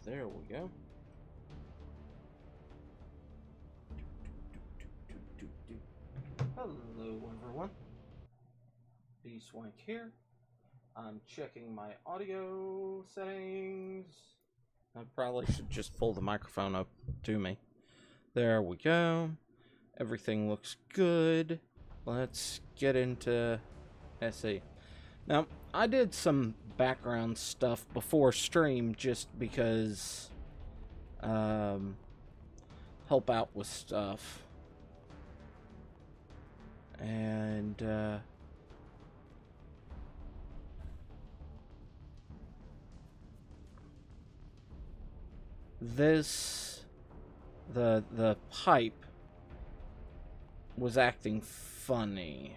There we go. Hello, everyone. B-Swank here. I'm checking my audio settings. I probably should just pull the microphone up to me. There we go. Everything looks good. Let's get into SE. Now, I did some background stuff before stream just because help out with stuff. And the pipe was acting funny.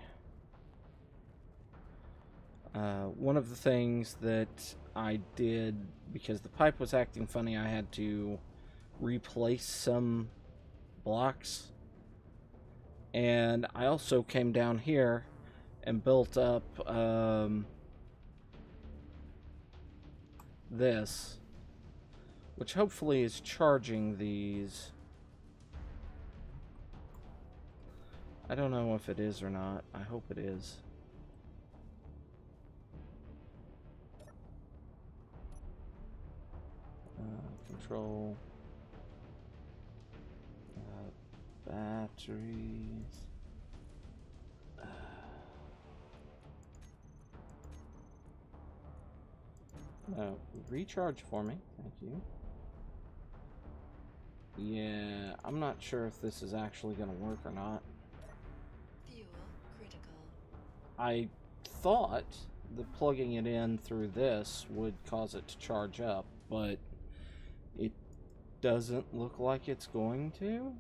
One of the things that I did, because the pipe was acting funny, I had to replace some blocks. And I also came down here and built up this, which hopefully is charging these. I don't know if it is or not. I hope it is. Control batteries. Recharge for me, thank you. Yeah, I'm not sure if this is actually going to work or not. Fuel critical. I thought that plugging it in through this would cause it to charge up, but it doesn't look like it's going to.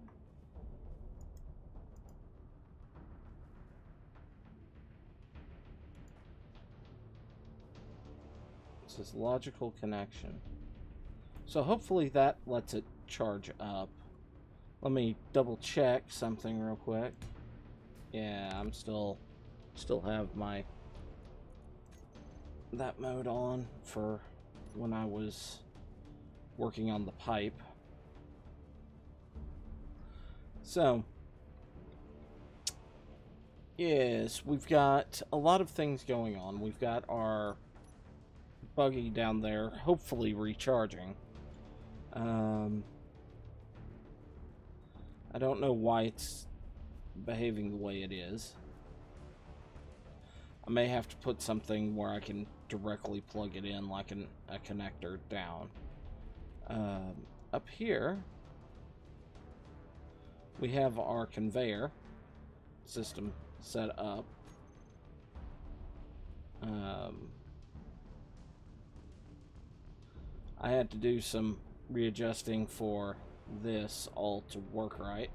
It says logical connection. So hopefully that lets it charge up. Let me double check something real quick. Yeah, I'm still have that mode on for when I was working on the pipe. So, yes, we've got a lot of things going on. We've got our buggy down there, hopefully recharging. I don't know why it's behaving the way it is. I may have to put something where I can directly plug it in, like a connector down. Up here, we have our conveyor system set up. I had to do some readjusting for this all to work right.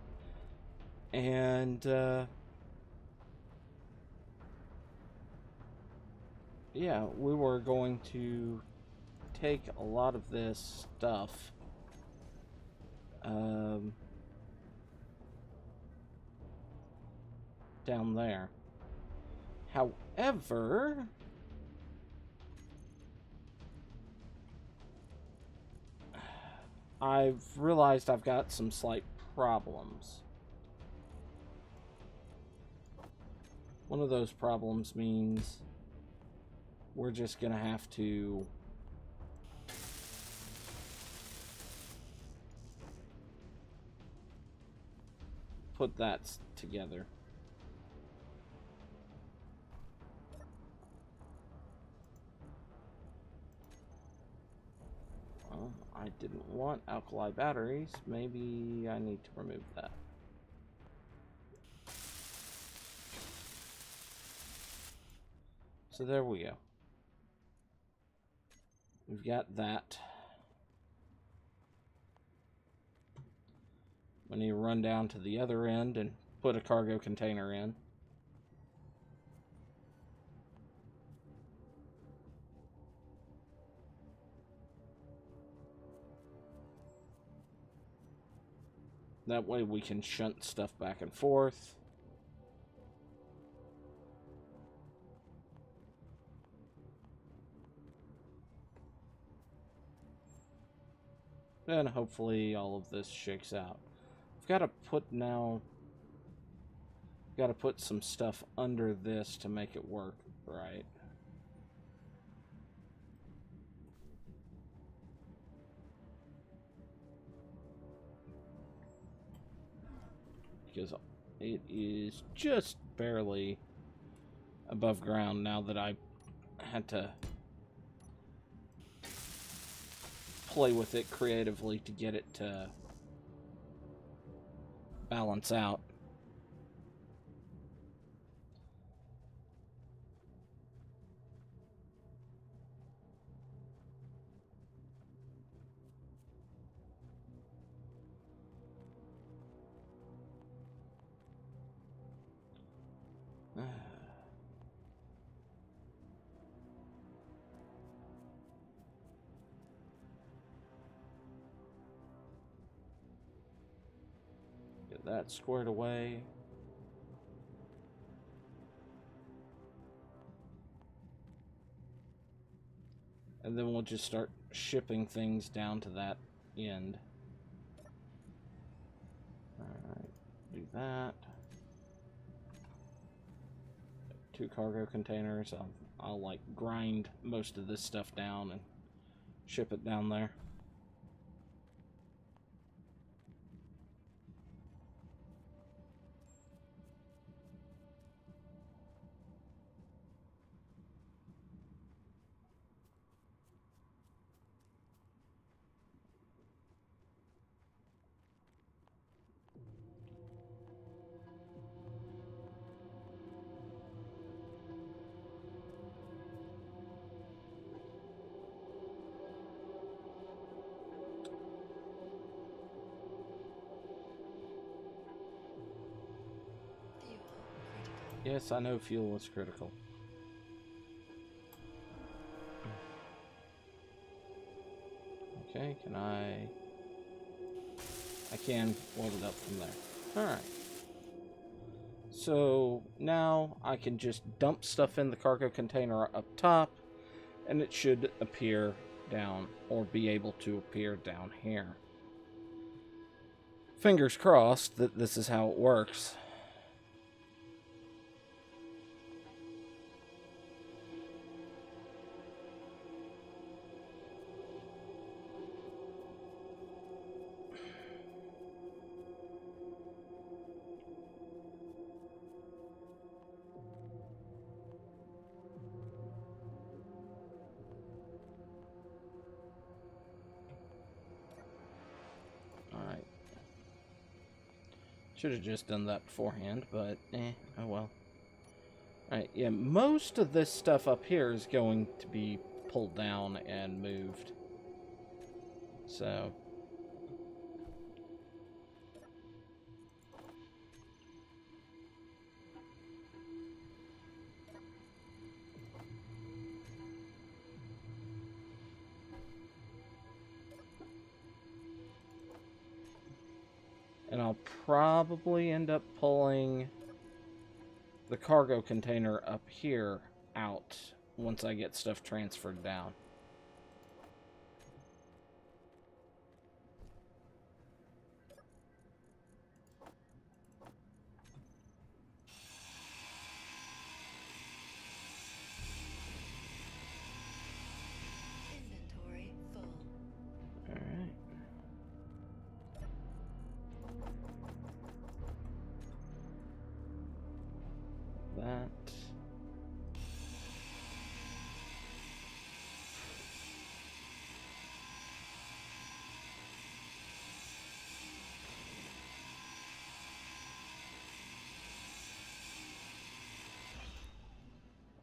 And yeah, we were going to take a lot of this stuff down there. However, I've realized I've got some slight problems. One of those problems means we're just gonna have to put that together. Well, I didn't want alkali batteries. Maybe I need to remove that. So there we go. We've got that. We need to run down to the other end and put a cargo container in. That way we can shunt stuff back and forth. And hopefully all of this shakes out. I've got to put now... Got to put some stuff under this to make it work right. Because it is just barely above ground now that I had to play with it creatively to get it to balance out. Get that squared away. And then we'll just start shipping things down to that end. Alright, do that. 2 cargo containers. I'll like grind most of this stuff down and ship it down there. Fuel critical. Yes, I know fuel is critical. Okay, can I can weld it up from there. Alright. So now I can just dump stuff in the cargo container up top, and it should appear down, or be able to appear down here. Fingers crossed that this is how it works. Alright. Should have just done that beforehand, but oh well. Alright, yeah, most of this stuff up here is going to be pulled down and moved. So... And I'll probably end up pulling the cargo container up here out once I get stuff transferred down. Inventory full. Alright. That.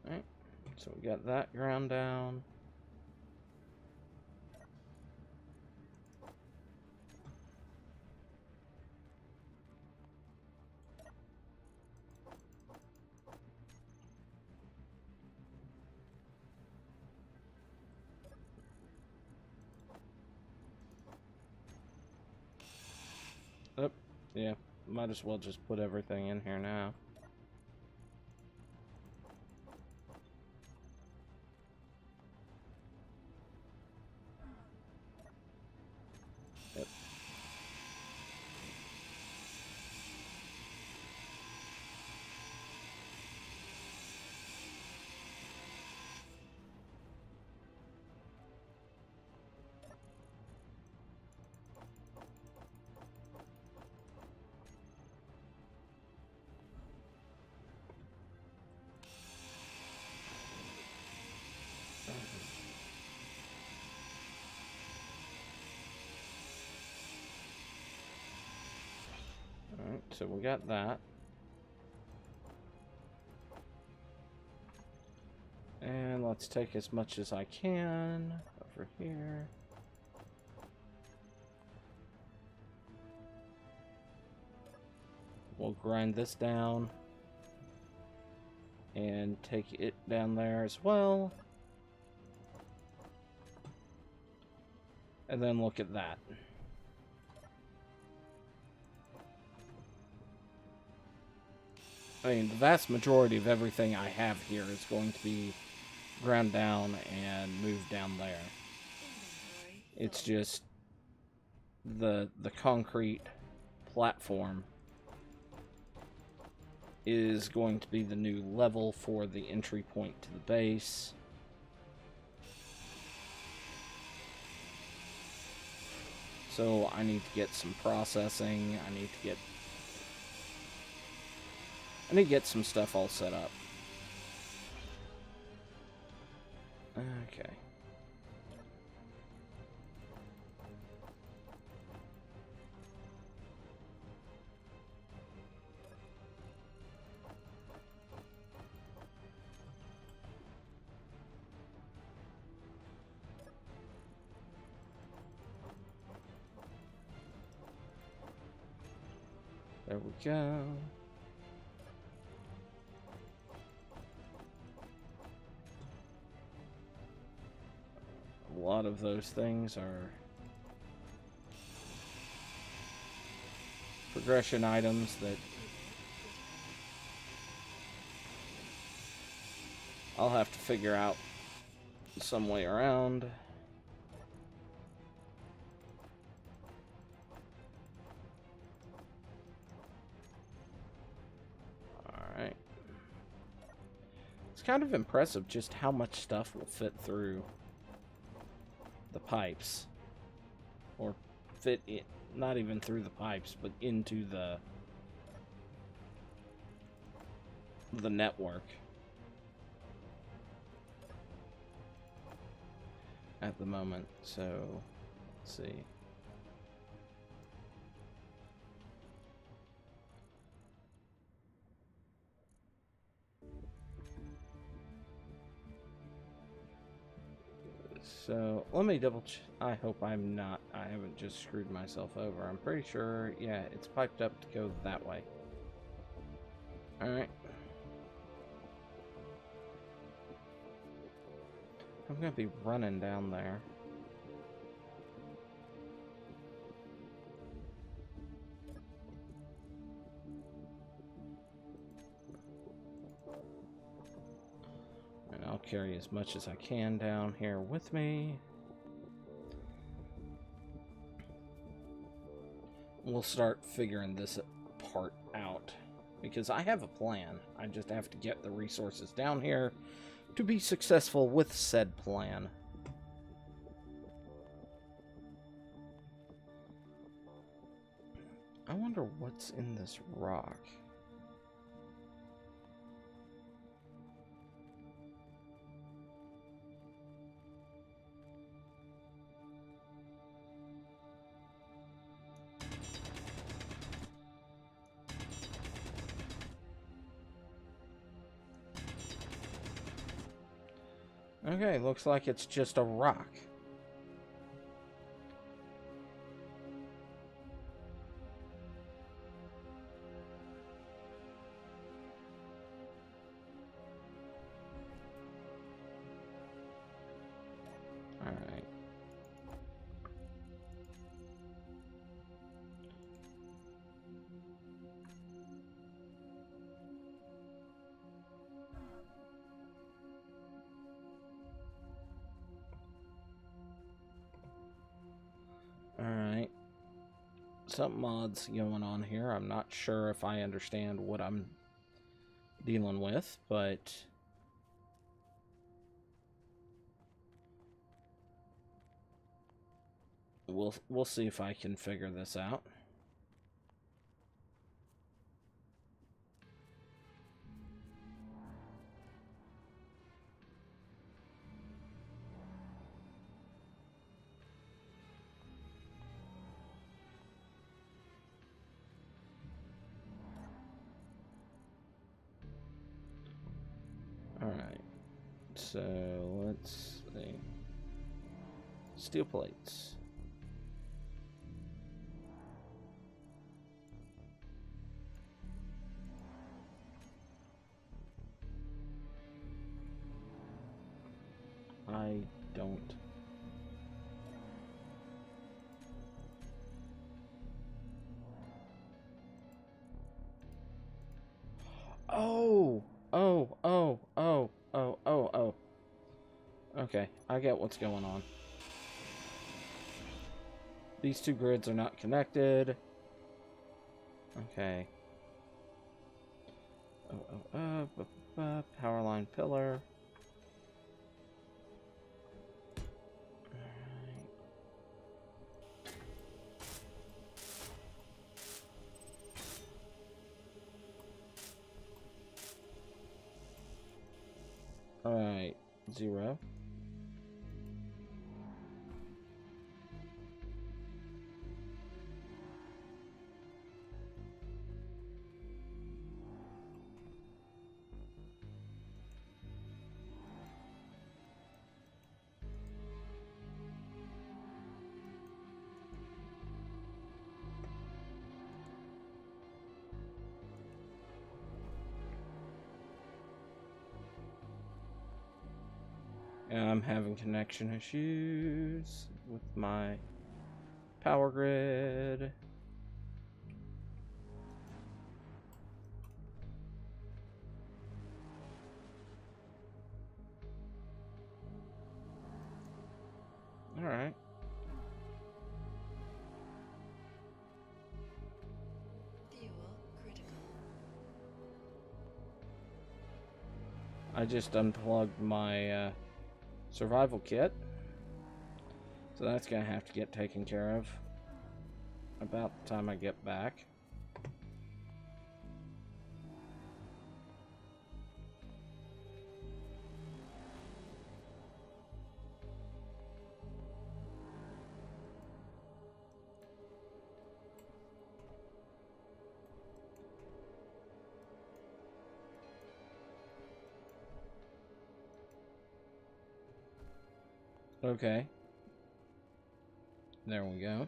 Alright, so we got that ground down. Oh, yeah, might as well just put everything in here now. so we got that. And let's take as much as I can over here. We'll grind this down and take it down there as well. And then look at that. I mean, the vast majority of everything I have here is going to be ground down and moved down there. Inventory It's full. just the concrete platform is going to be the new level for the entry point to the base. So I need to get some processing. I need to get some stuff all set up. Okay. There we go. A lot of those things are progression items that I'll have to figure out some way around. Alright. It's kind of impressive just how much stuff will fit through the pipes. Or fit in, not even through the pipes, but into the network at the moment. So, let's see. So, let me double check. I hope I haven't just screwed myself over. I'm pretty sure, yeah, it's piped up to go that way. Alright. I'm gonna be running down there. And I'll carry as much as I can down here with me. We'll start figuring this part out. Because I have a plan. I just have to get the resources down here to be successful with said plan. I wonder what's in this rock. Okay, looks like it's just a rock. Alright. Alright. Something odd's going on here. I'm not sure if I understand what I'm dealing with, but we'll see if I can figure this out. So let's see. Steel plates. I don't. Oh, oh, oh, oh, oh, oh, oh. Okay, I get what's going on. These two grids are not connected. Okay. Power line pillar. Alright, 0. I'm having connection issues with my power grid. Alright. Fuel critical. I just unplugged my survival kit. So that's gonna have to get taken care of about the time I get back. Okay. There we go.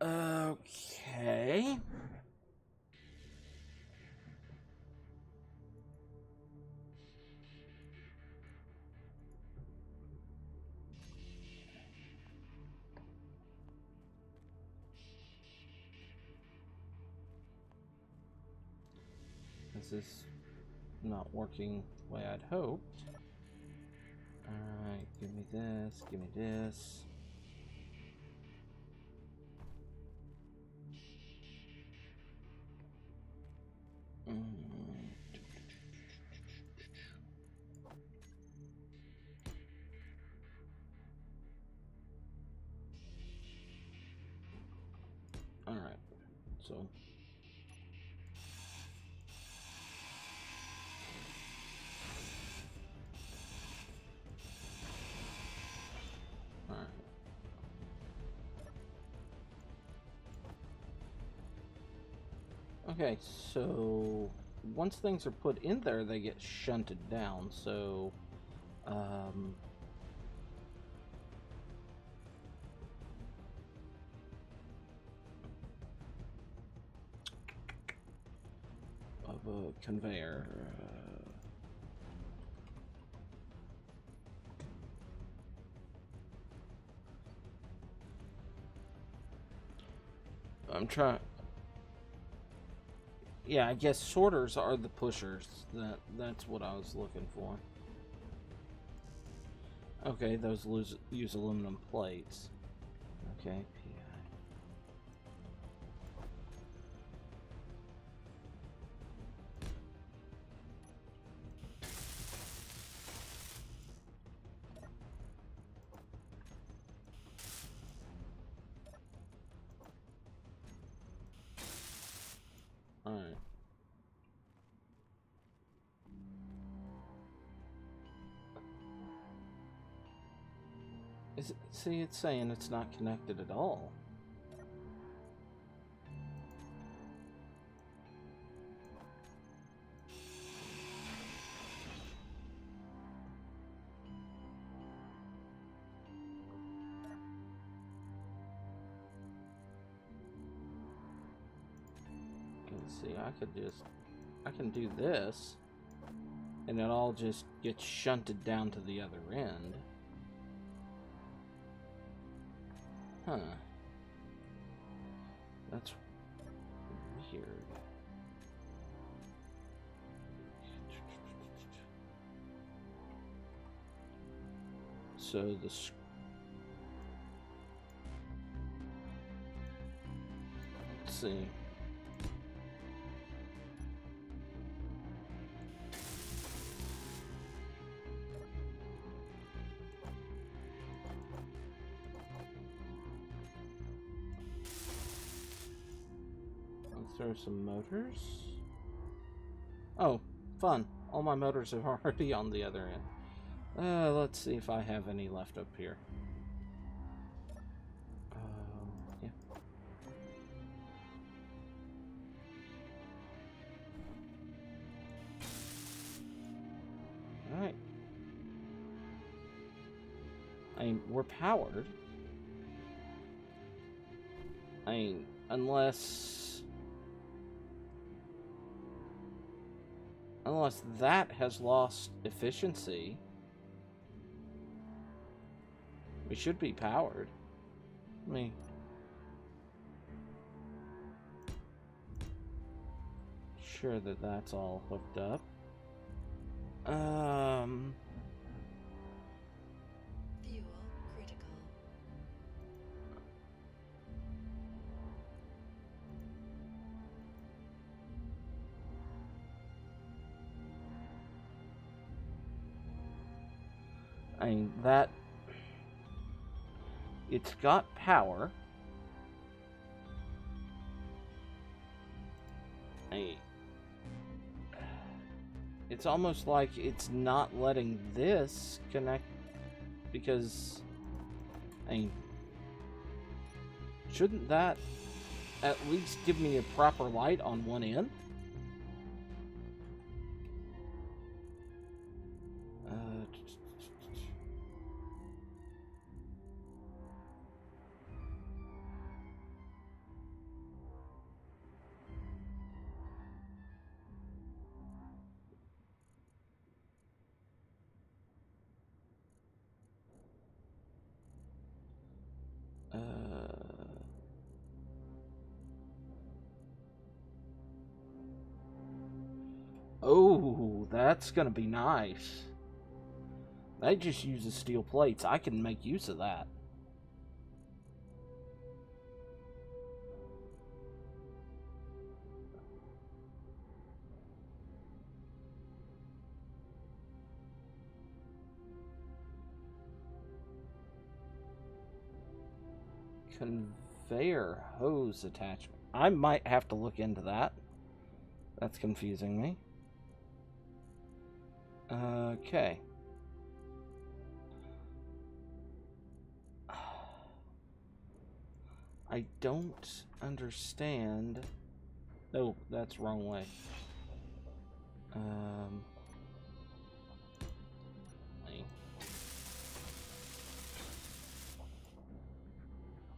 Okay. This is not working the way I'd hoped. Alright, give me this, give me this. Alright, so alright. Okay, so once things are put in there, they get shunted down, so of a conveyor. I'm trying. Yeah, I guess sorters are the pushers. That's what I was looking for. Okay, those use aluminum plates. Okay, Is it, see, it's saying it's not connected at all. See, I can do this, and it all just gets shunted down to the other end. Huh. That's weird. So the let's see. Throw some motors. Oh, fun. All my motors are already on the other end. Let's see if I have any left up here. Yeah. Alright. I mean, we're powered. I mean, unless that has lost efficiency, we should be powered. Let me... sure that that's all hooked up. Fuel critical. I mean, that... it's got power. It's almost like it's not letting this connect, because, I mean, shouldn't that at least give me a proper light on one end? Oh, that's gonna be nice. That just uses steel plates. I can make use of that. Conveyor hose attachment. I might have to look into that. That's confusing me. Okay. I don't understand. Oh, that's wrong way.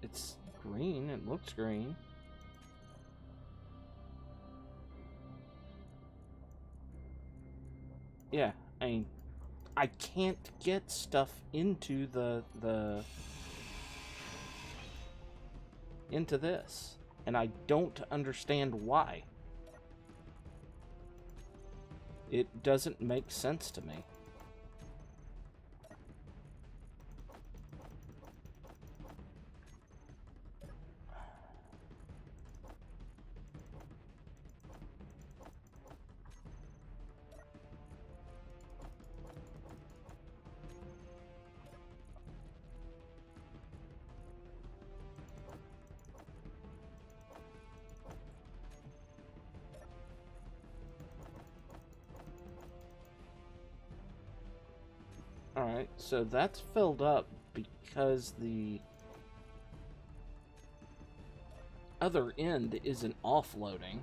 It's green. It looks green. Yeah, I mean, I can't get stuff into into this, and I don't understand why. It doesn't make sense to me. Alright, so that's filled up because the other end isn't offloading.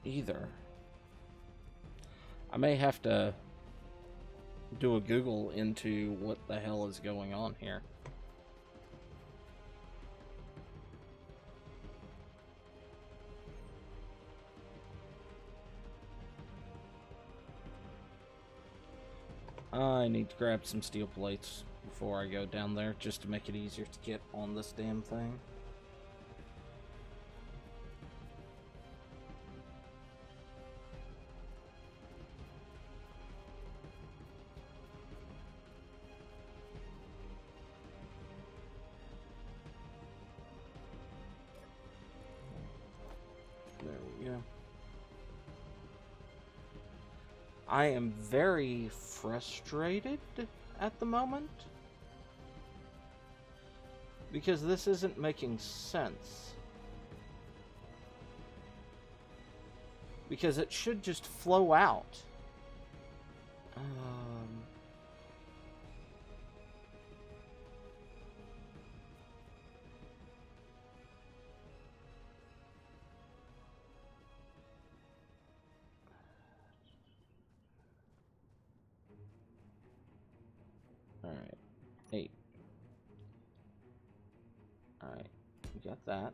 Either. I may have to do a Google into what the hell is going on here. I need to grab some steel plates before I go down there, just to make it easier to get on this damn thing. There we go. I am very frustrated at the moment because this isn't making sense. Because it should just flow out. Alright. 8. Alright. We got that.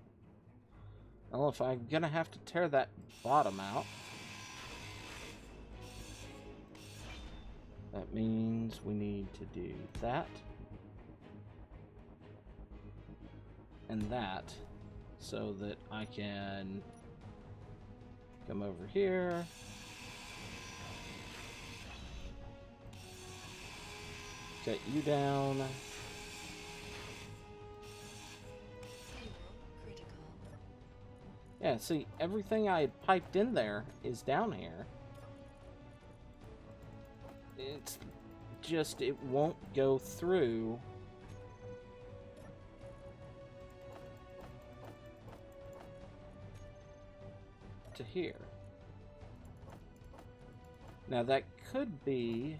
Well, if I'm gonna have to tear that bottom out, that means we need to do that. And that. So that I can come over here. Cut you down. Fuel critical. Yeah, see, everything I had piped in there is down here. It's just, it won't go through. To here. Now that could be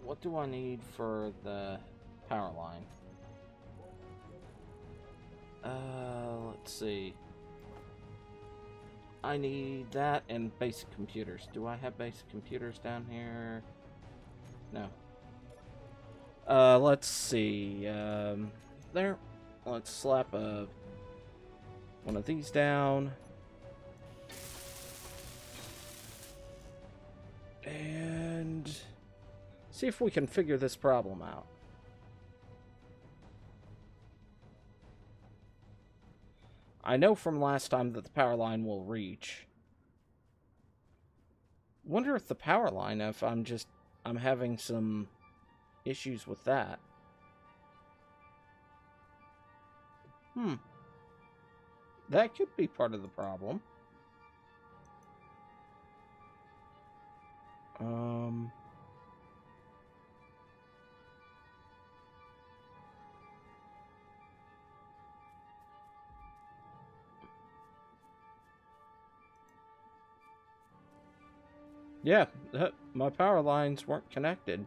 what do I need for the power line? Let's see. I need that and basic computers. Do I have basic computers down here? No. Let's see. There. Let's slap one of these down. And see if we can figure this problem out. I know from last time that the power line will reach. Wonder if the power line, if I'm having some issues with that. That could be part of the problem. Yeah, my power lines weren't connected.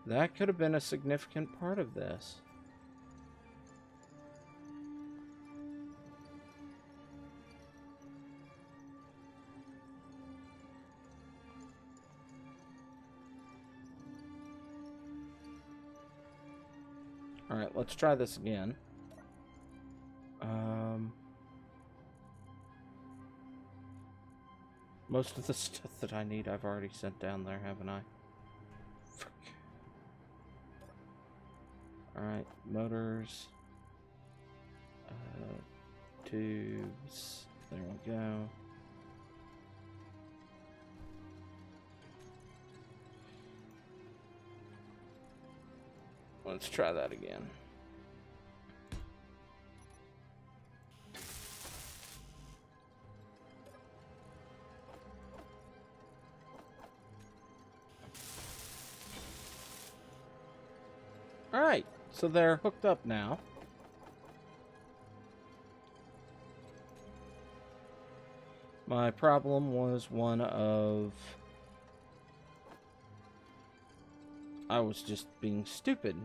That could have been a significant part of this. Alright, let's try this again. Most of the stuff that I need I've already sent down there, haven't I? Frick. Alright, motors. Tubes. There we go. Let's try that again. Alright, so they're hooked up now. My problem was one of... I was just being stupid.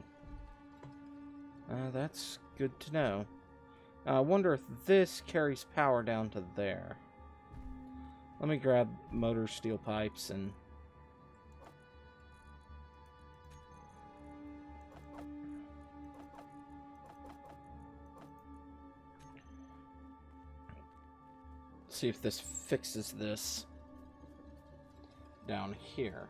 That's good to know. I wonder if this carries power down to there. Let me grab motor steel pipes and... see if this fixes this down here.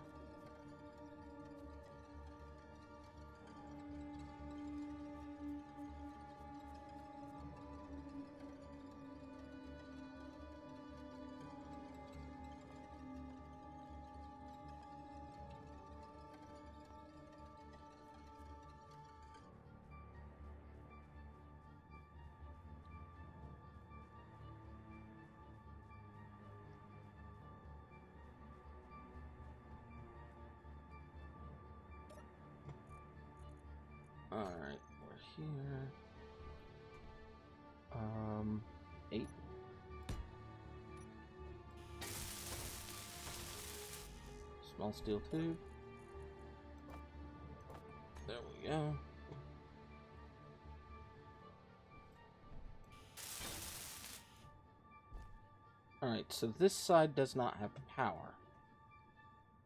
Alright, we're here. 8. Small steel tube. There we go. Alright, so this side does not have power.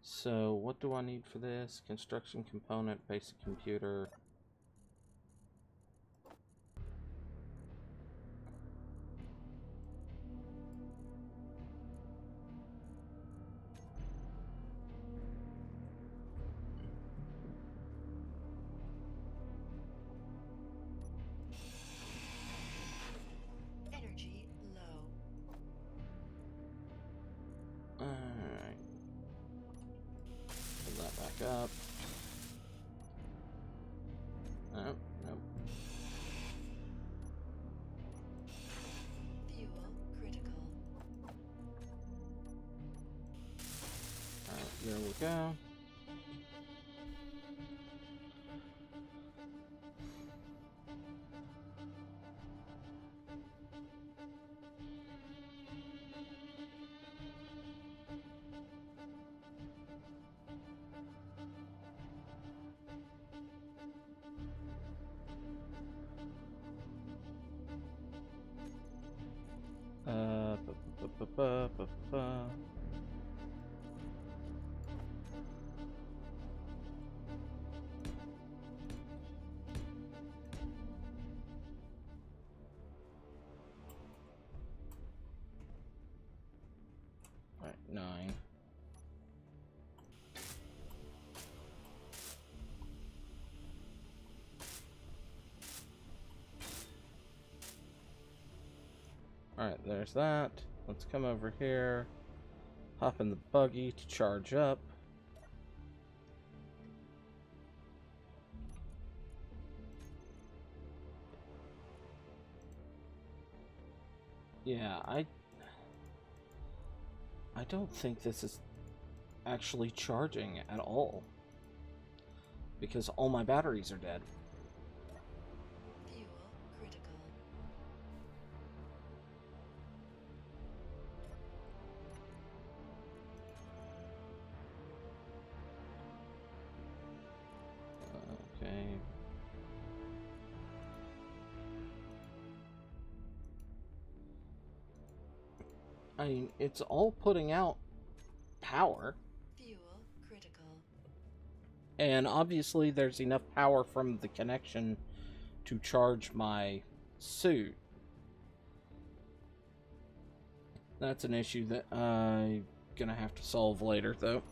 So what do I need for this? Construction component, basic computer. Energy low. Alright. Pull that back up. Nope, nope. Fuel critical. Alright, there we go. Ba-ba-ba-ba-ba-ba. All right, 9. Alright, there's that. Let's come over here. Hop in the buggy to charge up. Yeah, I don't think this is actually charging at all. Because all my batteries are dead. Fuel critical. Okay. I mean, it's all putting out power. Fuel critical. And obviously there's enough power from the connection to charge my suit. That's an issue that I'm gonna have to solve later, though.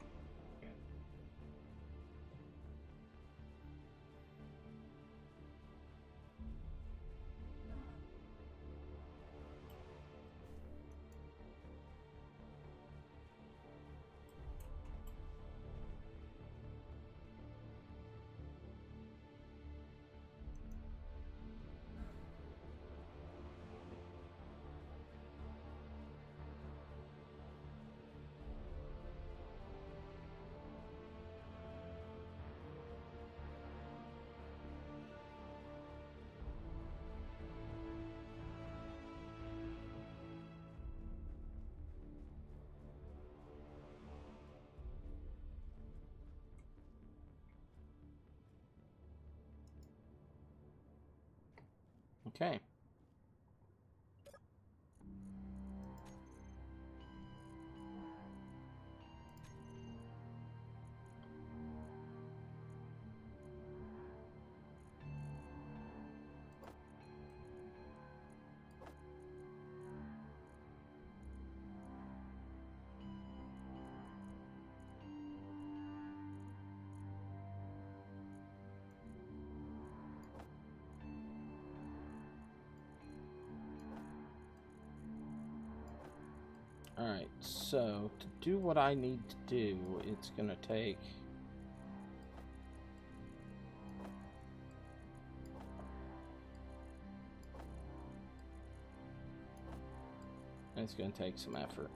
Okay. Alright, so to do what I need to do, it's gonna take... It's gonna take some effort.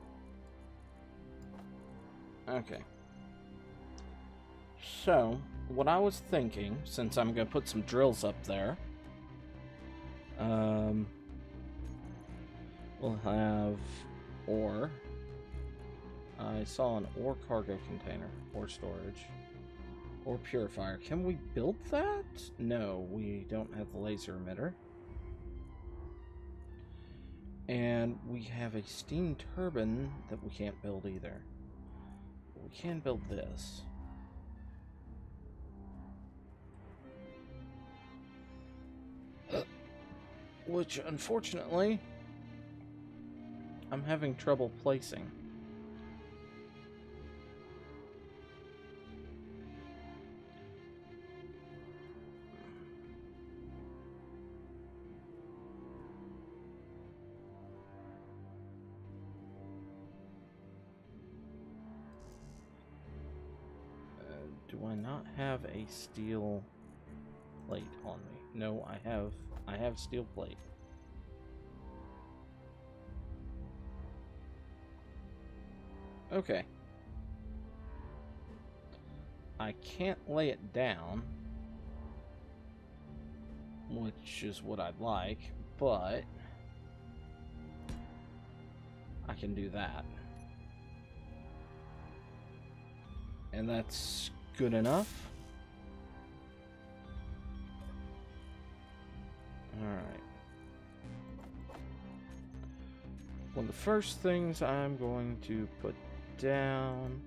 Okay. So, what I was thinking, since I'm gonna put some drills up there, we'll have ore. I saw an ore cargo container, ore storage, ore purifier. Can we build that? No, we don't have the laser emitter. And we have a steam turbine that we can't build either. We can build this. Which, unfortunately, I'm having trouble placing. Do I not have a steel plate on me? No, I have steel plate. Okay. I can't lay it down, which is what I'd like, but I can do that. And that's good enough. Alright. One of the first things I'm going to put down...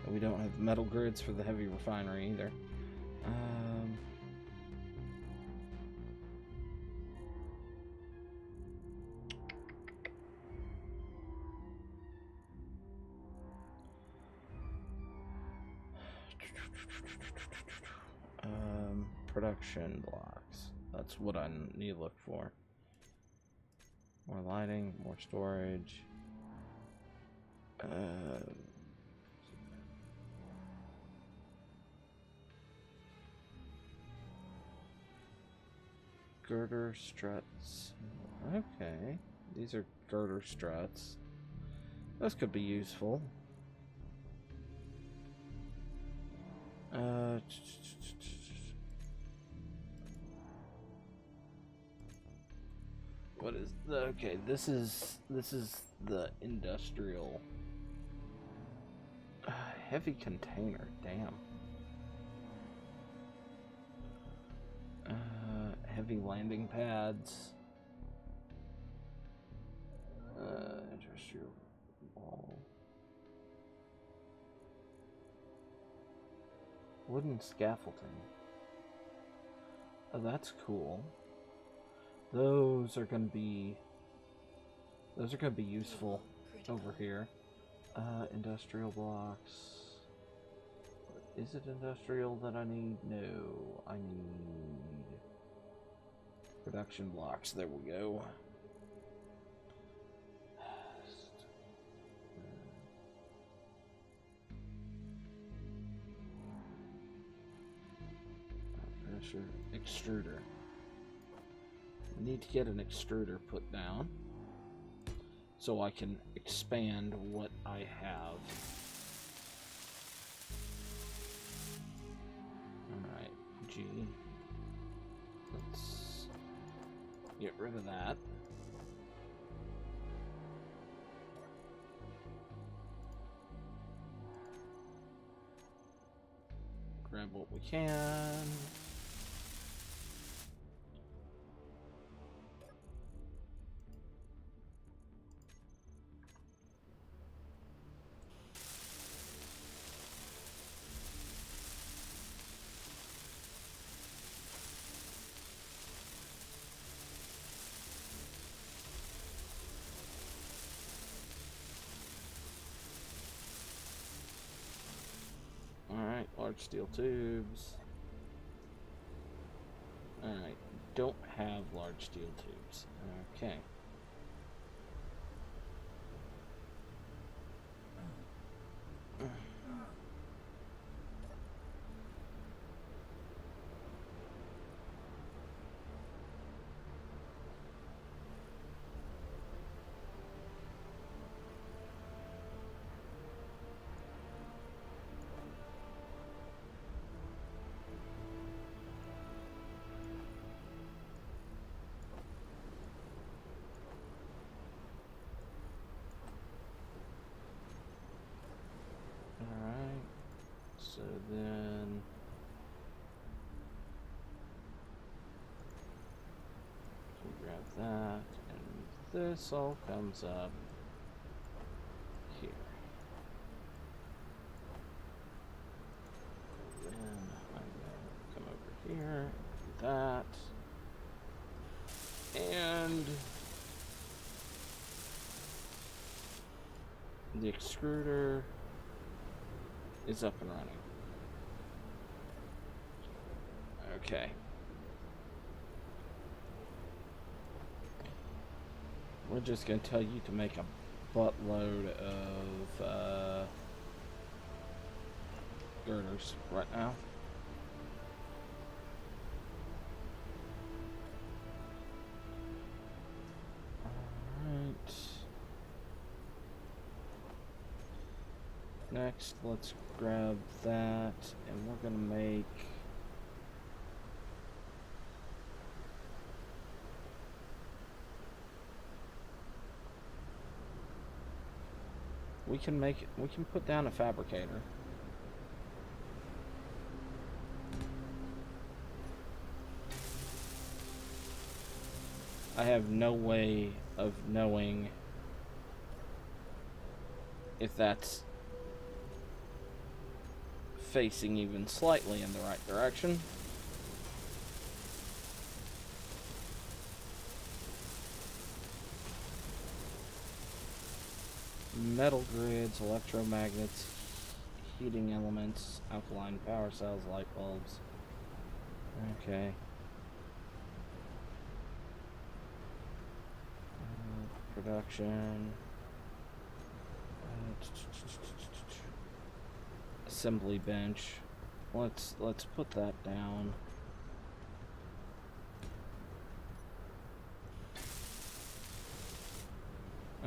We don't have metal grids for the heavy refinery either. Production blocks. That's what I need to look for. More lighting, more storage. Girder struts. Okay. These are girder struts. Those could be useful. What is the... Okay, this is the industrial heavy container. Damn. Heavy landing pads. Industrial wall. Wooden scaffolding. Oh, that's cool. Those are gonna be useful over here. Industrial blocks. Is it industrial that I need? No, I need production blocks. There we go. Pressure extruder. Need to get an extruder put down so I can expand what I have. Alright, G. Let's get rid of that. Grab what we can. large steel tubes. Alright, don't have large steel tubes. Okay. Alright, so then we grab that, and this all comes up here. Then I'm gonna come over here, do that, and the extruder is up and running. Okay. We're just going to tell you to make a buttload of girders right now. Alright. Next, let's grab that, and we're going to make we can put down a fabricator. I have no way of knowing if that's facing even slightly in the right direction. Metal grids, electromagnets, heating elements, alkaline power cells, light bulbs. Okay. Production. Assembly bench. Let's put that down.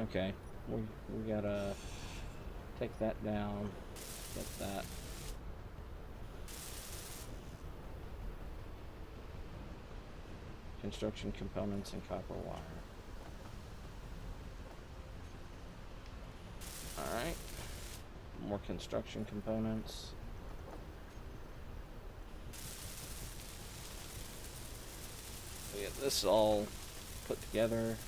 Okay. We gotta take that down, get that. Construction components and copper wire. Alright. More construction components. We get this all put together.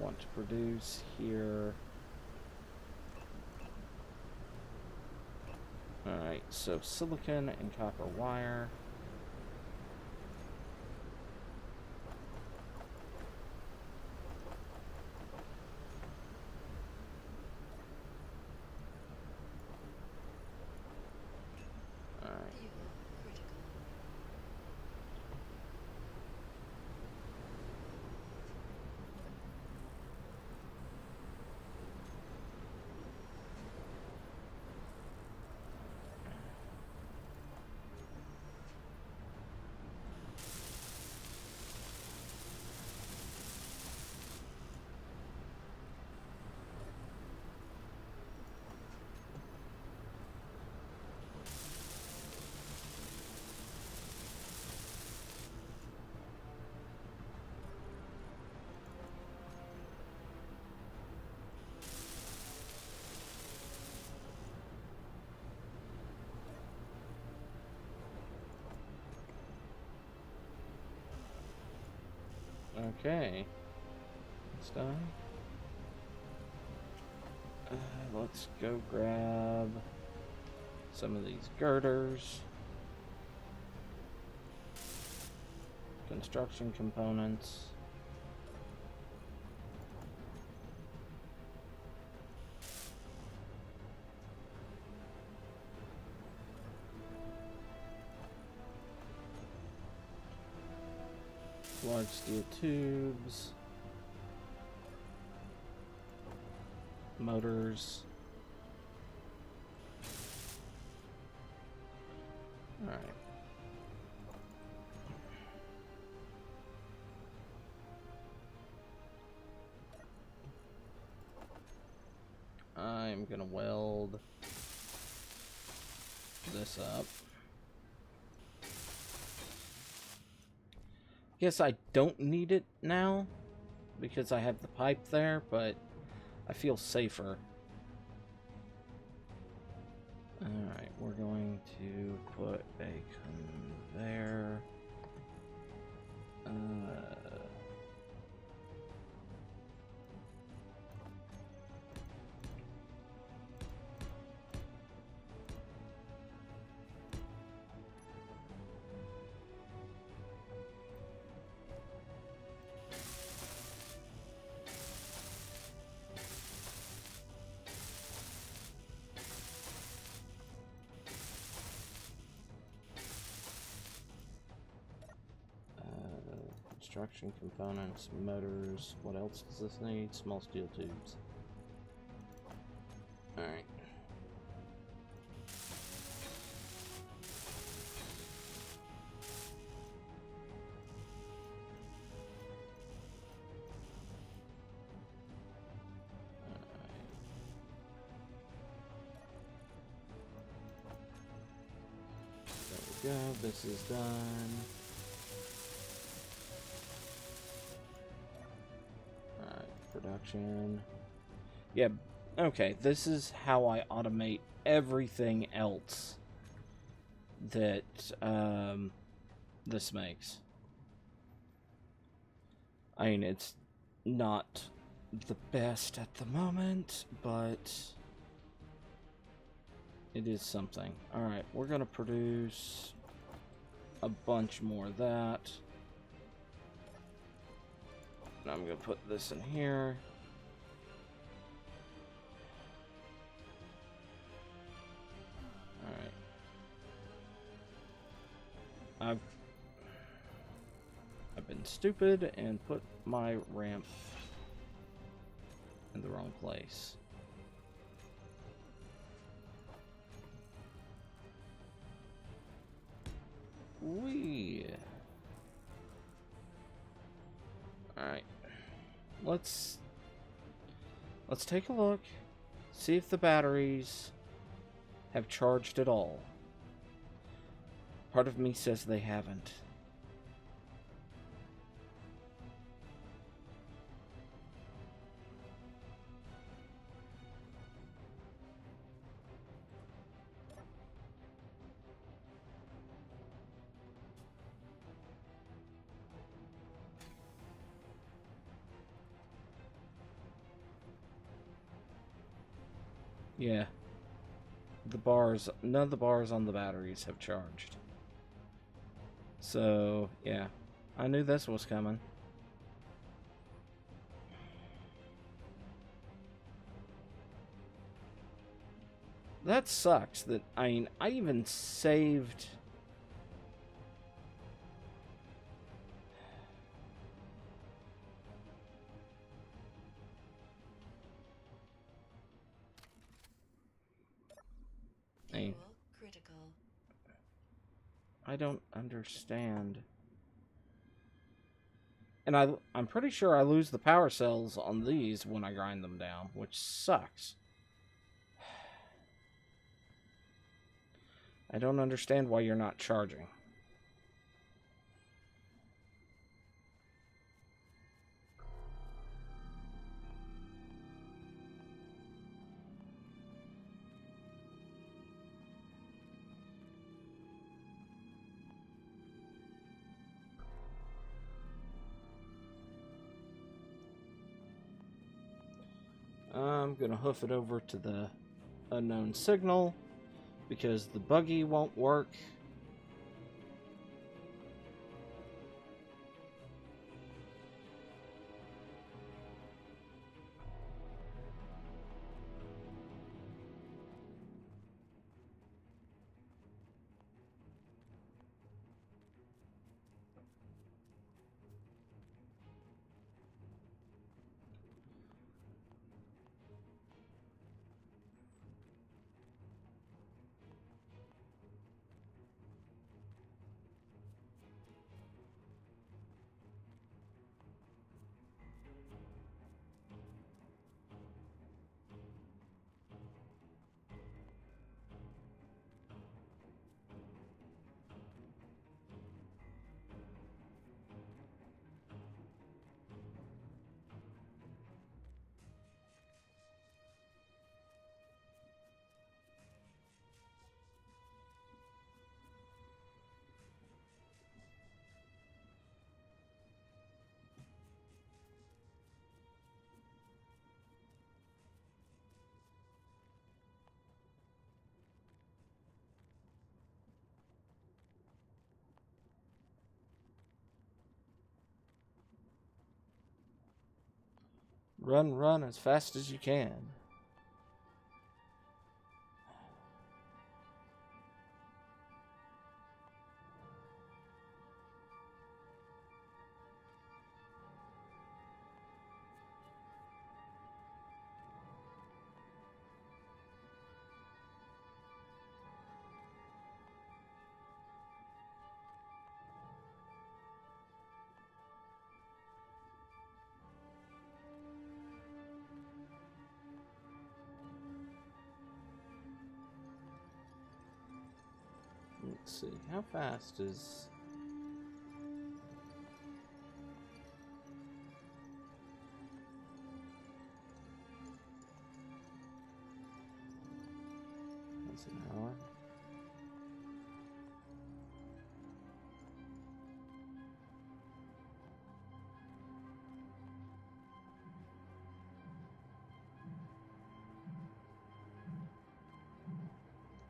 Want to produce here. Alright, so silicon and copper wire. Alright. Okay, it's done. Let's go grab some of these girders, construction components. Large steel tubes. Motors. Alright. I'm gonna weld this up. Guess I don't need it now because I have the pipe there, but I feel safer. Alright, we're going to put a conveyor. Construction components, motors. What else does this need? Small steel tubes. Alright. There we go. This is done. Production. Yeah, okay, this is how I automate everything else that this makes. I mean, it's not the best at the moment, but it is something. Alright, we're gonna produce a bunch more of that. Now I'm going to put this in here. Alright. I've been stupid and put my ramp in the wrong place. Whee! Alright. Let's take a look. See if the batteries have charged at all. Part of me says they haven't. Yeah. None of the bars on the batteries have charged. So, yeah. I knew this was coming. That sucks that, I mean, I even saved... Fuel critical. I don't understand. And I'm pretty sure I lose the power cells on these when I grind them down, which sucks. I don't understand why you're not charging. I'm gonna hoof it over to the unknown signal because the buggy won't work. Run, run as fast as you can. Let's see, how fast is... That's an hour.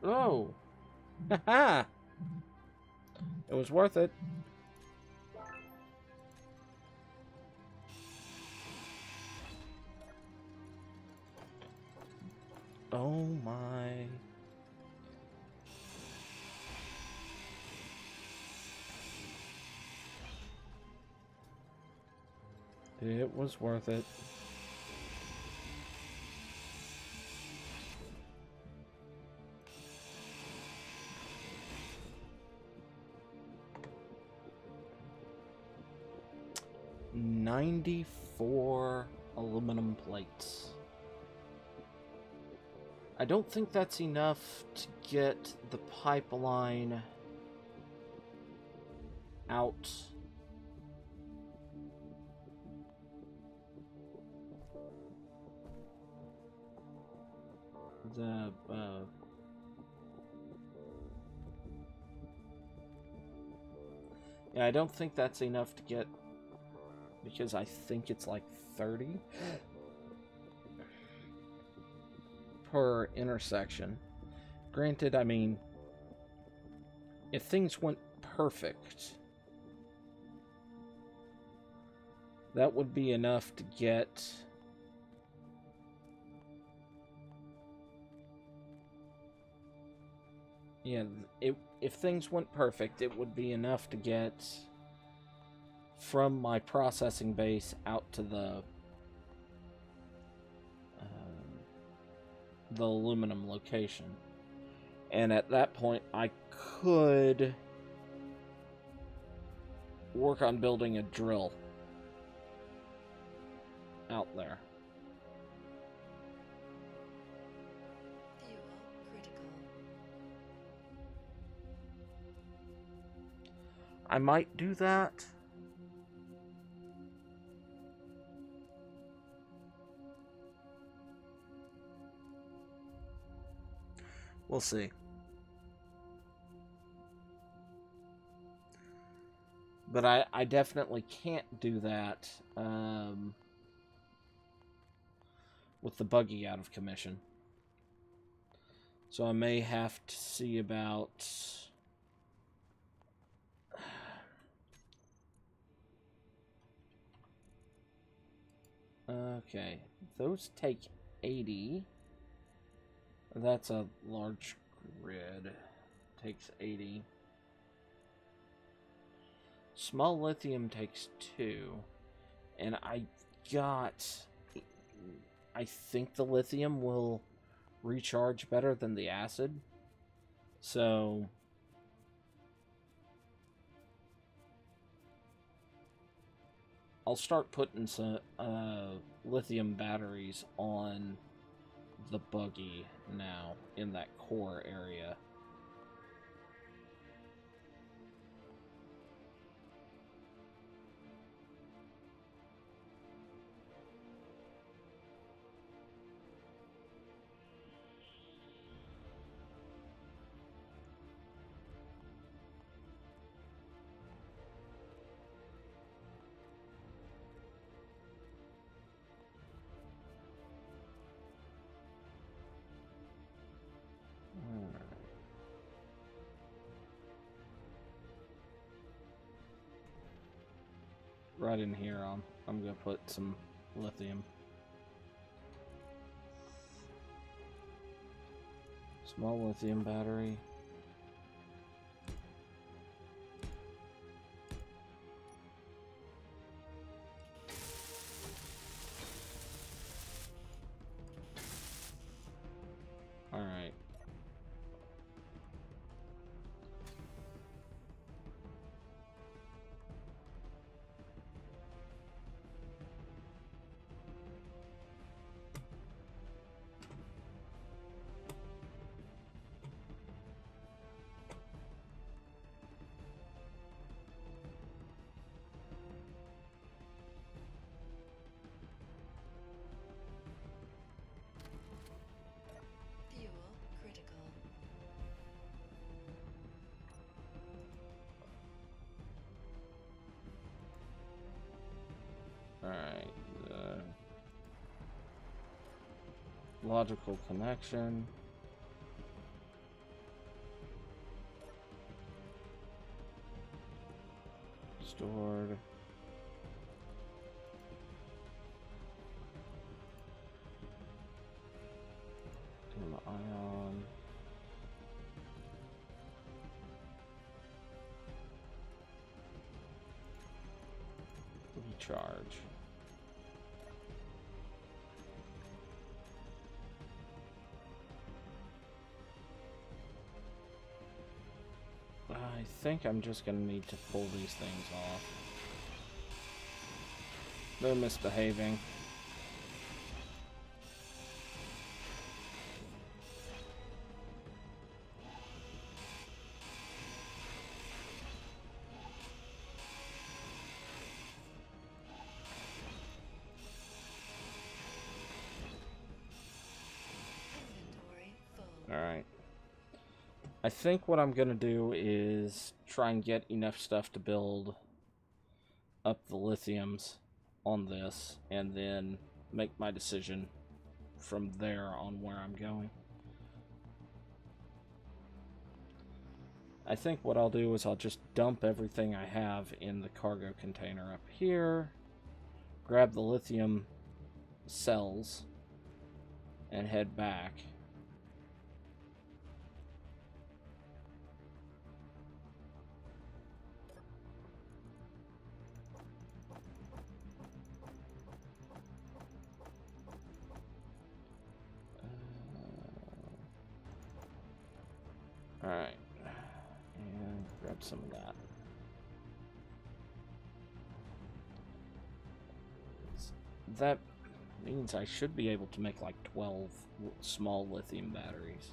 Oh! Haha! It was worth it. Oh my. It was worth it. $94 aluminum plates. I don't think that's enough to get the pipeline out. Yeah, I don't think that's enough to get, because I think it's like 30 per intersection. Granted, I mean, if things went perfect, that would be enough to get if things went perfect, it would be enough to get from my processing base out to the aluminum location. And at that point, I could work on building a drill out there. Fuel critical. I might do that. We'll see. But I definitely can't do that with the buggy out of commission. So I may have to see about... Okay, those take 80. That's a large grid. Takes 80. Small lithium takes 2. And I think the lithium will recharge better than the acid. So I'll start putting some lithium batteries on the buggy now in that core area. Right in here, I'm gonna put some lithium. Small lithium battery. All right. Fuel critical. All right. Logical connection. Stored. Ion. Recharge. I think I'm just gonna need to pull these things off. They're misbehaving. Inventory full. Alright. I think what I'm gonna do is try and get enough stuff to build up the lithiums on this, and then make my decision from there on where I'm going. I think what I'll do is I'll just dump everything I have in the cargo container up here, grab the lithium cells, and head back. Alright. And grab some of that. That means I should be able to make like 12 small lithium batteries.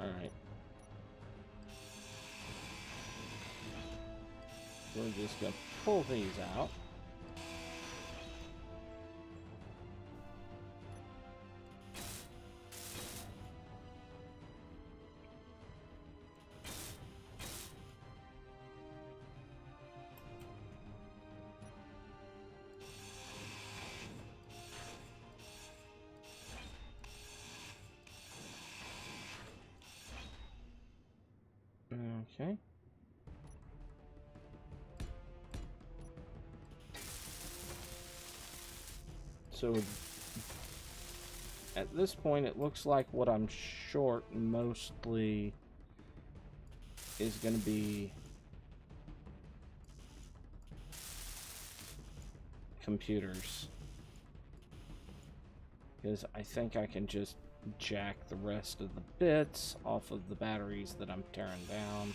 Alright. We're just gonna pull these out. Okay. So at this point, it looks like what I'm short mostly is going to be computers. Because I think I can just jack the rest of the bits off of the batteries that I'm tearing down.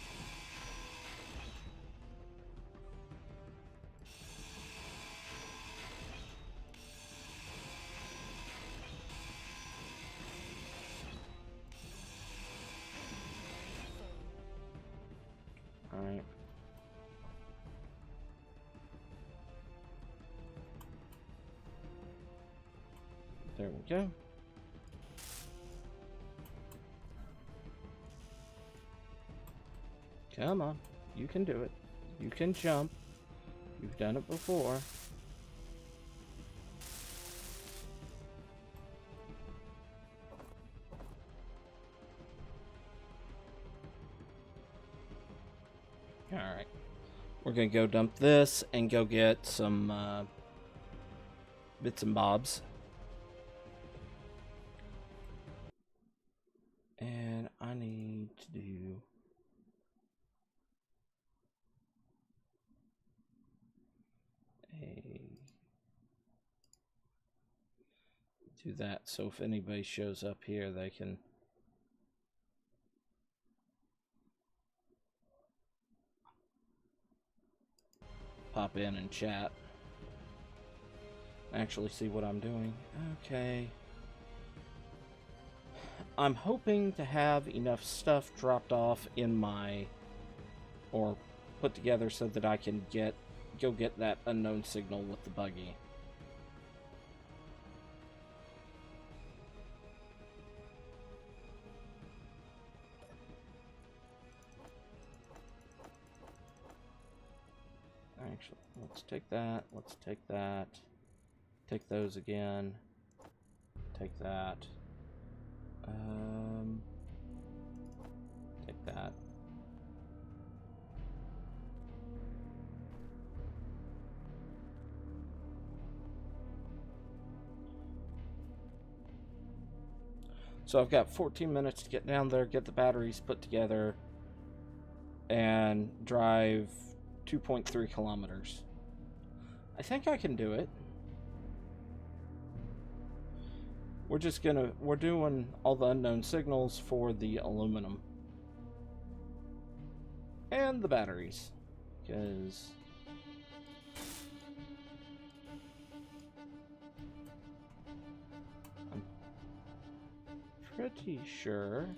Alright. There we go. Come on. You can do it. You can jump. You've done it before. Alright. We're gonna go dump this and go get some bits and bobs. And I need to do that, so if anybody shows up here, they can pop in and chat. Actually see what I'm doing. Okay. I'm hoping to have enough stuff dropped off in my, or put together so that I can go get that unknown signal with the buggy. Actually, let's take that. Let's take that. Take those again. Take that. Take that. So I've got 14 minutes to get down there, get the batteries put together, and drive 2.3 kilometers. I think I can do it. We're doing all the unknown signals for the aluminum. And the batteries. Because I'm pretty sure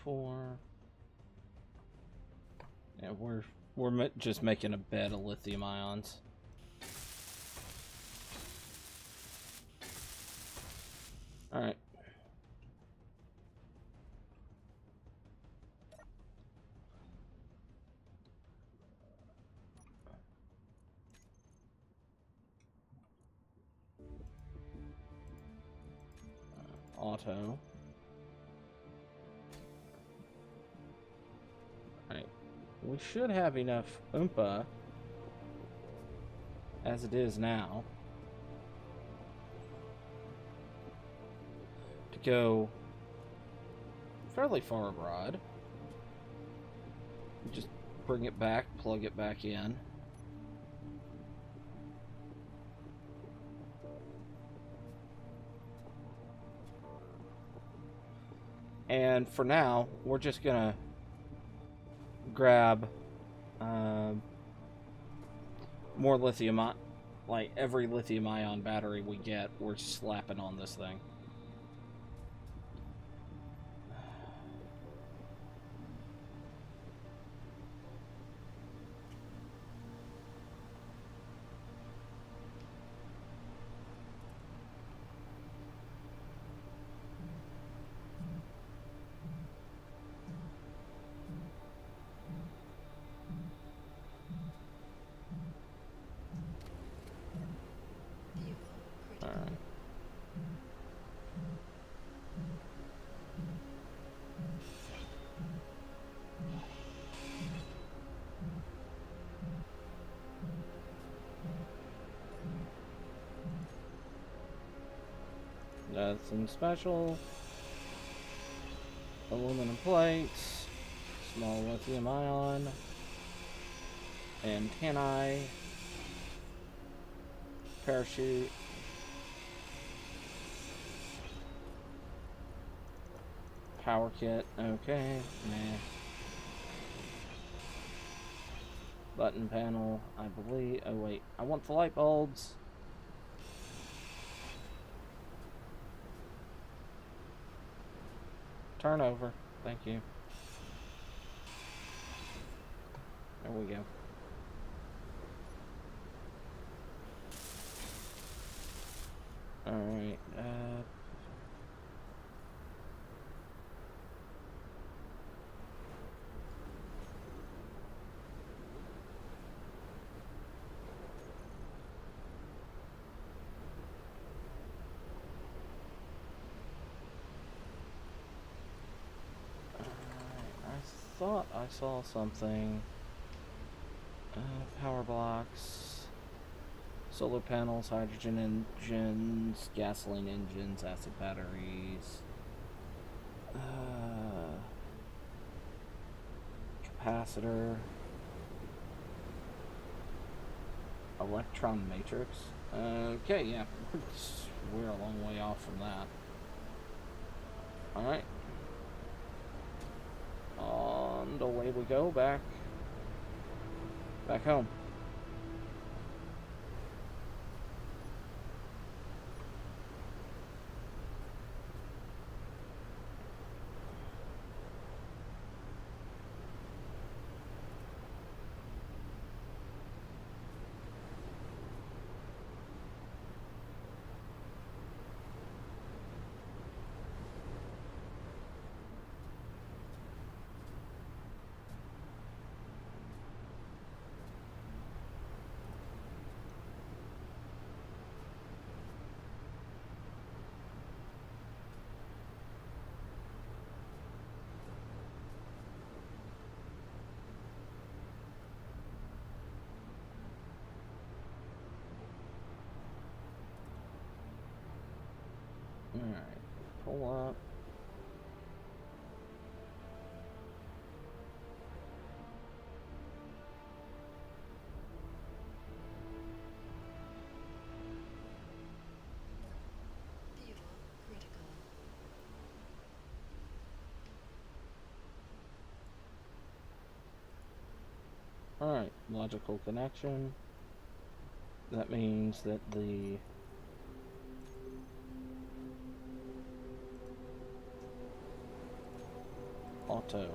four. Yeah, we're just making a bed of lithium ions. All right. Auto. Alright. We should have enough Oompa as it is now to go fairly far abroad. Just bring it back, plug it back in. And for now, we're just gonna grab more lithium, like every lithium ion battery we get, we're slapping on this thing. Nothing special. Aluminum plates. Small lithium ion. Antennae. Parachute. Power kit. Okay. Nah. Button panel, I believe. Oh, wait. I want the light bulbs. Turn over. Thank you. There we go. Alright. I thought I saw something. Power blocks, solar panels, hydrogen engines, gasoline engines, acid batteries, capacitor, electron matrix. Okay, yeah, we're a long way off from that. Alright. On the way we go back home. Alright, pull up. Fuel critical. Alright, logical connection. That means that the auto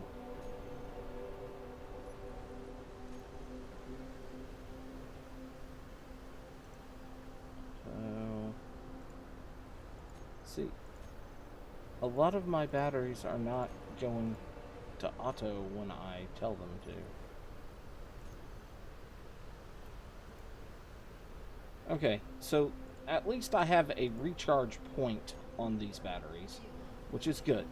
see, a lot of my batteries are not going to auto when I tell them to. Okay, so at least I have a recharge point on these batteries, Fuel. which is good.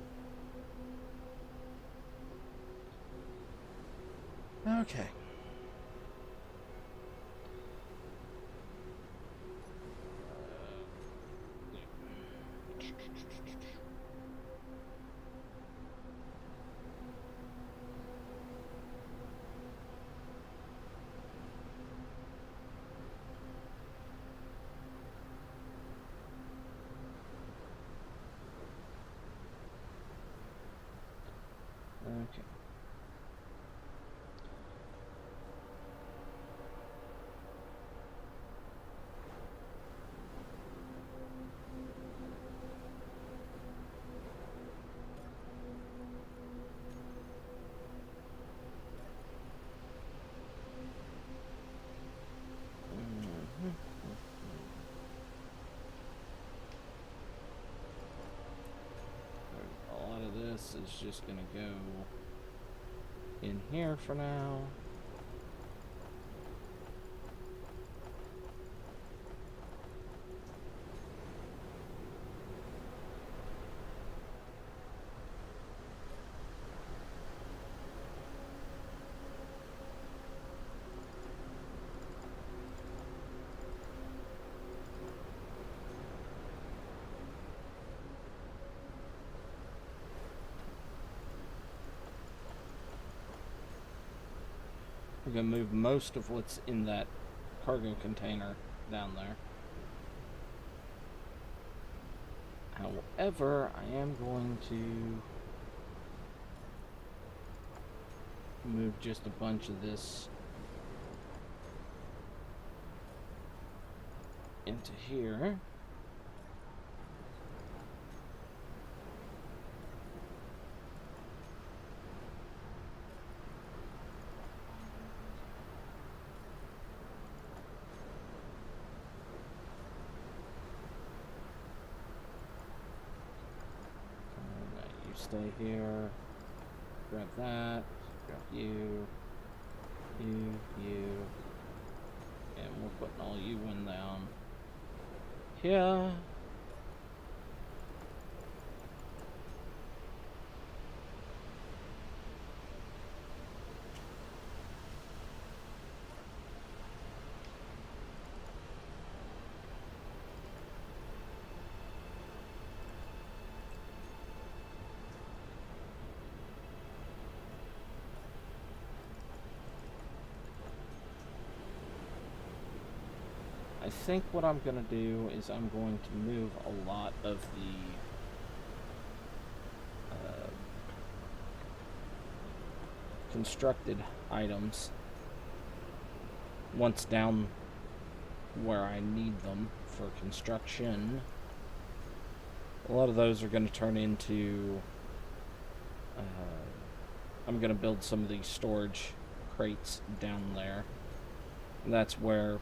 Okay. Okay. A lot of this is just gonna go in here for now. We're going to move most of what's in that cargo container down there. However, I am going to move just a bunch of this into here. Stay here. Grab that. Grab you. You. And we're putting all you in down here. I think what I'm going to do is I'm going to move a lot of the constructed items once down where I need them for construction. A lot of those are going to turn into I'm going to build some of these storage crates down there. And that's where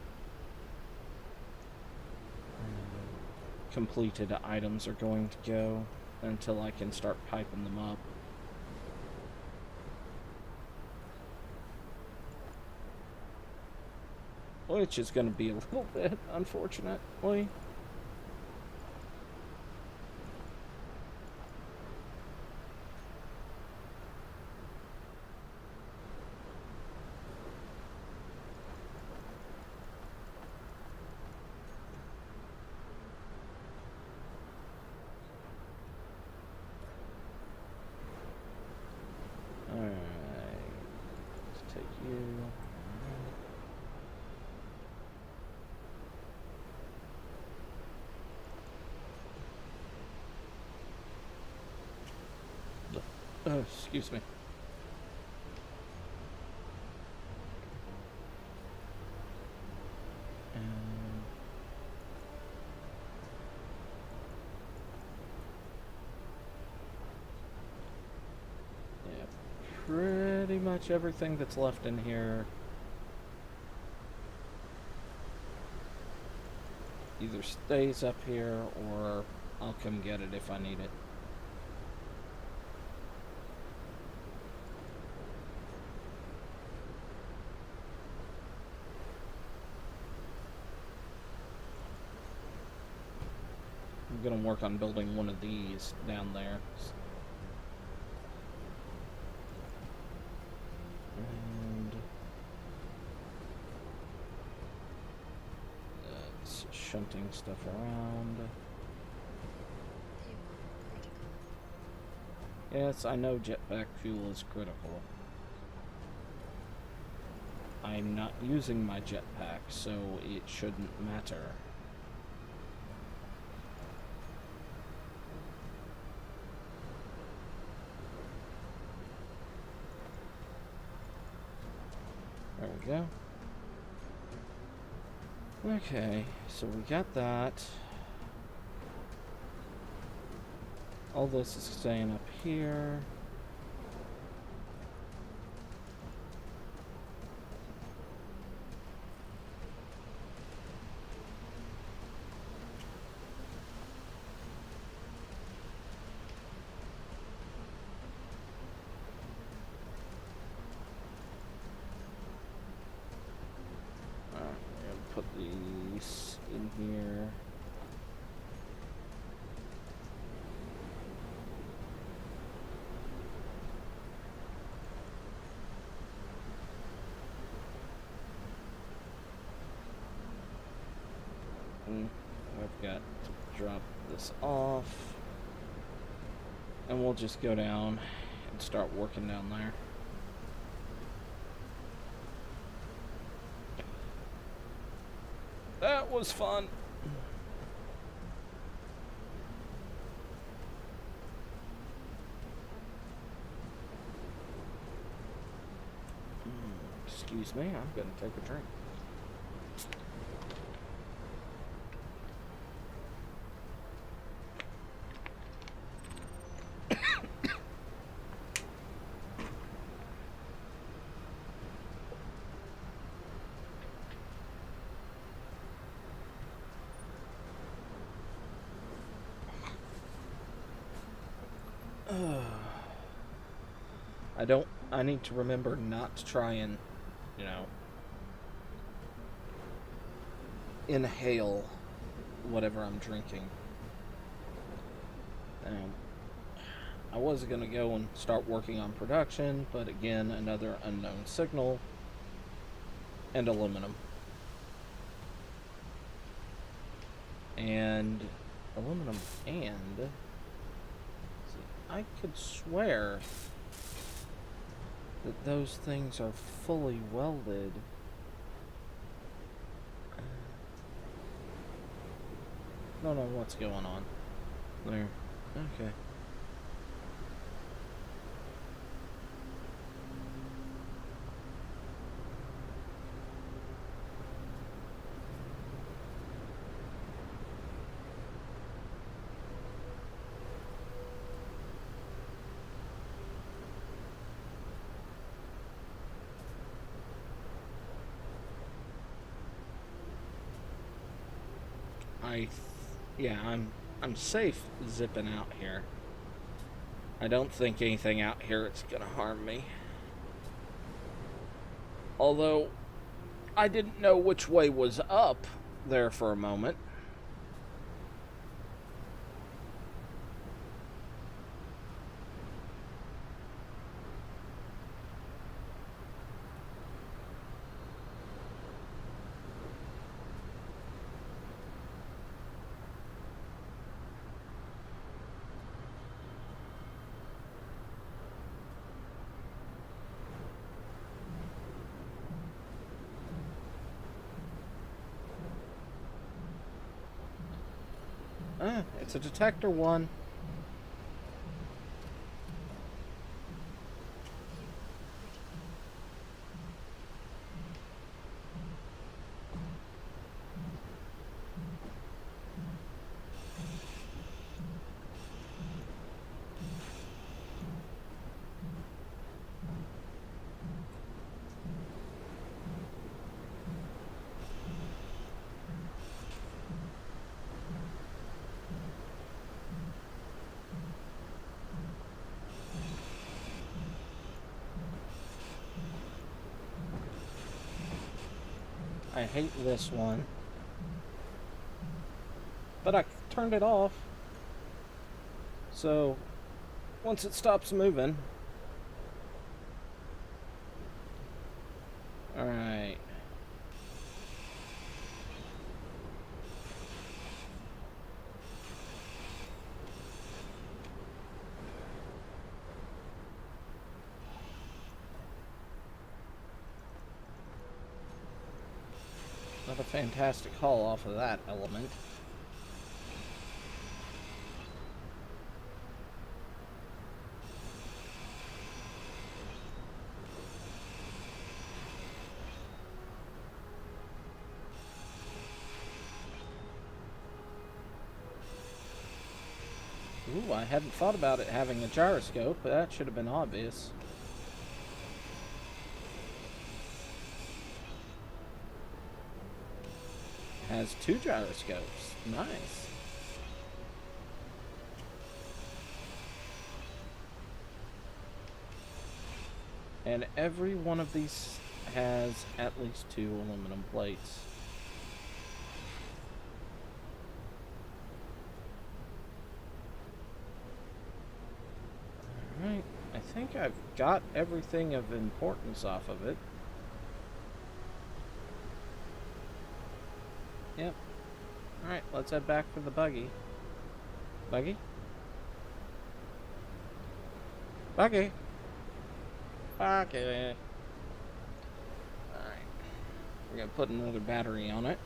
completed items are going to go until I can start piping them up. Which is going to be a little bit, unfortunately. Excuse me. Yeah, pretty much everything that's left in here either stays up here or I'll come get it if I need it. I'm gonna work on building one of these down there. And it's shunting stuff around. Yes, I know jetpack fuel is critical. I'm not using my jetpack, so it shouldn't matter. There we go. Okay, so we got that. All this is staying up here. Put these in here. I've got to drop this off. And we'll just go down and start working down there. That was fun. Excuse me, I'm gonna take a drink. I need to remember not to try and, you know, inhale whatever I'm drinking. I was going to go and start working on production, but again, another unknown signal and aluminum. And aluminum and... See, I could swear that those things are fully welded. Don't know what's going on there. Okay. I'm safe zipping out here. I don't think anything out here is gonna harm me. Although, I didn't know which way was up there for a moment. It's a detector one. I hate this one. But I turned it off. So, once it stops moving... Alright. Not a fantastic haul off of that element. Ooh, I hadn't thought about it having a gyroscope, but that should have been obvious. Has 2 gyroscopes. Nice. And every one of these has at least 2 aluminum plates. Alright, I think I've got everything of importance off of it. Yep. Alright, let's head back for the buggy. Buggy? Buggy! Buggy! Alright. We're gonna put another battery on it.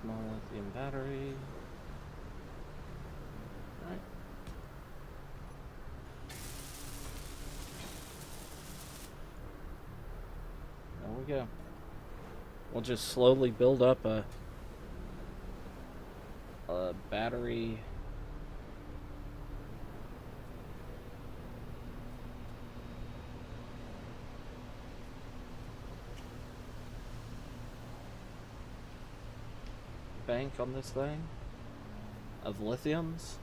Small lithium battery. Alright. There we go. We'll just slowly build up a battery. Bank on this thing of lithiums.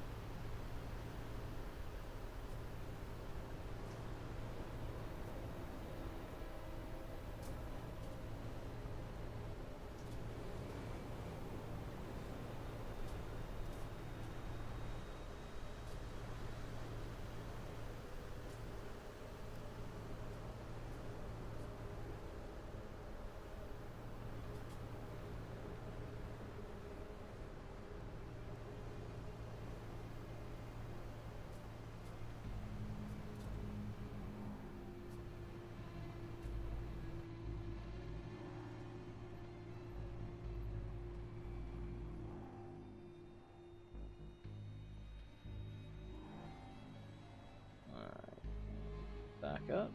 Back up.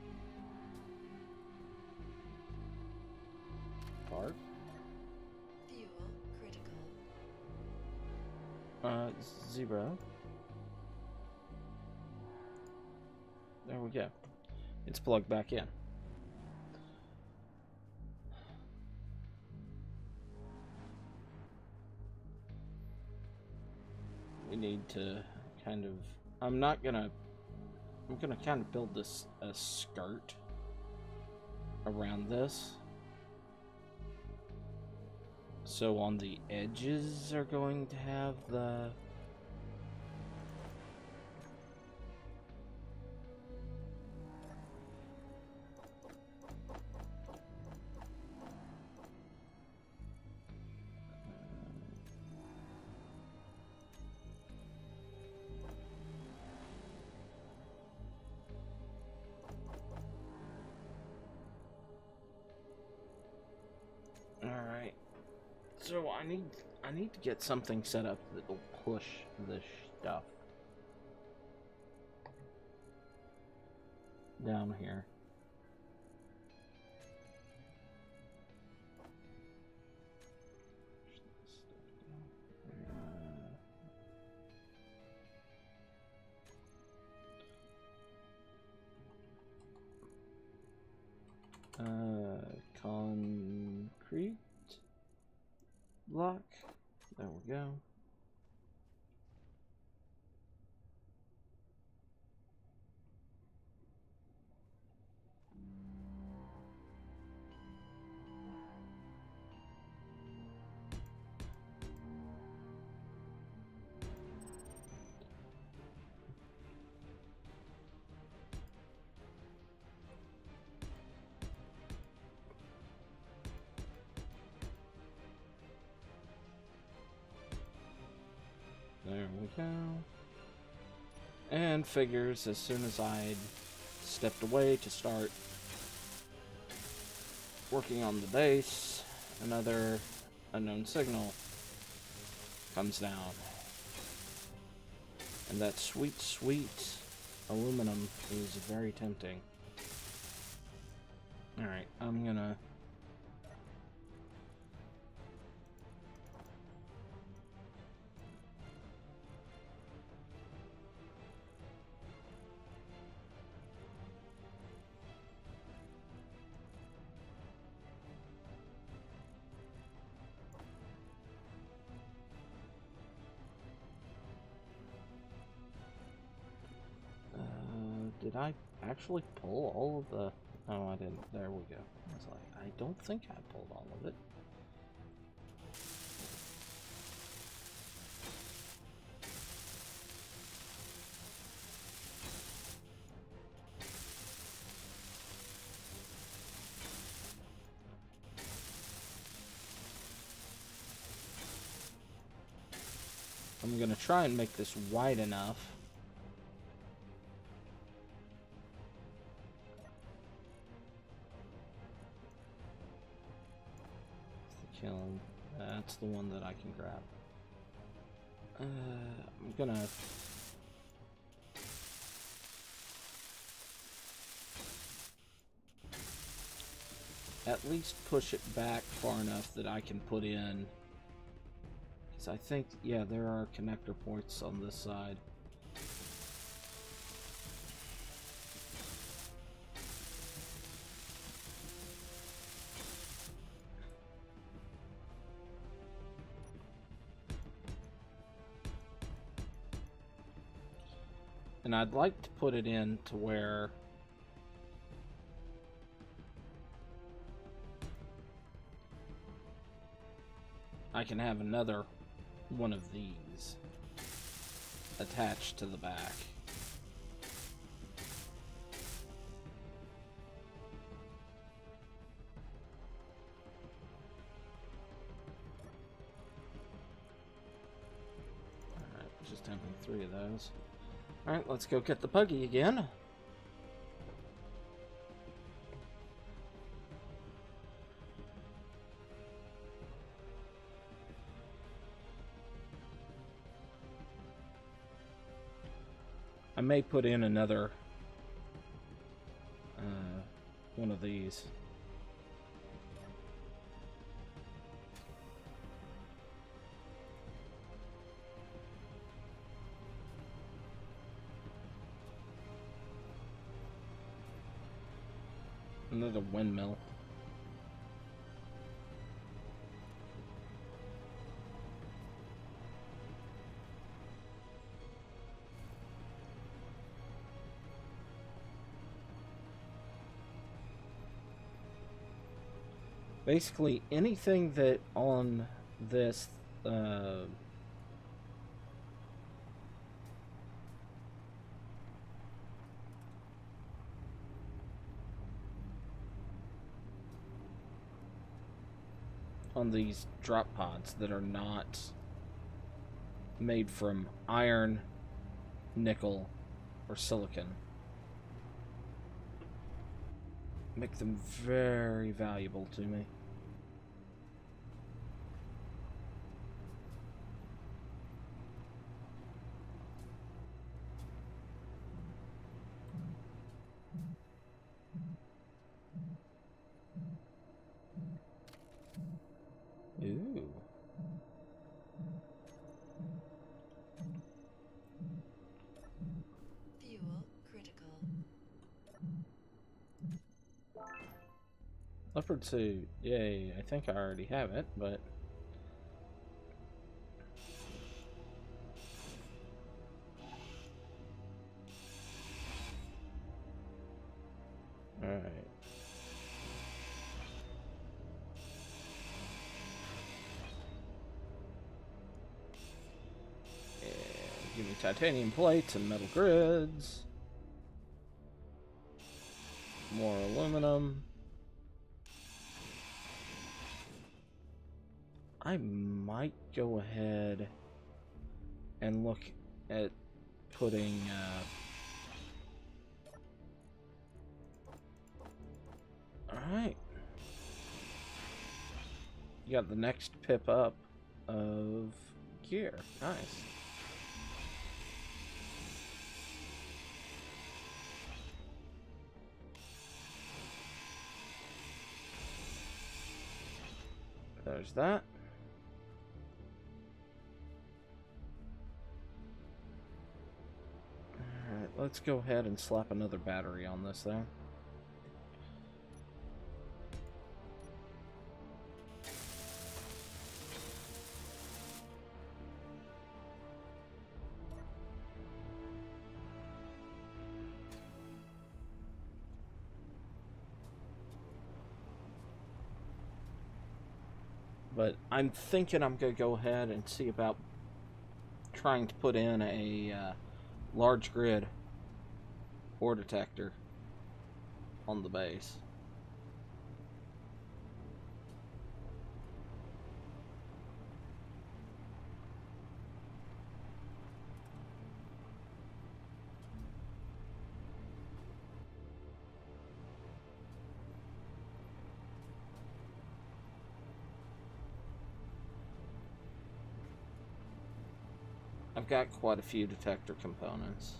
Park. Fuel critical. 0. There we go. It's plugged back in. We need to kind of... I'm gonna kind of build this a skirt around this. So on the edges are going to have the... Alright. So I need to get something set up that'll push this stuff down here. Concrete block. There we go. There we go. And figures as soon as I stepped away to start working on the base, another unknown signal comes down. And that sweet, sweet aluminum is very tempting. Alright, I'm gonna... did I actually pull all of the... Oh, I didn't. There we go. I was like, I don't think I pulled all of it. I'm gonna try and make this wide enough. Kiln. That's the one that I can grab. I'm gonna... at least push it back far enough that I can put in... because I think, yeah, there are connector ports on this side. And I'd like to put it in to where I can have another one of these attached to the back. Alright, just having 3 of those. Alright, let's go get the buggy again. I may put in another one of these. Another windmill. Basically, anything that on this on these drop pods that are not made from iron, nickel, or silicon make them very valuable to me. Ooh. Fuel critical. Leopard suit. Yay. I think I already have it, but... Alright. Give me titanium plates and metal grids. More aluminum. I might go ahead and look at putting alright. You got the next pip up of gear. Nice. There's that. Alright, let's go ahead and slap another battery on this thing. But I'm thinking I'm going to go ahead and see about trying to put in a large grid ore detector on the base. I've got quite a few detector components.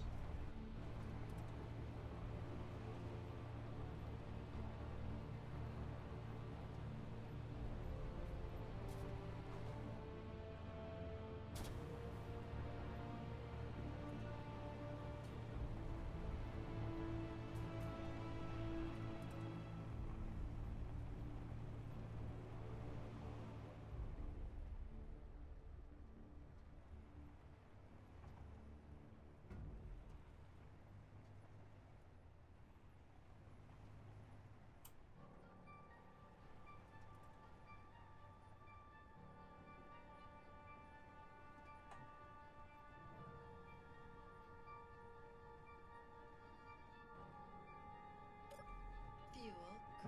Fuel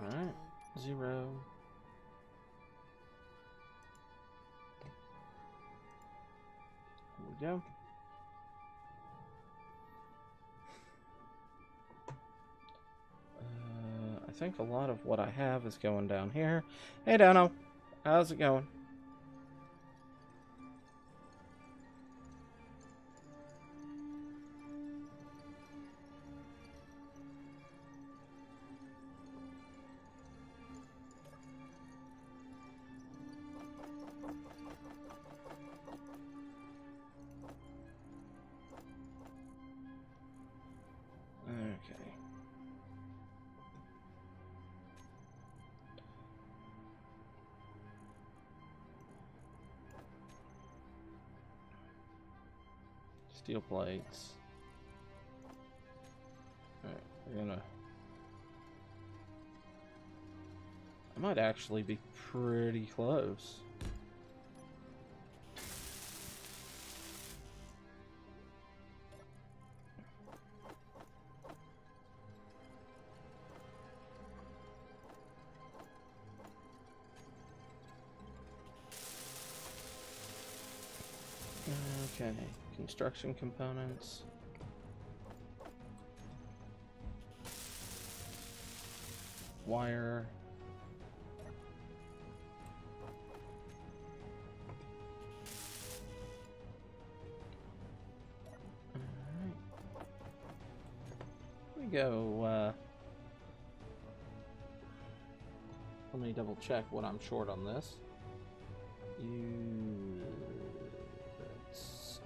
All critical. right, 0. Here we go. I think a lot of what I have is going down here. Hey, Dano. How's it going? Okay. Steel plates. Alright, we're gonna... I might actually be pretty close. Okay, construction components. Wire. Alright. Here we go, let me double check what I'm short on this. That's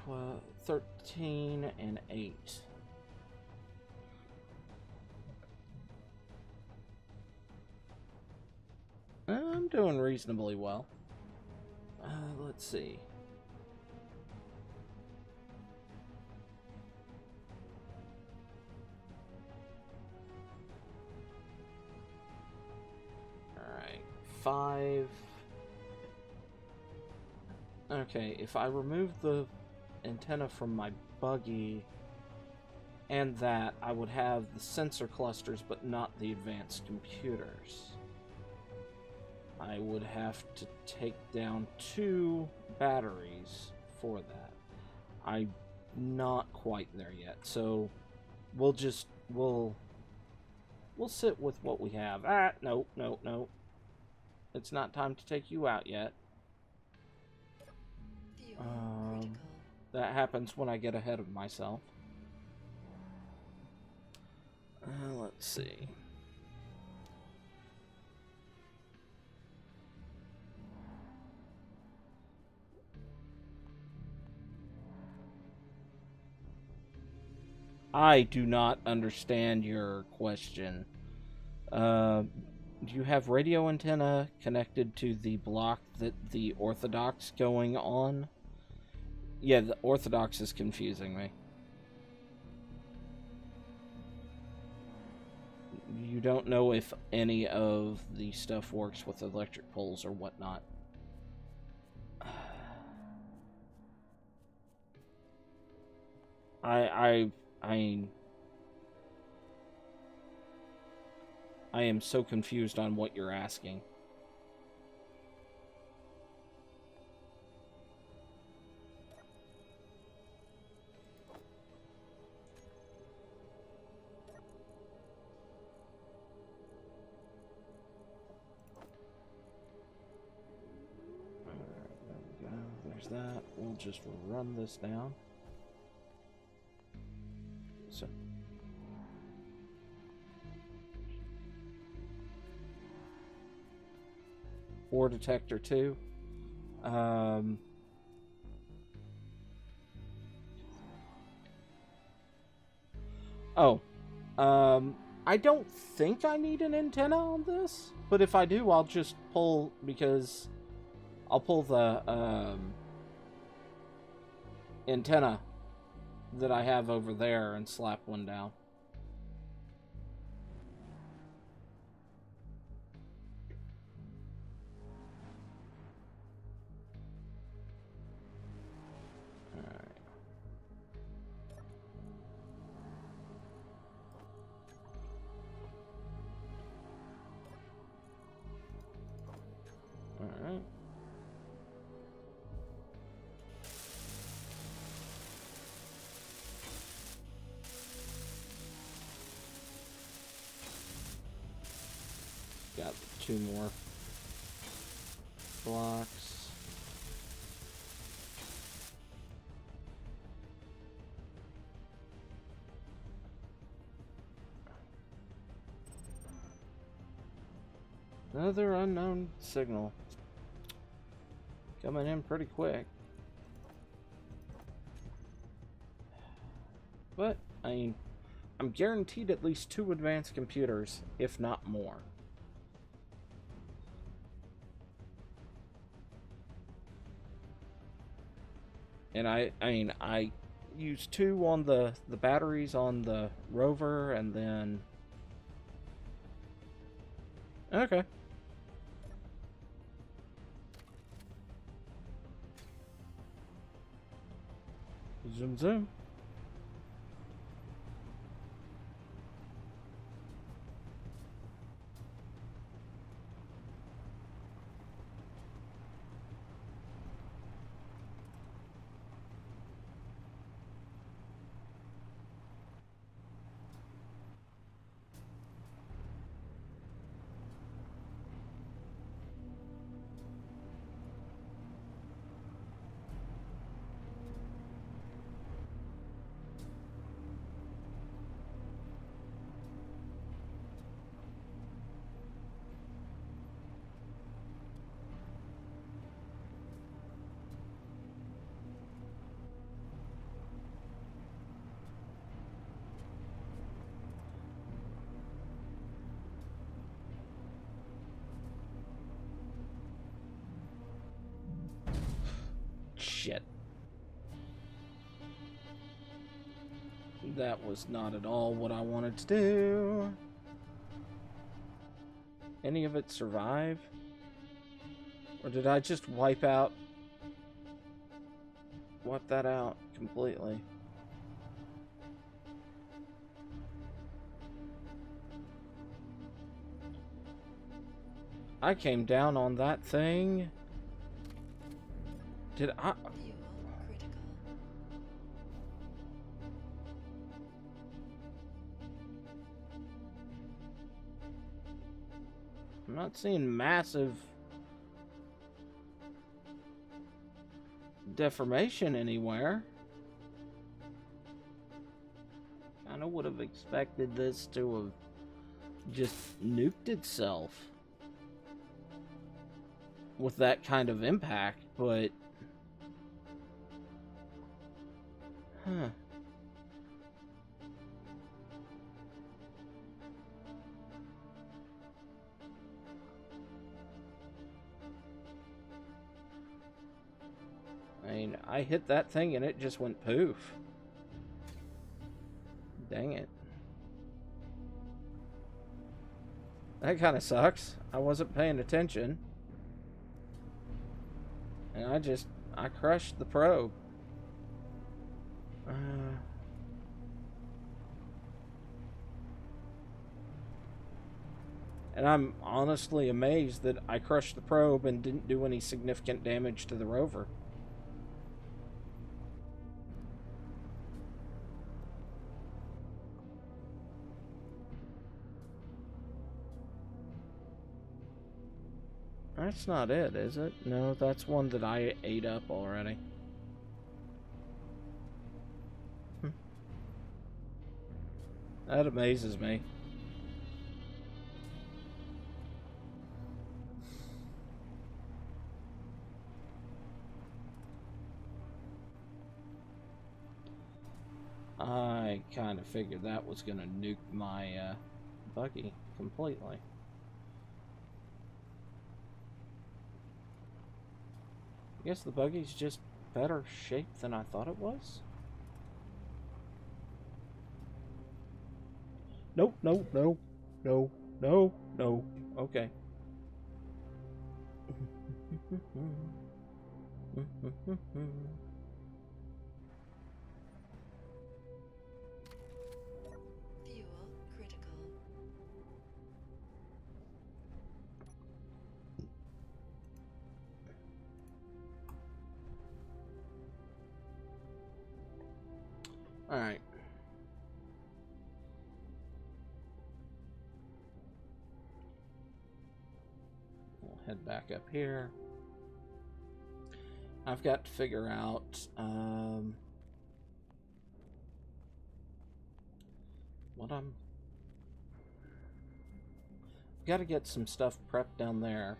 12, 13 and 8. I'm doing reasonably well. Let's see. Alright, 5. Okay, if I remove the antenna from my buggy and that, I would have the sensor clusters but not the advanced computers. I would have to take down 2 batteries for that. I'm not quite there yet, so we'll sit with what we have. No. It's not time to take you out yet. Fuel critical. That happens when I get ahead of myself. Let's see. I do not understand your question. Do you have radio antenna connected to the block that the Orthodox going on? Yeah, the Orthodox is confusing me. You don't know if any of the stuff works with electric poles or whatnot. I am so confused on what you're asking. Alright, there we go. there's that. We'll just run this down. So. Ore detector 2. I don't think I need an antenna on this, but if I do, I'll just pull, because I'll pull the antenna that I have over there and slap one down. Alright. Got 2 more blocks. Another unknown signal. Coming in pretty quick. But, I mean, I'm guaranteed at least 2 advanced computers, if not more. And I mean, I used 2 on the batteries on the rover, and then... Okay. Zoom, zoom. Shit. That was not at all what I wanted to do. Any of it survive? Or did I just wipe that out completely? I came down on that thing. Did I? Fuel critical. I'm not seeing massive deformation anywhere. Kinda would have expected this to have just nuked itself with that kind of impact, but... Huh. I mean, I hit that thing and it just went poof. Dang it. That kind of sucks. I wasn't paying attention. And I crushed the probe. And I'm honestly amazed that I crushed the probe and didn't do any significant damage to the rover. That's not it, is it? No, that's one that I ate up already. That amazes me. I kind of figured that was going to nuke my buggy completely. I guess the buggy's just better shape than I thought it was. Nope, no, no, no, no, no. Okay. Fuel critical. All right. We'll head back up here. I've got to figure out what I'm. Got to get some stuff prepped down there,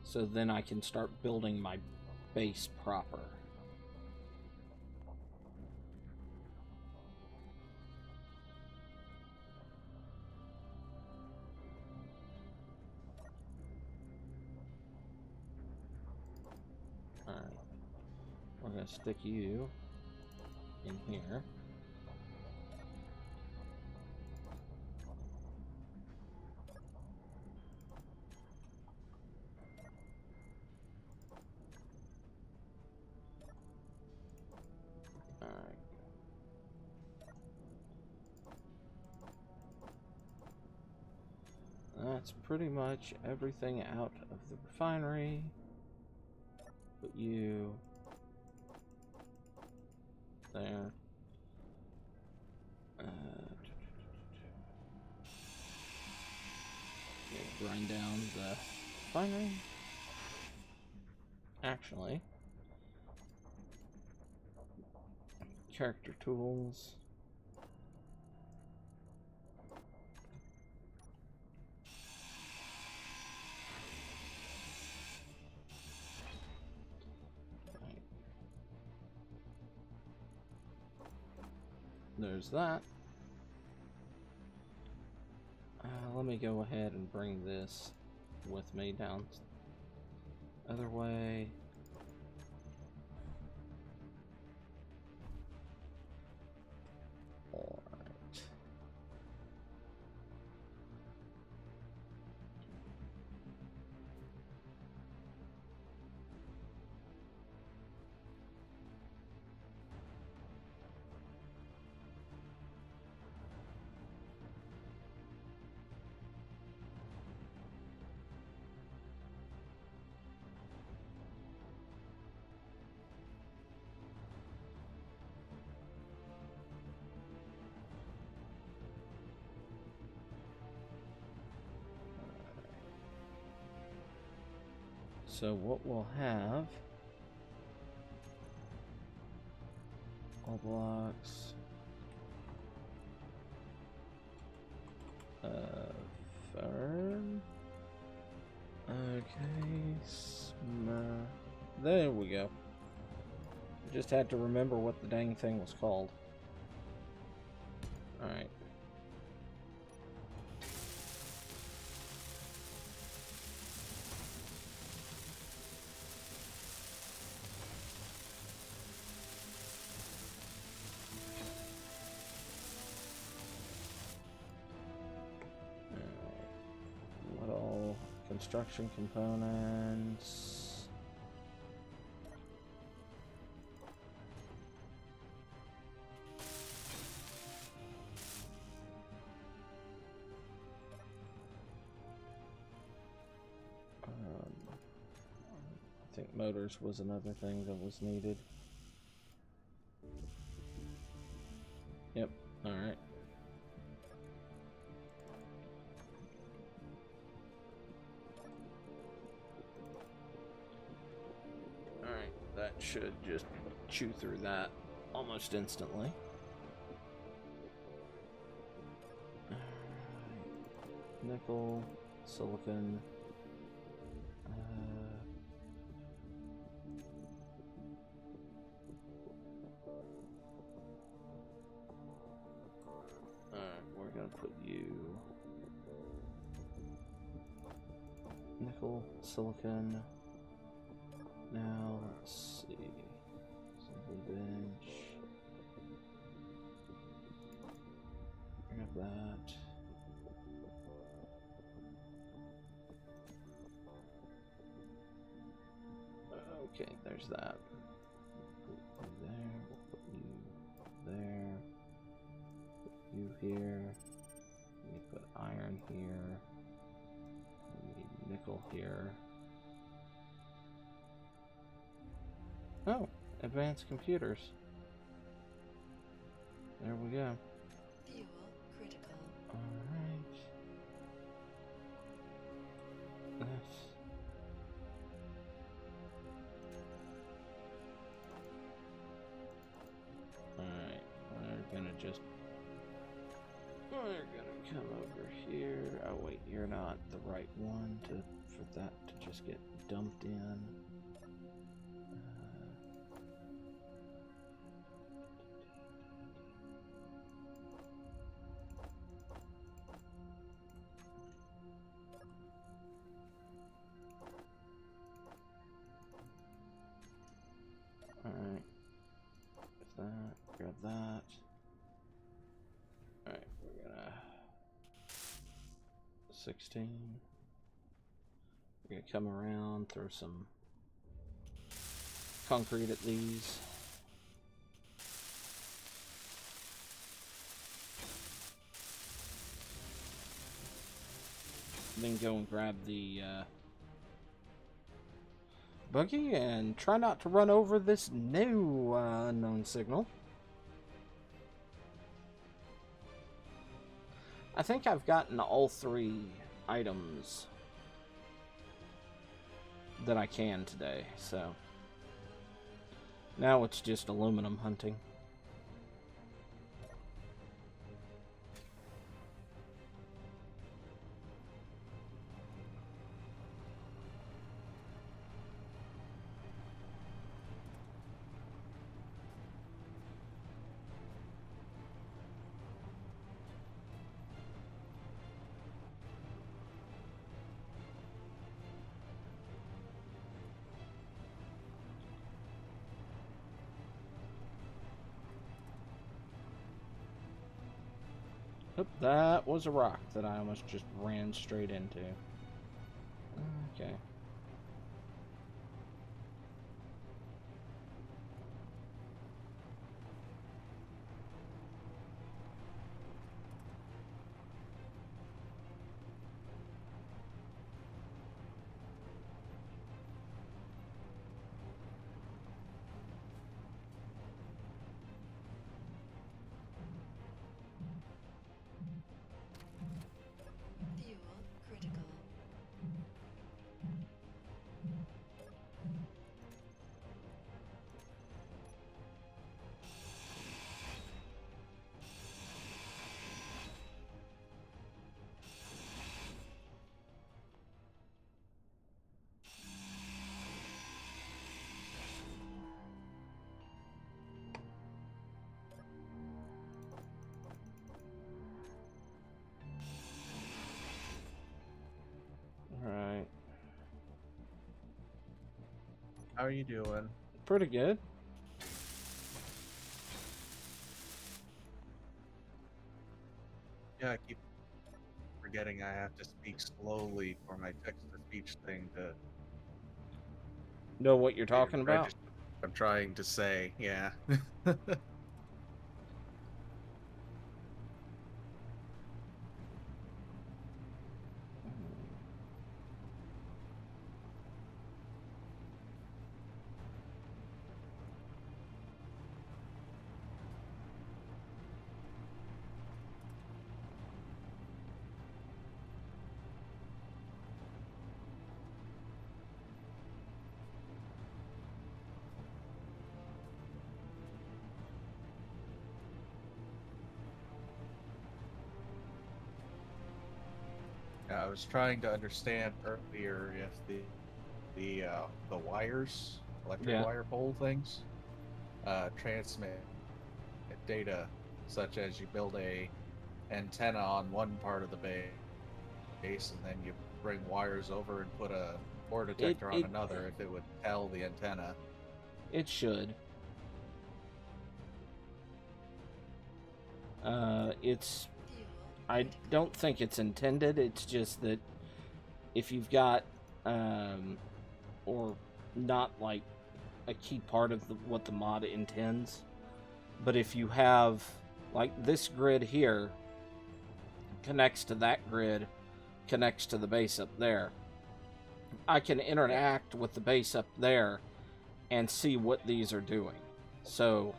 so then I can start building my base proper. Alright. We're going to stick you in here. Alright. That's pretty much everything out of the refinery. Put you there. Grind down the refinery. Actually, character tools. Right. There's that. Let me go ahead and bring this with me down other way. All right. So what we'll have, all blocks, firm, okay, there we go. Just had to remember what the dang thing was called. Alright. What all construction components? I think motors was another thing that was needed. Yep, alright. should just chew through that almost instantly. Nickel, silicon. Alright, we're gonna put you. Nickel, silicon. Now, let's see. Assembly bench. Grab that. Okay, there's that. Put you there. We'll put you there. Put you here. We put iron here. We need nickel here. Oh, advanced computers. There we go. Fuel critical. Alright. That's... Alright, we're gonna come over here. Oh wait, you're not the right one for that to just get dumped in. Alright. That, grab that. Alright, we're gonna 16. We're gonna come around, throw some concrete at these. Then go and grab the buggy and try not to run over this new unknown signal. I think I've gotten all 3 items that I can today, so now it's just aluminum hunting. Oop, that was a rock that I almost just ran straight into. Okay. Fuel critical. Alright. How are you doing? Pretty good. Yeah, I keep forgetting I have to speak slowly for my text-to-speech thing to Know what you're talking about? register. I'm trying to say, yeah. Yeah, I was trying to understand earlier if the wires, electric Yeah. wire pole things, transmit data, such as you build a antenna on one part of the base, and then you bring wires over and put a ore It detector on it another. If it would tell the antenna. it should. It's Fuel I critical. don't think it's intended. It's just that if you've got or not like a key part of what the mod intends, but if you have like this grid here connects to that grid, connects to the base up there. I can interact with the base up there and see what these are doing. So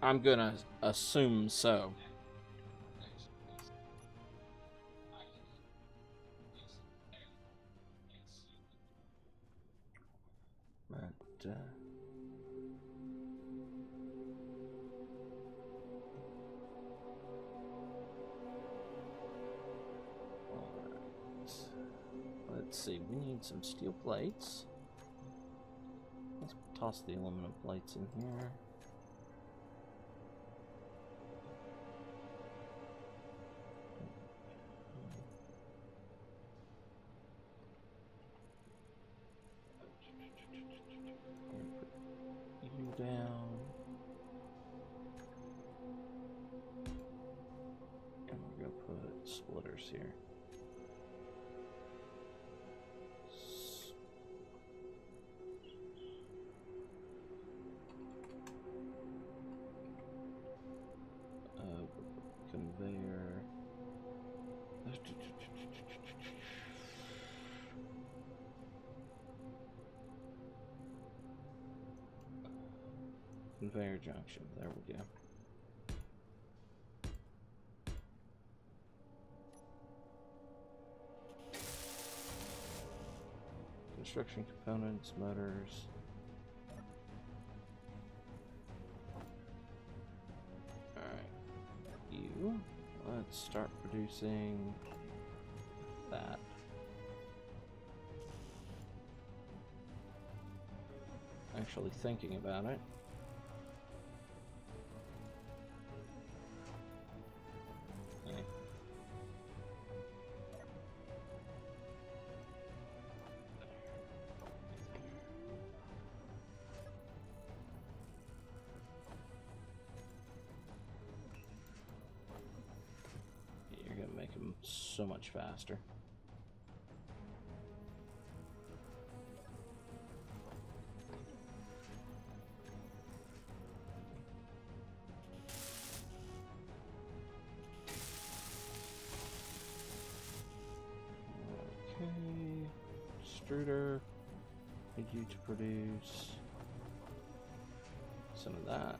I'm gonna assume so. But let's see, we need some steel plates. Let's toss the aluminum plates in here. Put you down. And we're gonna put splitters here. Conveyor. Conveyor junction. There we go. Construction components, motors. Alright. You. Let's start producing that. Actually thinking about it. Okay. You're gonna make them so much faster. Okay, extruder, need you to produce some of that.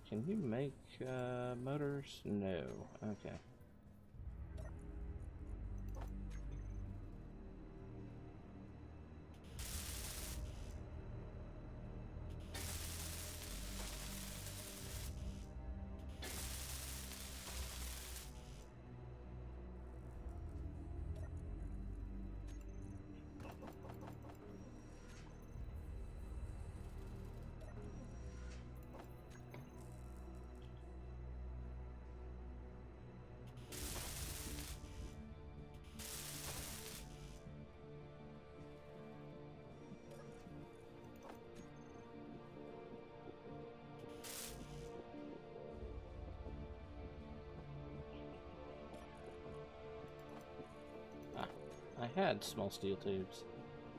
Can you make motors? No. Okay. I had small steel tubes.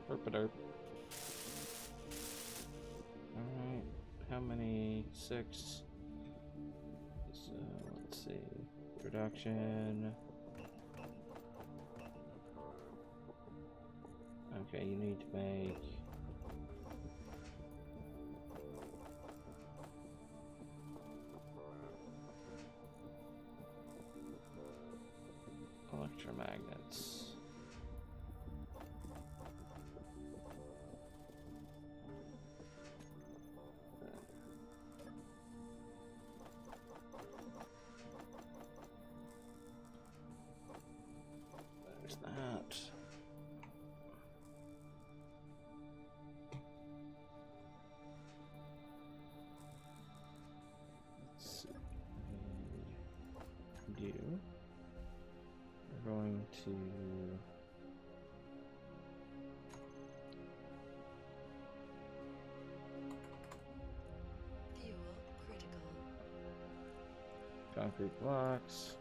Herpaderp. Alright, how many? 6. So, let's see. Production. Okay, you need to make... electromagnets. There's that. Let's see. We're going to Fuel critical. concrete blocks.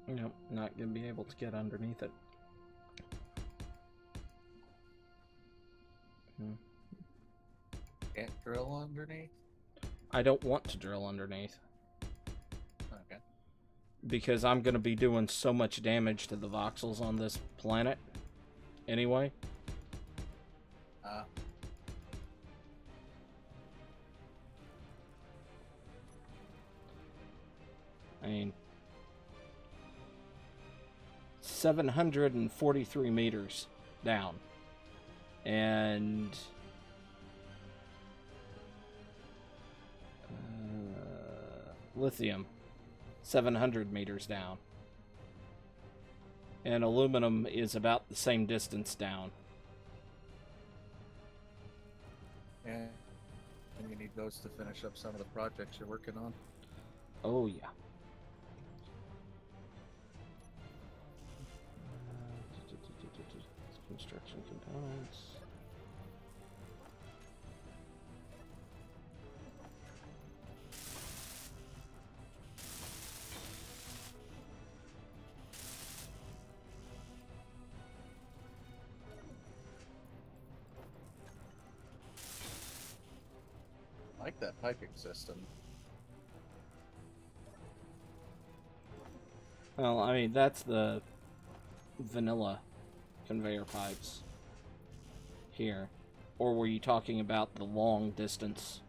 Nope, not gonna be able to get underneath it. Can't drill underneath? I don't want to drill underneath Okay. because I'm gonna be doing so much damage to the voxels on this planet anyway. I mean, 743 meters down. And lithium, 700 meters down. And aluminum is about the same distance down. And you need those to finish up some of the projects you're working on. Oh, yeah. Construction components. I like that piping system. Well, I mean, that's the vanilla conveyor pipes here. Or were you talking about the long distance?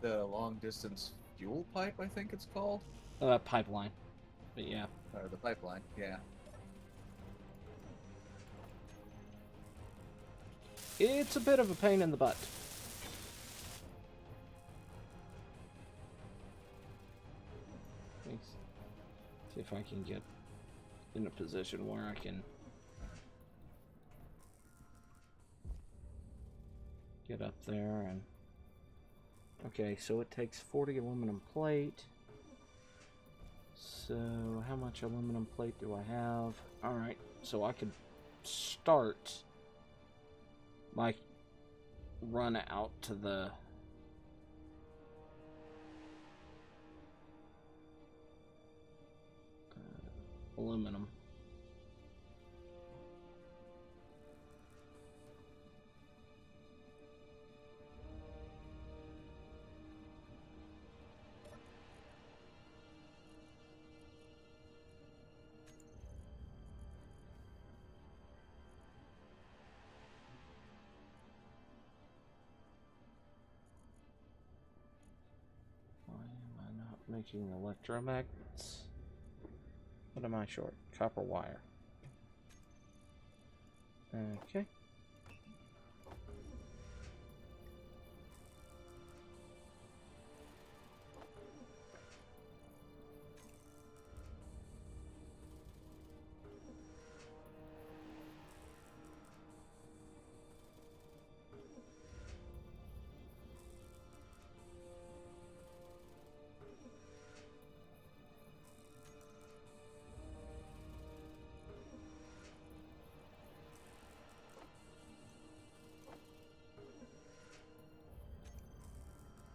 The long distance fuel pipe, I think it's called. Pipeline. But yeah. Or the pipeline, yeah. It's a bit of a pain in the butt. Thanks. See if I can get in a position where I can get up there and... Okay, so it takes 40 aluminum plate. So how much aluminum plate do I have? Alright, so I could start my run out to the aluminum. Why am I not making electromagnets? What am I short? Copper wire. Okay.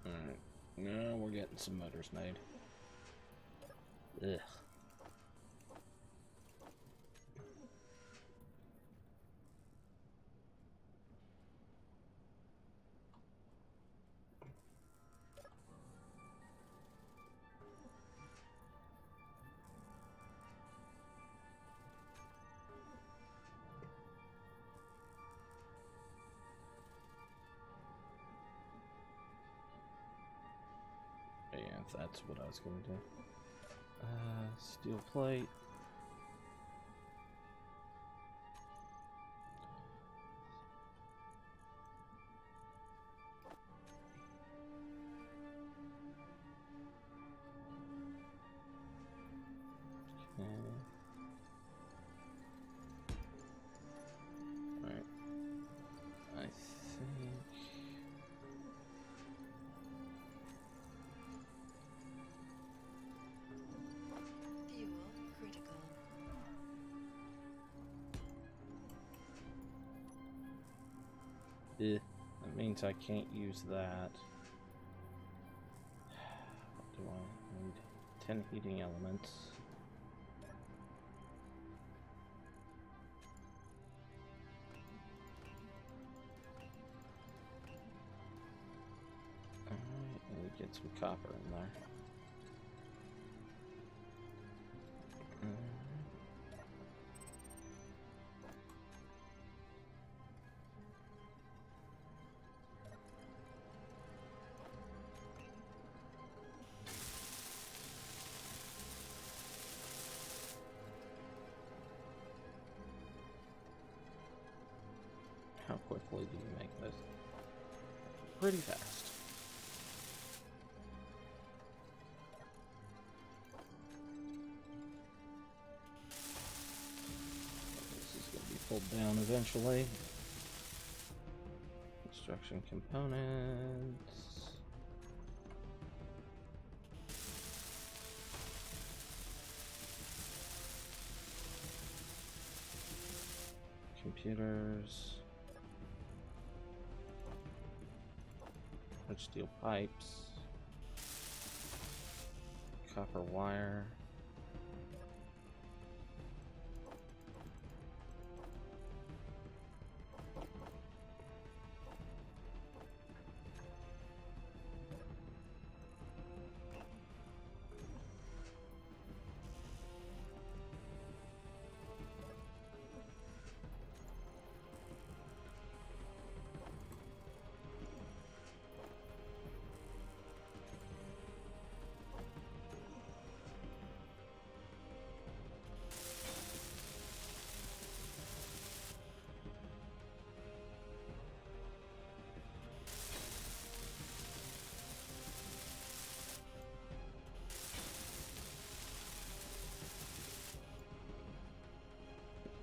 Alright. Now we're getting some motors made. Ugh. if that's what I was going to do. Steel plate. Okay. Alright. I think... Fuel critical. That means I can't use that. What do I need? 10 heating elements. Alright, let me get some copper in there. How quickly do you make this? Pretty fast. This is going to be pulled down eventually. Construction components. Computers. Steel pipes, copper wire,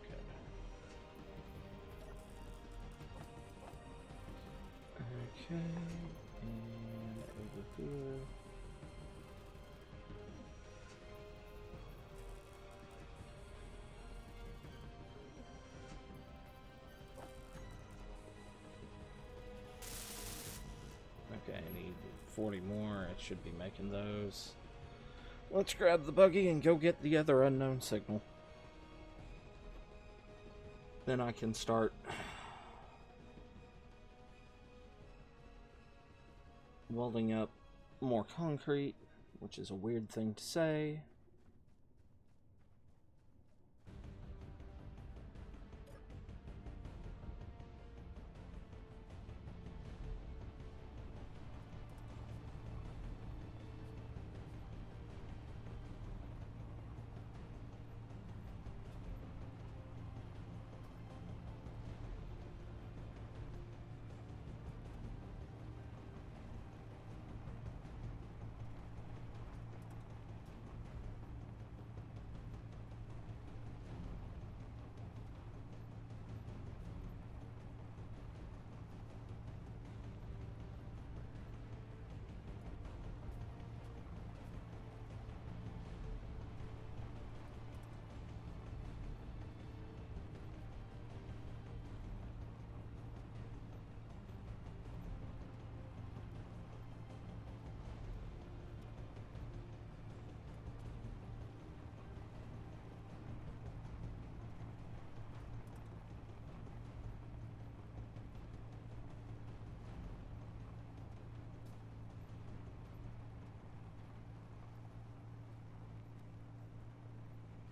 okay, and over here. Okay, I need 40 more. I should be making those. Let's grab the buggy and go get the other unknown signal. Then I can start welding up more concrete, which is a weird thing to say.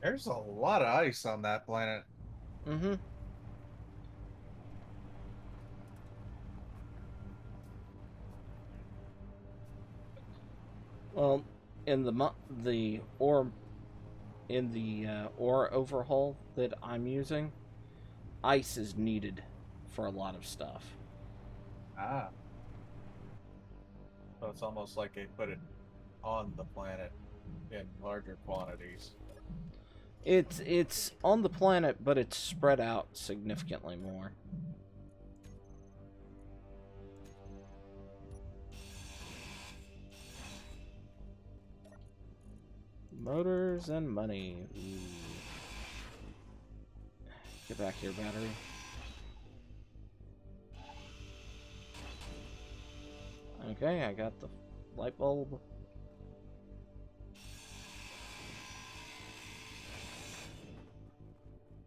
There's a lot of ice on that planet. Mm-hmm. Well, in the ore ore overhaul that I'm using, ice is needed for a lot of stuff. Ah. So it's almost like they put it on the planet in larger quantities. It's on the planet, but it's spread out significantly more. Motors and money. Ooh. Get back here, battery. Okay, I got the light bulb.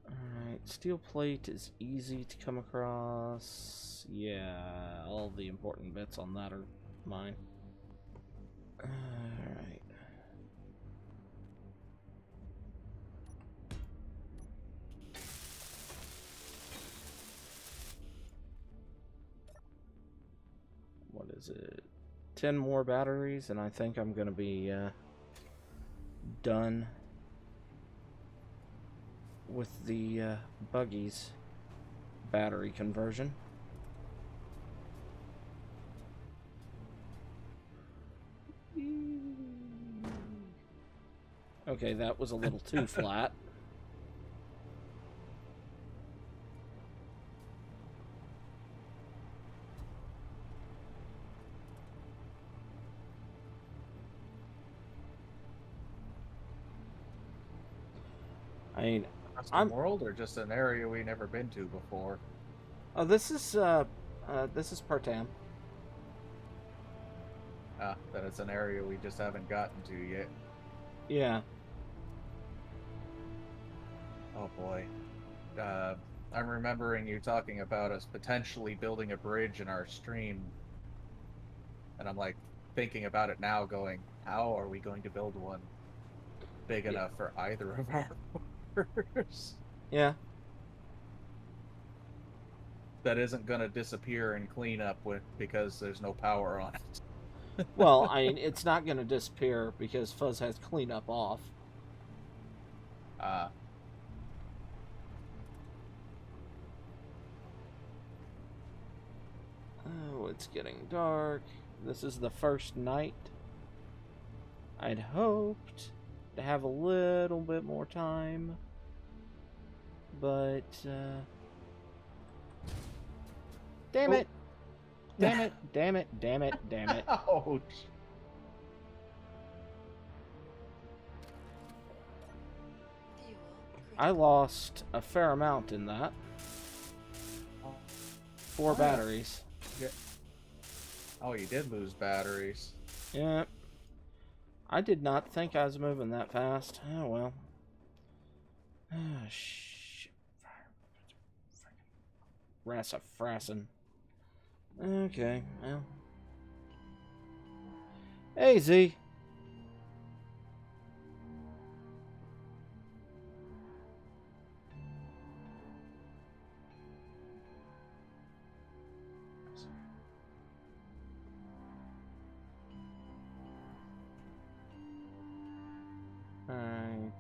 Alright, steel plate is easy to come across. Yeah, all the important bits on that are mine. Alright. What is it? 10 more batteries, and I think I'm going to be done with the buggies battery conversion. Okay, that was a little too flat. I mean, Custom world or just an area we never been to before? oh, this is Partam. Ah, that it's an area we just haven't gotten to yet. Yeah. Oh boy. I'm remembering you talking about us potentially building a bridge in our stream. And I'm like thinking about it now going, how are we going to build one big enough for either of our workers? Yeah. That isn't gonna disappear and clean up with because there's no power on it. Well, I mean, it's not going to disappear because Fuzz has cleanup off. Oh, it's getting dark. This is the first night. I'd hoped to have a little bit more time, but damn it! Damn it! Damn it! Damn it! Damn it! Ouch! Fuel I critical. lost a fair amount in that. 4 batteries. Oh, you did lose batteries. Yeah. I did not think I was moving that fast. Oh well. Ah, shit. Rassafrassin. Okay, well. Hey, Z. Alright,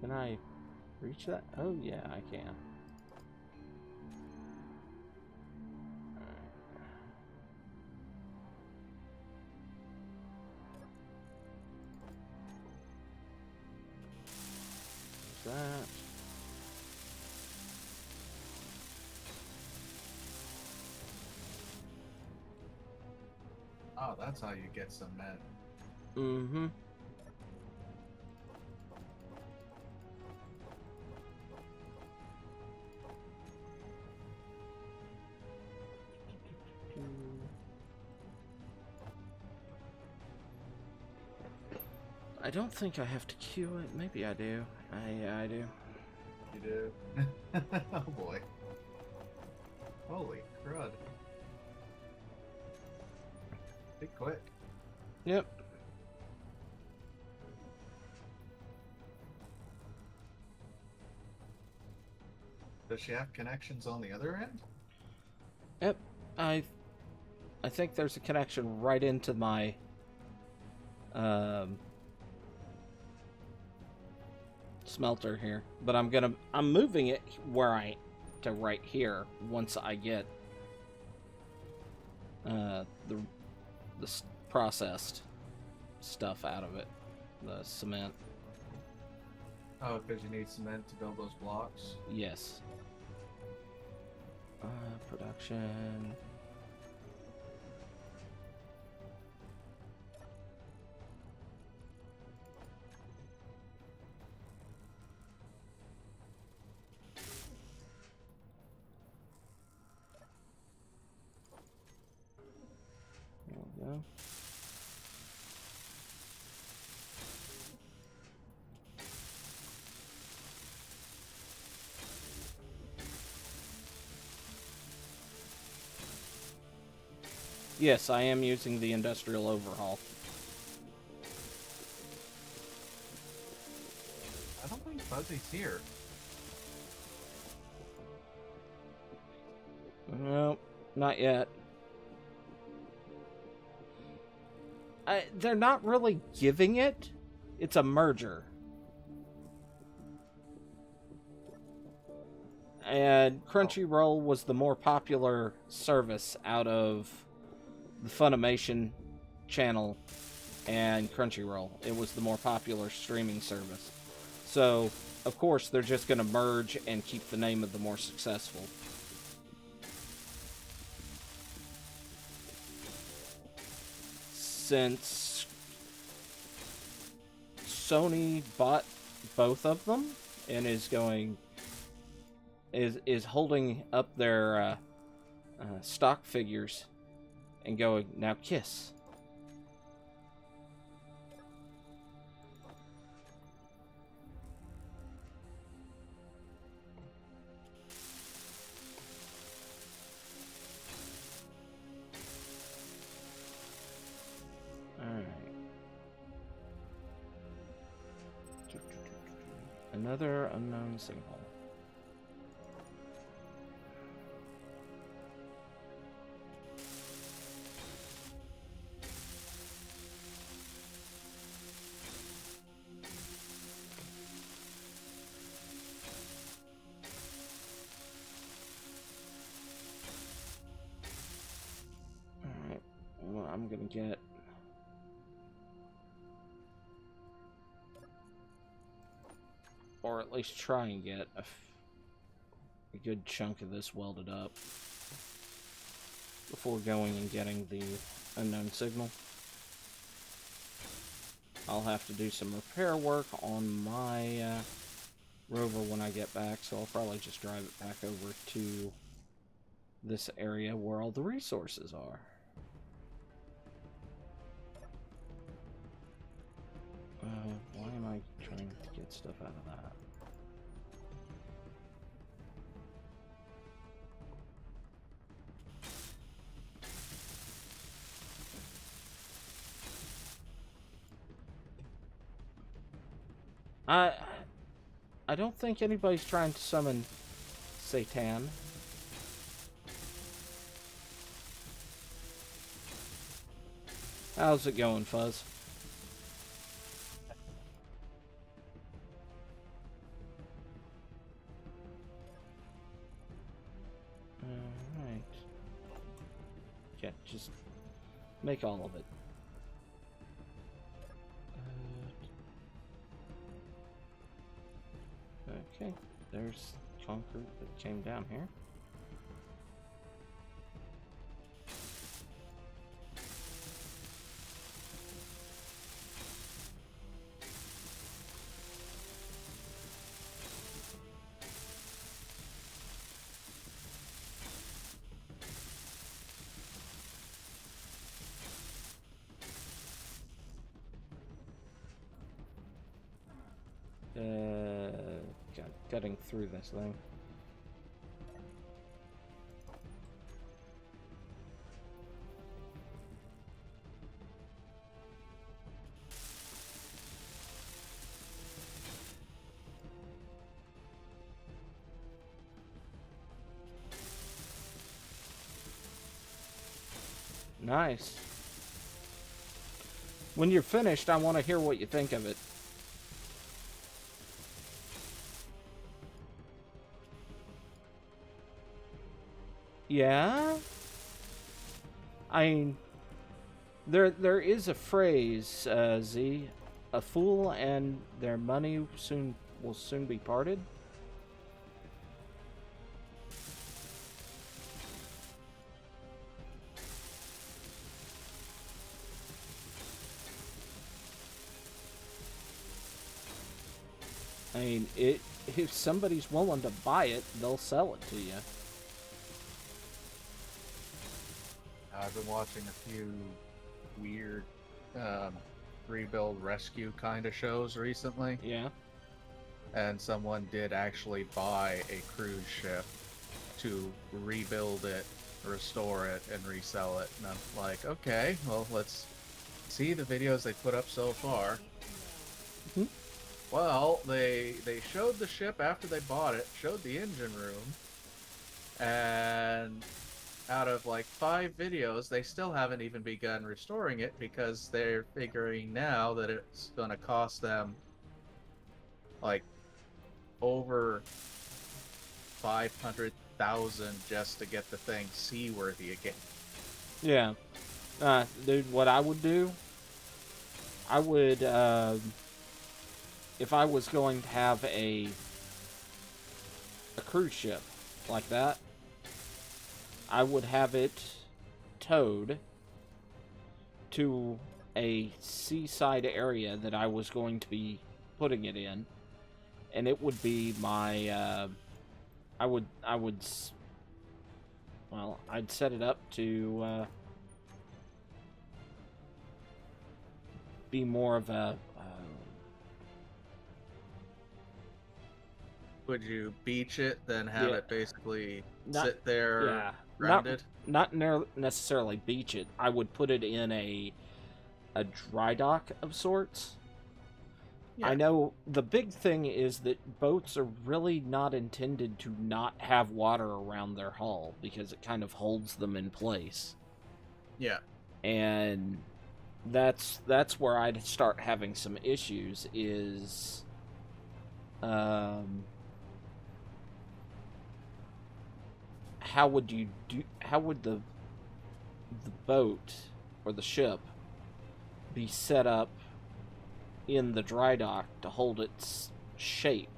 can I reach that? Oh, yeah, I can. That. Oh, that's how you get some men. Mm-hmm. I don't think I have to queue it. Maybe I do. Yeah, I do. You do? Oh boy. Holy crud. Be quick. Yep. Does she have connections on the other end? Yep. I think there's a connection right into my um, smelter here, but I'm moving it to right here once I get the processed stuff out of it, the cement. Oh, because you need cement to build those blocks? Yes. Production. There we go. Yes, I am using the industrial overhaul. I don't think Fuzzy's here. Nope, not yet. They're not really giving it. It's a merger. And Crunchyroll was the more popular service out of the Funimation channel and Crunchyroll. It was the more popular streaming service. So, of course, they're just going to merge and keep the name of the more successful. Since Sony bought both of them and is holding up their stock figures and going, now kiss. Alright. Another unknown signal. Alright, well, I'm gonna get or at least try and get a good chunk of this welded up before going and getting the unknown signal. I'll have to do some repair work on my rover when I get back, so I'll probably just drive it back over to this area where all the resources are. Why am I trying to get stuff out of that? I don't think anybody's trying to summon Satan. How's it going, Fuzz? Alright. Yeah, just make all of it. Okay, there's concrete that came down here. Cutting through this thing. Nice. When you're finished, I want to hear what you think of it. Yeah? I mean, there is a phrase, Z. A fool and their money will soon be parted. I mean, if somebody's willing to buy it, they'll sell it to you. I've been watching a few weird rebuild rescue kind of shows recently, Yeah. and someone did actually buy a cruise ship to rebuild it, restore it, and resell it. And I'm like, okay, well, let's see the videos they put up so far. Mhm. Well, they showed the ship after they bought it, showed the engine room, and out of like 5 videos, they still haven't even begun restoring it because they're figuring now that it's going to cost them like over 500,000 just to get the thing seaworthy again. Yeah. Dude, what I would do, I would, if I was going to have a cruise ship like that, I would have it towed to a seaside area that I was going to be putting it in, and it would be my, well, I'd set it up to, be more of a, Would you beach it, then have Yeah. it basically Not- sit there yeah, grounded? not necessarily beach it. I would put it in a dry dock of sorts. Yeah. I know the big thing is that boats are really not intended to not have water around their hull because it kind of holds them in place. Yeah. And that's where I'd start having some issues is how would the boat or the ship be set up in the dry dock to hold its shape?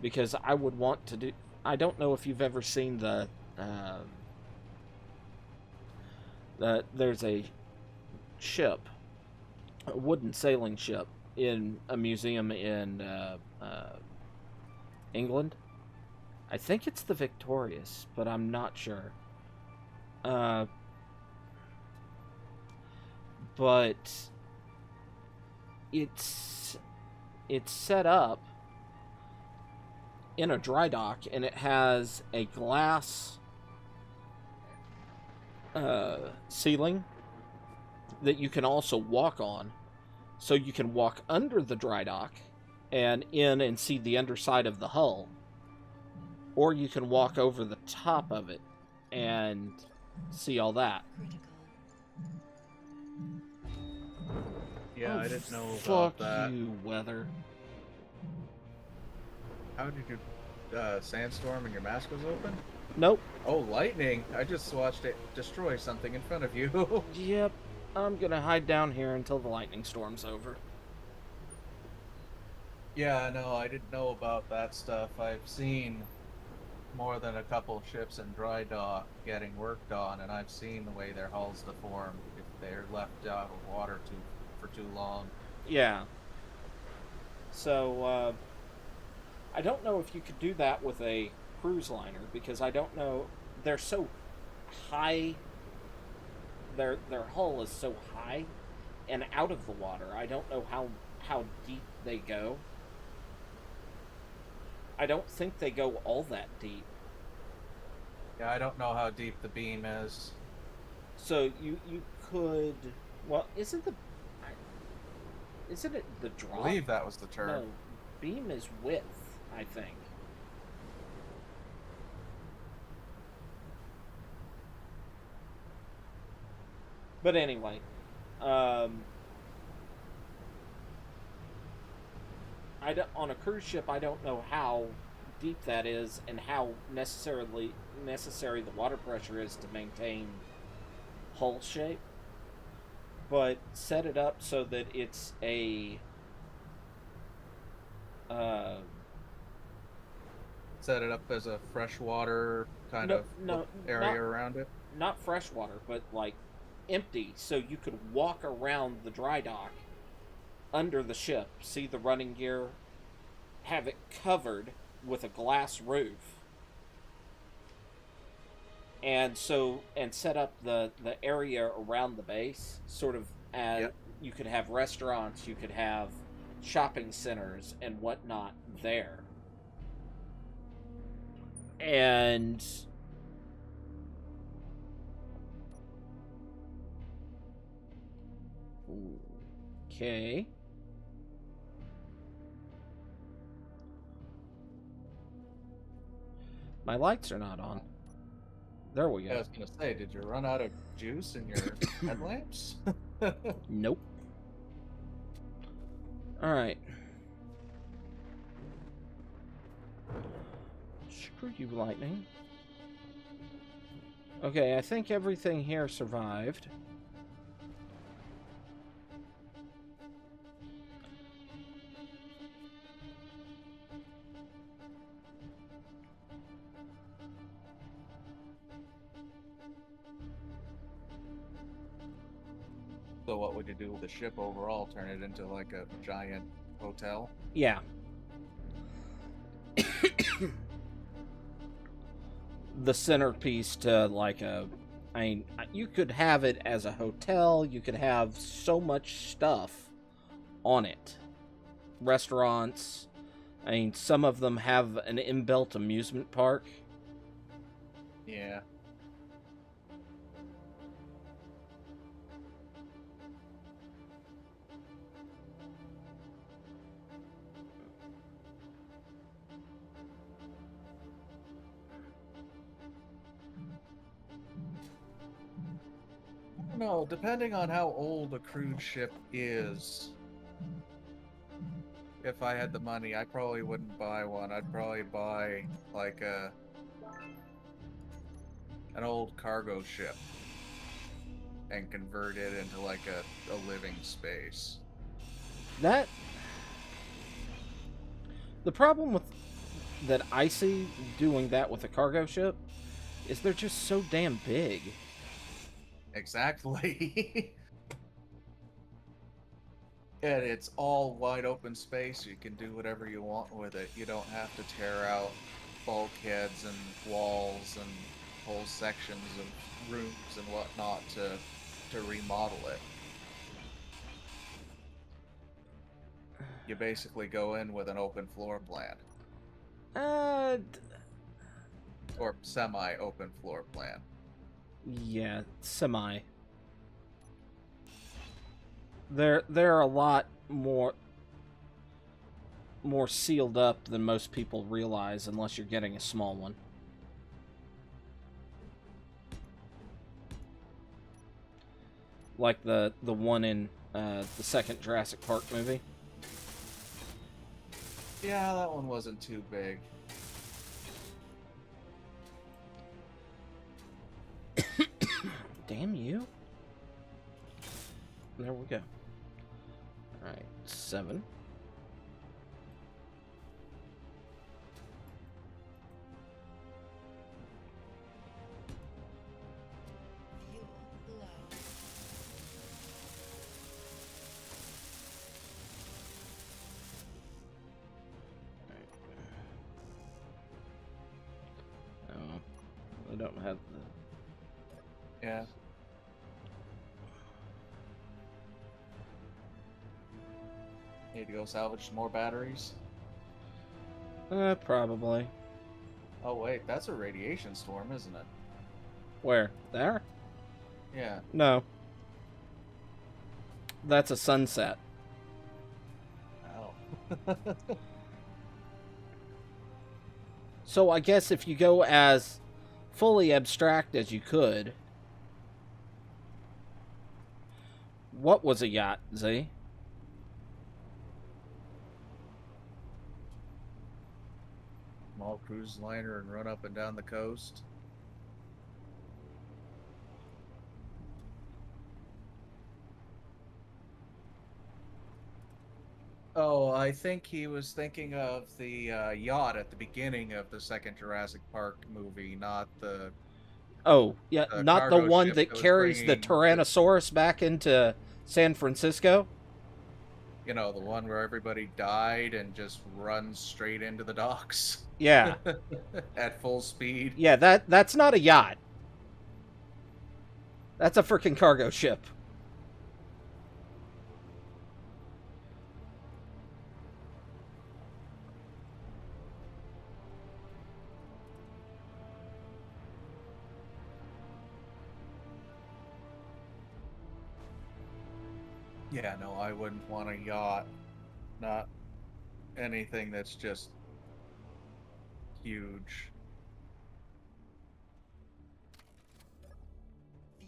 Because I would want to do, I don't know if you've ever seen there's a ship, a wooden sailing ship in a museum in England. I think it's the Victorious, but I'm not sure. But it's set up in a dry dock, and it has a glass ceiling that you can also walk on. So you can walk under the dry dock and in and see the underside of the hull, or you can walk over the top of it and see all that. Critical. Yeah, Oh, I didn't know fuck about that. you, weather. How did you sandstorm and your mask was open? Nope. Oh, lightning! I just watched it destroy something in front of you. Yep. I'm gonna hide down here until the lightning storm's over. Yeah, no, I didn't know about that stuff. I've seen more than a couple ships in dry dock getting worked on, and I've seen the way their hulls deform if they're left out of water for too long. Yeah. So, I don't know if you could do that with a cruise liner, because I don't know, they're so high, their hull is so high and out of the water. I don't know how deep they go. I don't think they go all that deep. Yeah, I don't know how deep the beam is. So you could, well, isn't it the I drop? believe that was the term. No, beam is width, I think. But anyway, on a cruise ship, I don't know how deep that is and how necessary the water pressure is to maintain hull shape. But set it up so that it's a Set it up as a freshwater kind of area around it. not freshwater, but like empty, so you could walk around the dry dock under the ship, see the running gear, have it covered with a glass roof, and set up the area around the base sort of as you could have restaurants, you could have shopping centers and whatnot there. And okay. My lights are not on. There we go. I was gonna say, did you run out of juice in your headlamps? Nope. Alright. Screw you, lightning. Okay, I think everything here survived. So what would you do with the ship overall? Turn it into like a giant hotel? Yeah. The centerpiece to like I mean, you could have it as a hotel, you could have so much stuff on it. Restaurants. I mean, some of them have an inbuilt amusement park. Yeah. No, depending on how old a cruise ship is, if I had the money, I probably wouldn't buy one. I'd probably buy like an old cargo ship and convert it into like a living space. The problem with that I see doing that with a cargo ship is they're just so damn big. Exactly. And it's all wide open space. You can do whatever you want with it. You don't have to tear out bulkheads and walls and whole sections of rooms and whatnot to remodel it. You basically go in with an open floor plan. Or semi-open floor plan. Yeah, semi. They're a lot more sealed up than most people realize, unless you're getting a small one. Like the one in the second Jurassic Park movie. Yeah, that one wasn't too big. Damn you. There we go. Alright, 7. Fuel low. Oh, I don't have the... Yeah. Need to go salvage some more batteries? Probably. Oh wait, that's a radiation storm, isn't it? Where? There? Yeah. No. That's a sunset. Oh. So I guess if you go as fully abstract as you could... What was a yacht, Z? small cruise liner and run up and down the coast. Oh, I think he was thinking of the yacht at the beginning of the second Jurassic Park movie, not the Oh, yeah, not the cargo one ship that that was carries the bringing Tyrannosaurus back into San Francisco? you know, the one where everybody died and just runs straight into the docks Yeah. at full speed. Yeah, that's not a yacht. That's a freaking cargo ship. Yeah, no, I wouldn't want a yacht. Not anything that's just huge.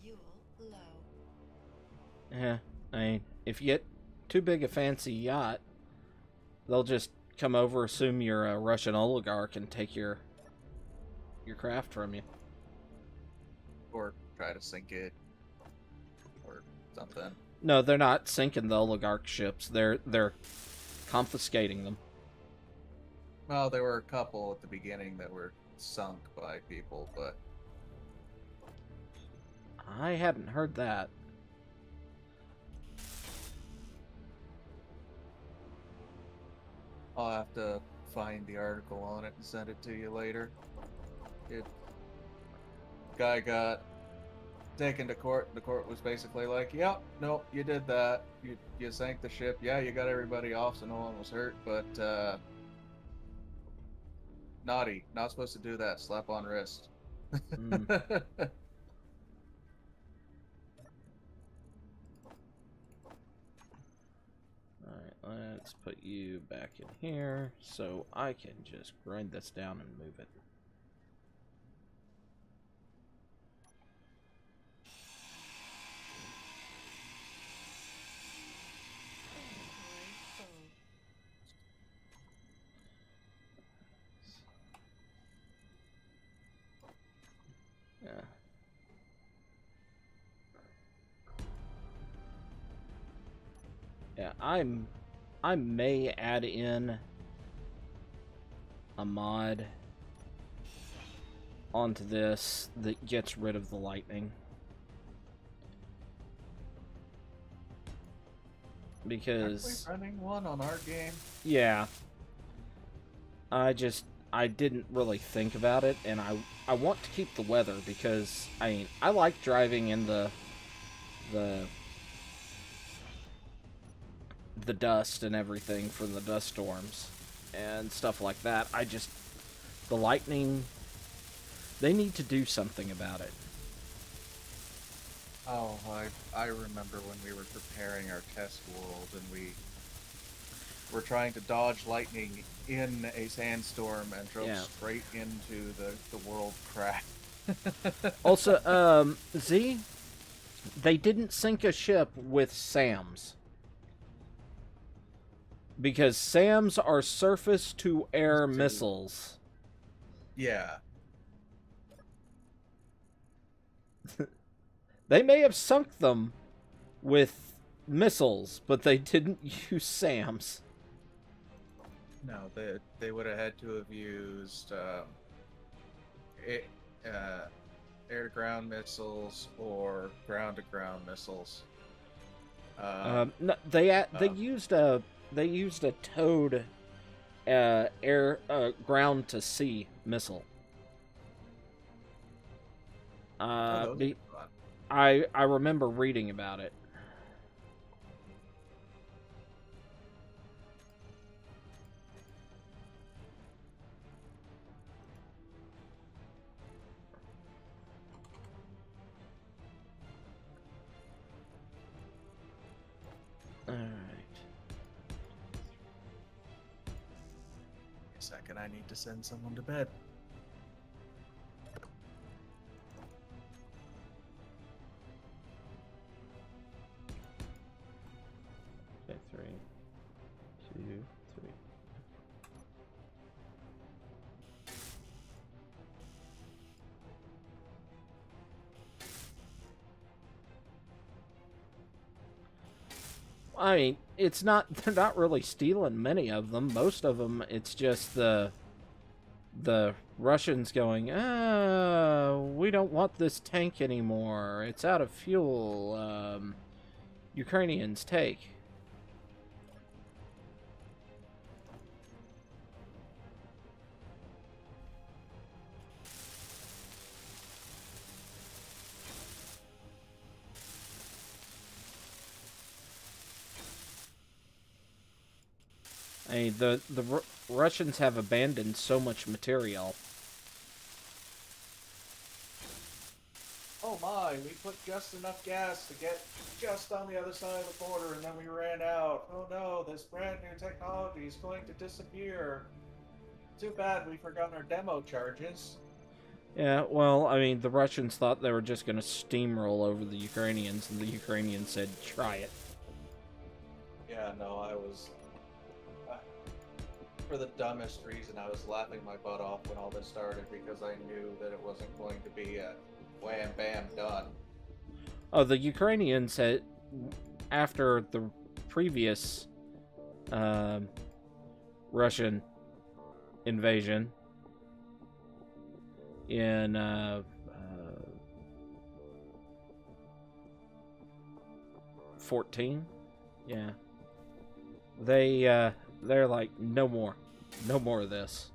Fuel low. Yeah, I mean, if you get too big a fancy yacht, they'll just come over, assume you're a Russian oligarch, and take your craft from you. Or try to sink it. Or something. No, they're not sinking the oligarch ships. They're confiscating them. Well, there were a couple at the beginning that were sunk by people, but I hadn't heard that. I'll have to find the article on it and send it to you later. It guy got taken to court. The court was basically like, "Yep, no, you did that. You sank the ship. Yeah, you got everybody off, so no one was hurt, but naughty. Not supposed to do that. Slap on wrist." Mm. Alright, let's put you back in here so I can just grind this down and move it. Inventory full. Yeah. Yeah, I may add in a mod onto this that gets rid of the lightning. Because Aren't we running one on our game? yeah, I didn't really think about it, and I want to keep the weather because I mean I like driving in the dust and everything from the dust storms and stuff like that. The lightning, they need to do something about it. Oh, I remember when we were preparing our test world and we were trying to dodge lightning in a sandstorm and drove Yeah. straight into the world crash. Also, Z, they didn't sink a ship with SAMs. Because SAMs are surface-to-air To- missiles. Yeah. They may have sunk them with missiles, but they didn't use SAMs. No, they would have had to have used air-to-ground missiles or ground-to-ground missiles. No, they used a towed air ground to sea missile. Oh, those are fun. I remember reading about it. Alright. A second, I need to send someone to bed. Okay, 3, 2, 3. I mean, it's not. They're not really stealing many of them. Most of them, it's just the Russians going, we don't want this tank anymore. It's out of fuel. Ukrainians take. I mean, the Russians have abandoned so much material. Oh my, we put just enough gas to get just on the other side of the border and then we ran out. Oh no, this brand new technology is going to disappear. Too bad we forgot our demo charges. Yeah, well, I mean, the Russians thought they were just going to steamroll over the Ukrainians, and the Ukrainians said, try it. Yeah, no, I was... for the dumbest reason, I was laughing my butt off when all this started because I knew that it wasn't going to be a wham bam done. Oh, the Ukrainians had, after the previous Russian invasion in 14, yeah, they're like, no more of this.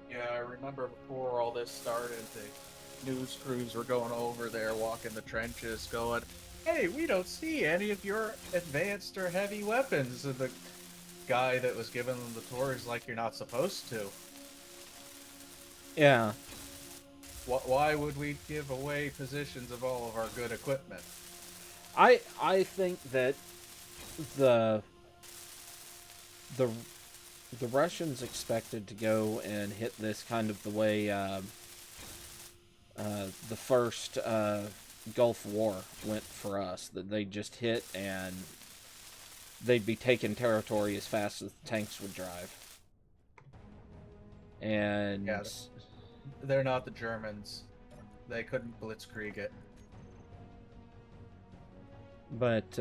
Yeah, I remember before all this started, the news crews were going over there, walking the trenches, going, "Hey, we don't see any of your advanced or heavy weapons." And the guy that was giving them the tour is like, "You're not supposed to." Yeah. Why would we give away positions of all of our good equipment? I think that the Russians expected to go and hit this kind of the way the first Gulf War went for us. That they just hit and they'd be taking territory as fast as the tanks would drive. And yeah, they're not the Germans. They couldn't blitzkrieg it. But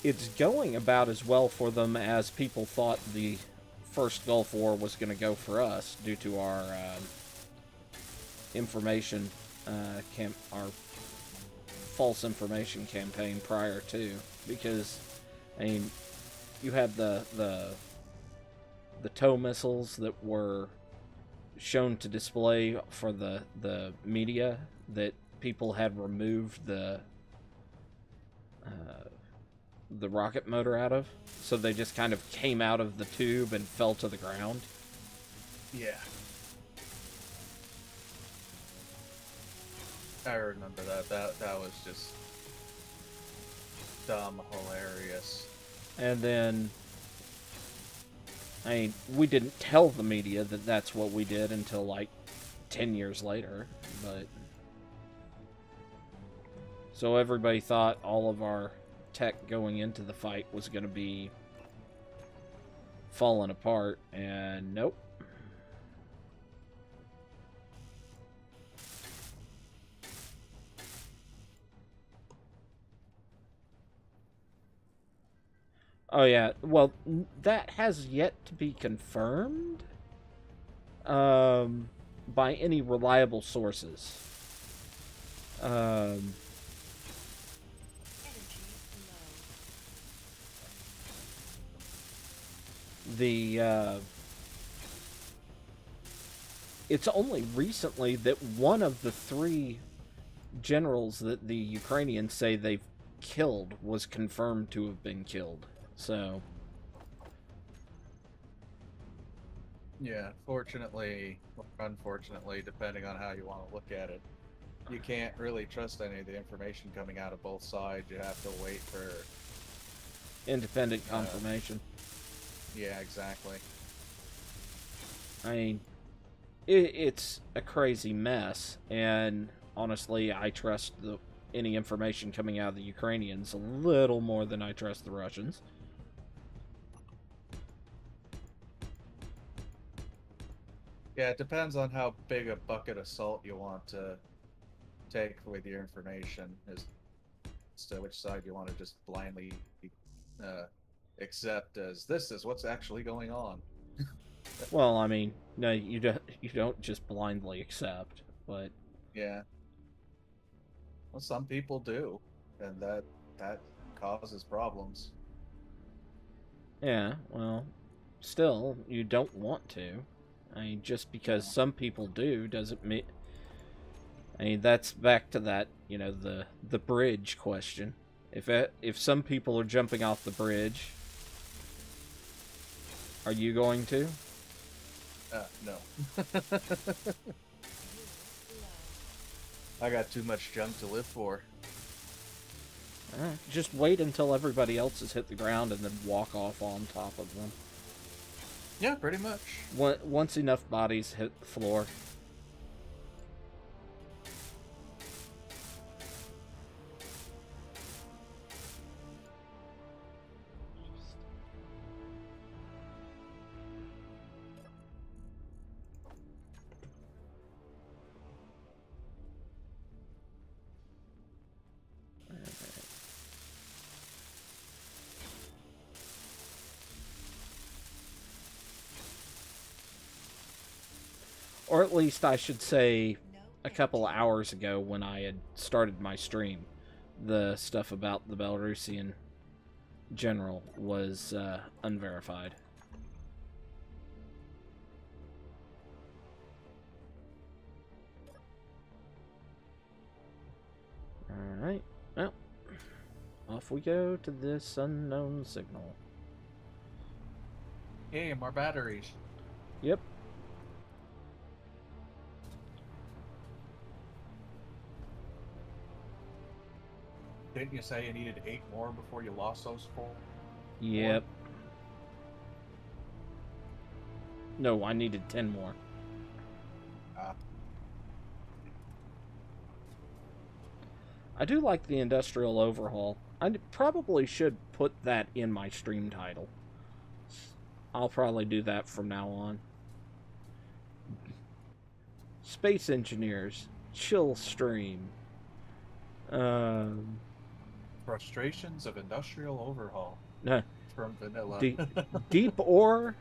it's going about as well for them as people thought the first Gulf War was going to go for us, due to our information our false information campaign prior to. Because, I mean, you had the tow missiles that were shown to display for the media that people had removed the rocket motor out of, so they just kind of came out of the tube and fell to the ground. Yeah. I remember that. That was just dumb, hilarious. And then, I mean, we didn't tell the media that that's what we did until like 10 years later, but so everybody thought all of our tech going into the fight was going to be falling apart, and nope. Oh yeah, well, that has yet to be confirmed by any reliable sources. It's only recently that one of the three generals that the Ukrainians say they've killed was confirmed to have been killed. So, Yeah, fortunately, or unfortunately, depending on how you want to look at it, you can't really trust any of the information coming out of both sides. You have to wait for. independent confirmation. Yeah, exactly. I mean, it's a crazy mess, and honestly, I trust any information coming out of the Ukrainians a little more than I trust the Russians. Yeah, it depends on how big a bucket of salt you want to take with your information, as to which side you want to just blindly uh, accept as this is what's actually going on. Well, I mean, no, you don't just blindly accept, but Yeah. Well, some people do, and that causes problems. yeah, well, still, you don't want to. I mean, just because No. some people do doesn't mean. I mean, that's back to that, the bridge question. If some people are jumping off the bridge, are you going to? No. Fuel low. I got too much junk to live for. Just wait until everybody else has hit the ground and then walk off on top of them. Yeah, pretty much. Once enough bodies hit the floor. Or at least I should say No a couple energy. hours ago when I had started my stream, the stuff about the Belarusian general was unverified. Alright, well, off we go to this unknown signal. Hey, more batteries. Yep. Didn't you say you needed 8 more before you lost those 4? Yep. No, I needed 10 more. Ah. I do like the industrial overhaul. Probably should put that in my stream title. I'll probably do that from now on. Space engineers, chill stream. Frustrations of industrial overhaul Nah, from vanilla. deep ore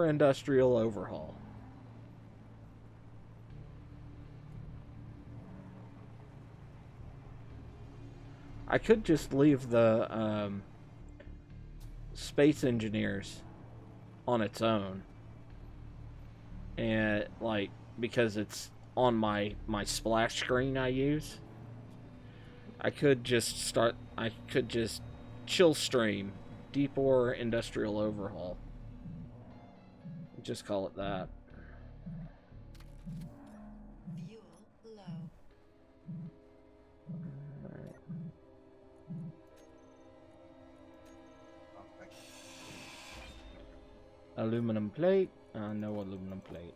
industrial overhaul. I could just leave the space engineers on its own, and because it's on my splash screen I use. I could just chill stream deep ore industrial overhaul. Just call it that. Fuel low. Okay. Aluminum plate. No aluminum plate.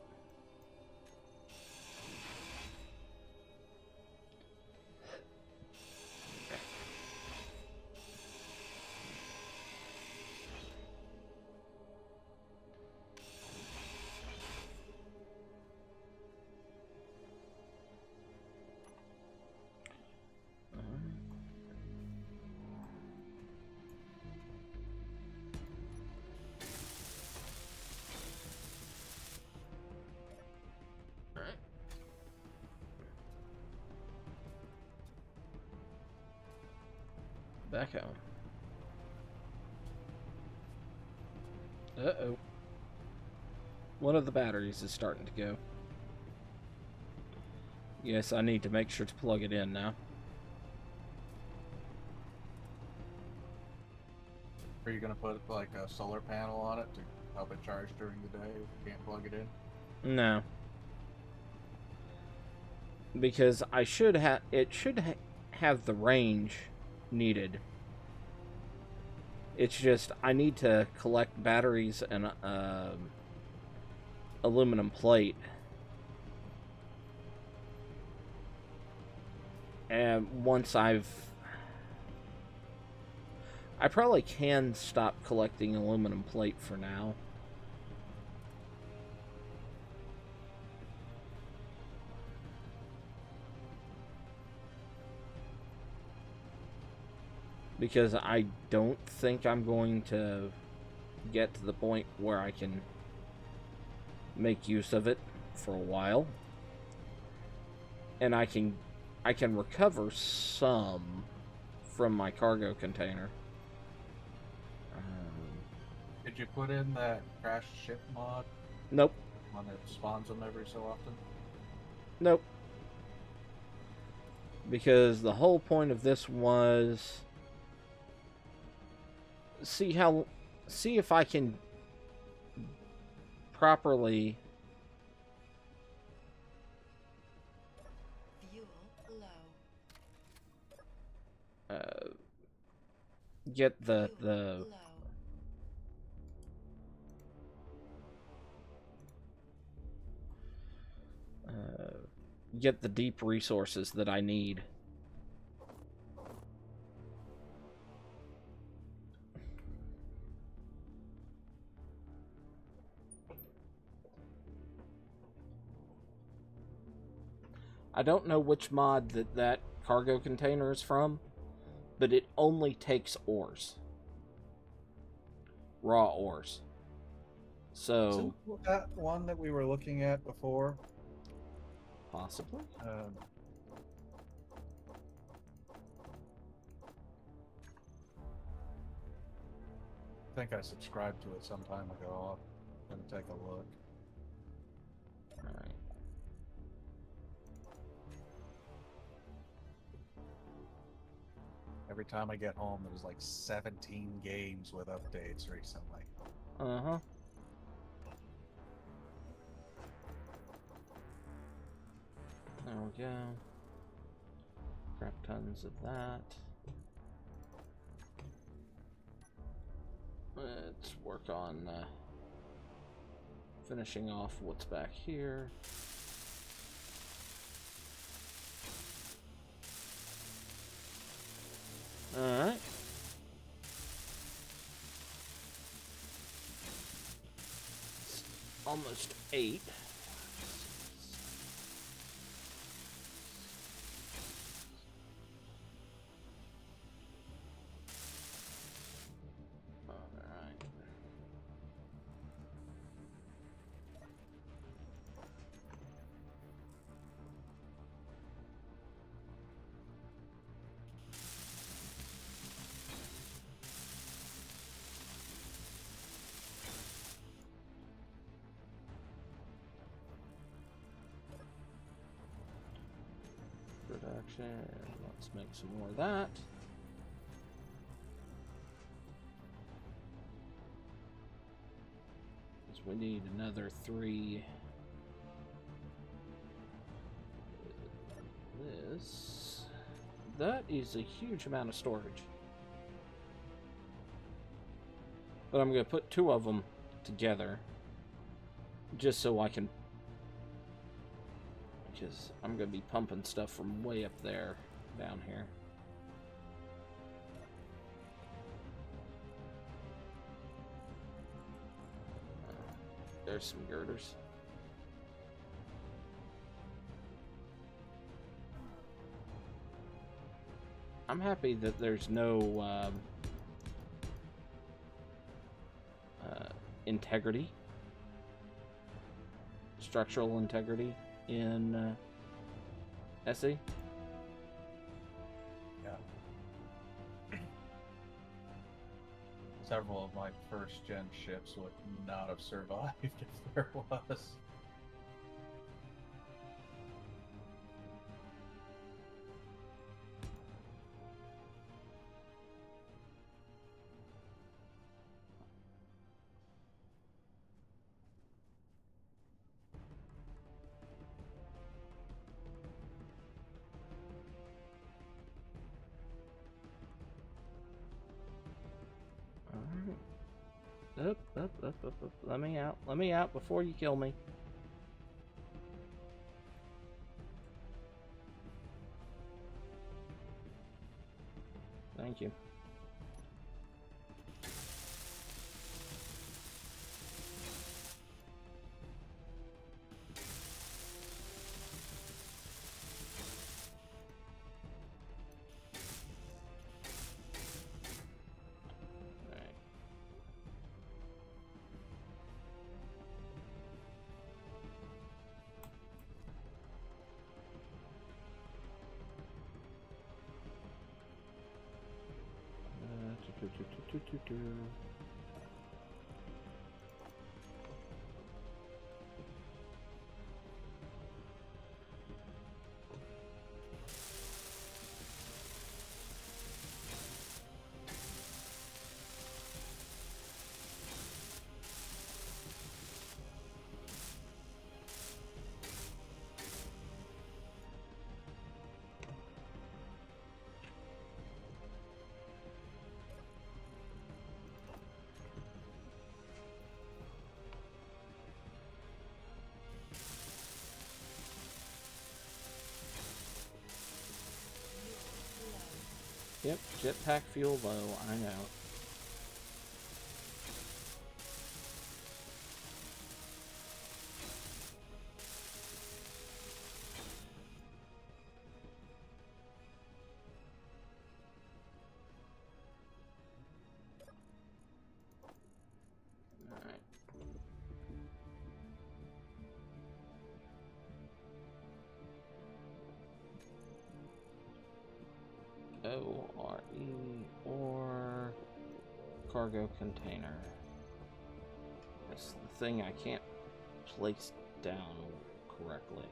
Back home. Uh-oh. One of the batteries is starting to go. Yes, I need to make sure to plug it in now. Are you gonna put like a solar panel on it to help it charge during the day if you can't plug it in? No. Because I should have... It should have the range needed. It's just, I need to collect batteries and aluminum plate. And once I probably can stop collecting aluminum plate for now. Because I don't think I'm going to get to the point where I can make use of it for a while. And I can recover some from my cargo container. Did you put in that crash ship mod? Nope. One that spawns them every so often? Nope. Because the whole point of this was see if I can properly Fuel low. get Fuel the low. get the deep resources that I need. I don't know which mod that cargo container is from, but it only takes ores. Raw ores. So... Isn't that one that we were looking at before? Possibly? I think I subscribed to it some time ago. I'm gonna take a look. Alright. Every time I get home, there's like 17 games with updates recently. Uh-huh. There we go. Crap tons of that. Let's work on finishing off what's back here. Alright. It's almost 8. Alright. Production. Let's make some more of that. Because we need another 3. That is a huge amount of storage. But I'm going to put 2 of them together. Just so I can... Because I'm going to be pumping stuff from way up there down here. There's some girders. I'm happy that there's no integrity, structural integrity in SE. Yeah. Several of my first gen ships would not have survived if there was. Up. Let me out. Let me out before you kill me. Thank you. Yep, jetpack fuel low, I know. Alright. O-R-E or cargo container. That's the thing I can't place down correctly.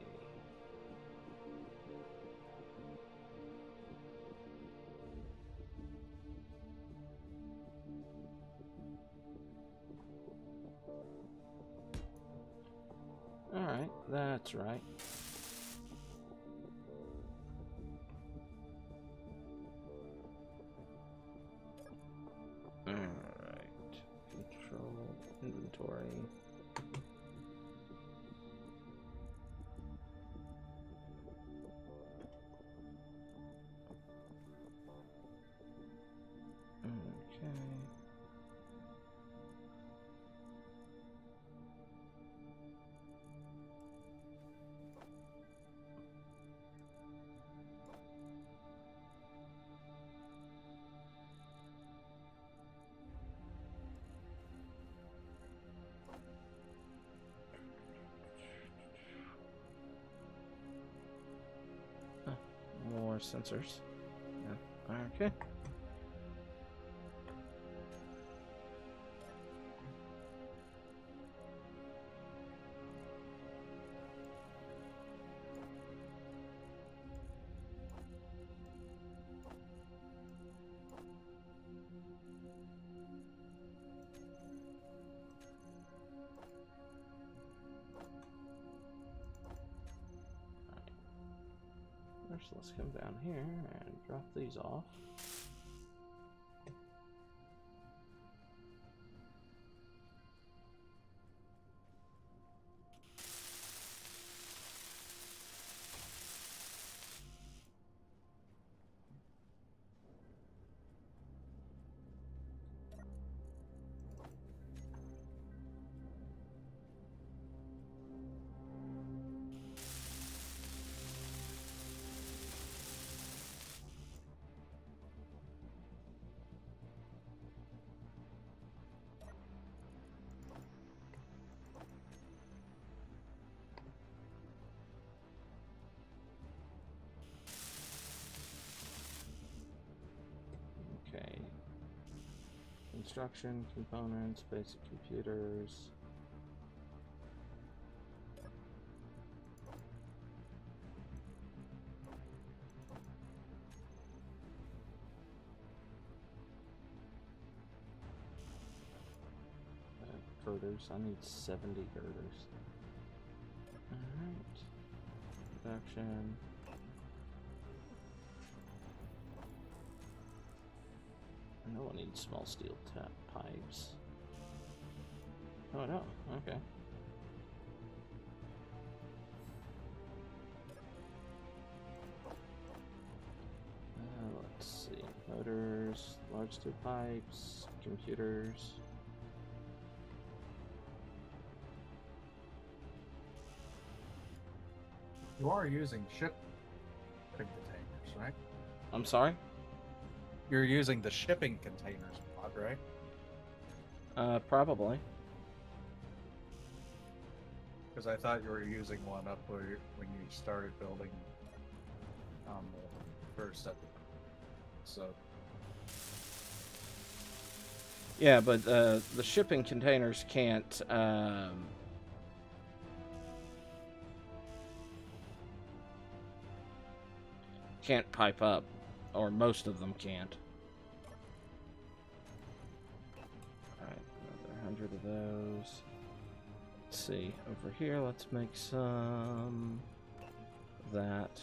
Alright, that's right. Alright, control, inventory. Okay. More sensors. Yeah. Okay. First, let's come down here and drop these off. Okay. Construction, components, basic computers. Girders. I need 70 girders. Alright. Production. I know I need small steel tap pipes. Oh no. Okay. Let's see. Motors, large steel pipes, computers. You are using shipping containers, right? I'm sorry? You're using the shipping containers mod, right? Probably. Because I thought you were using one up where when you started building on the first episode. So Yeah, but the shipping containers can't pipe up, or most of them can't. Alright, another 100 of those. Let's see, over here, let's make some of that.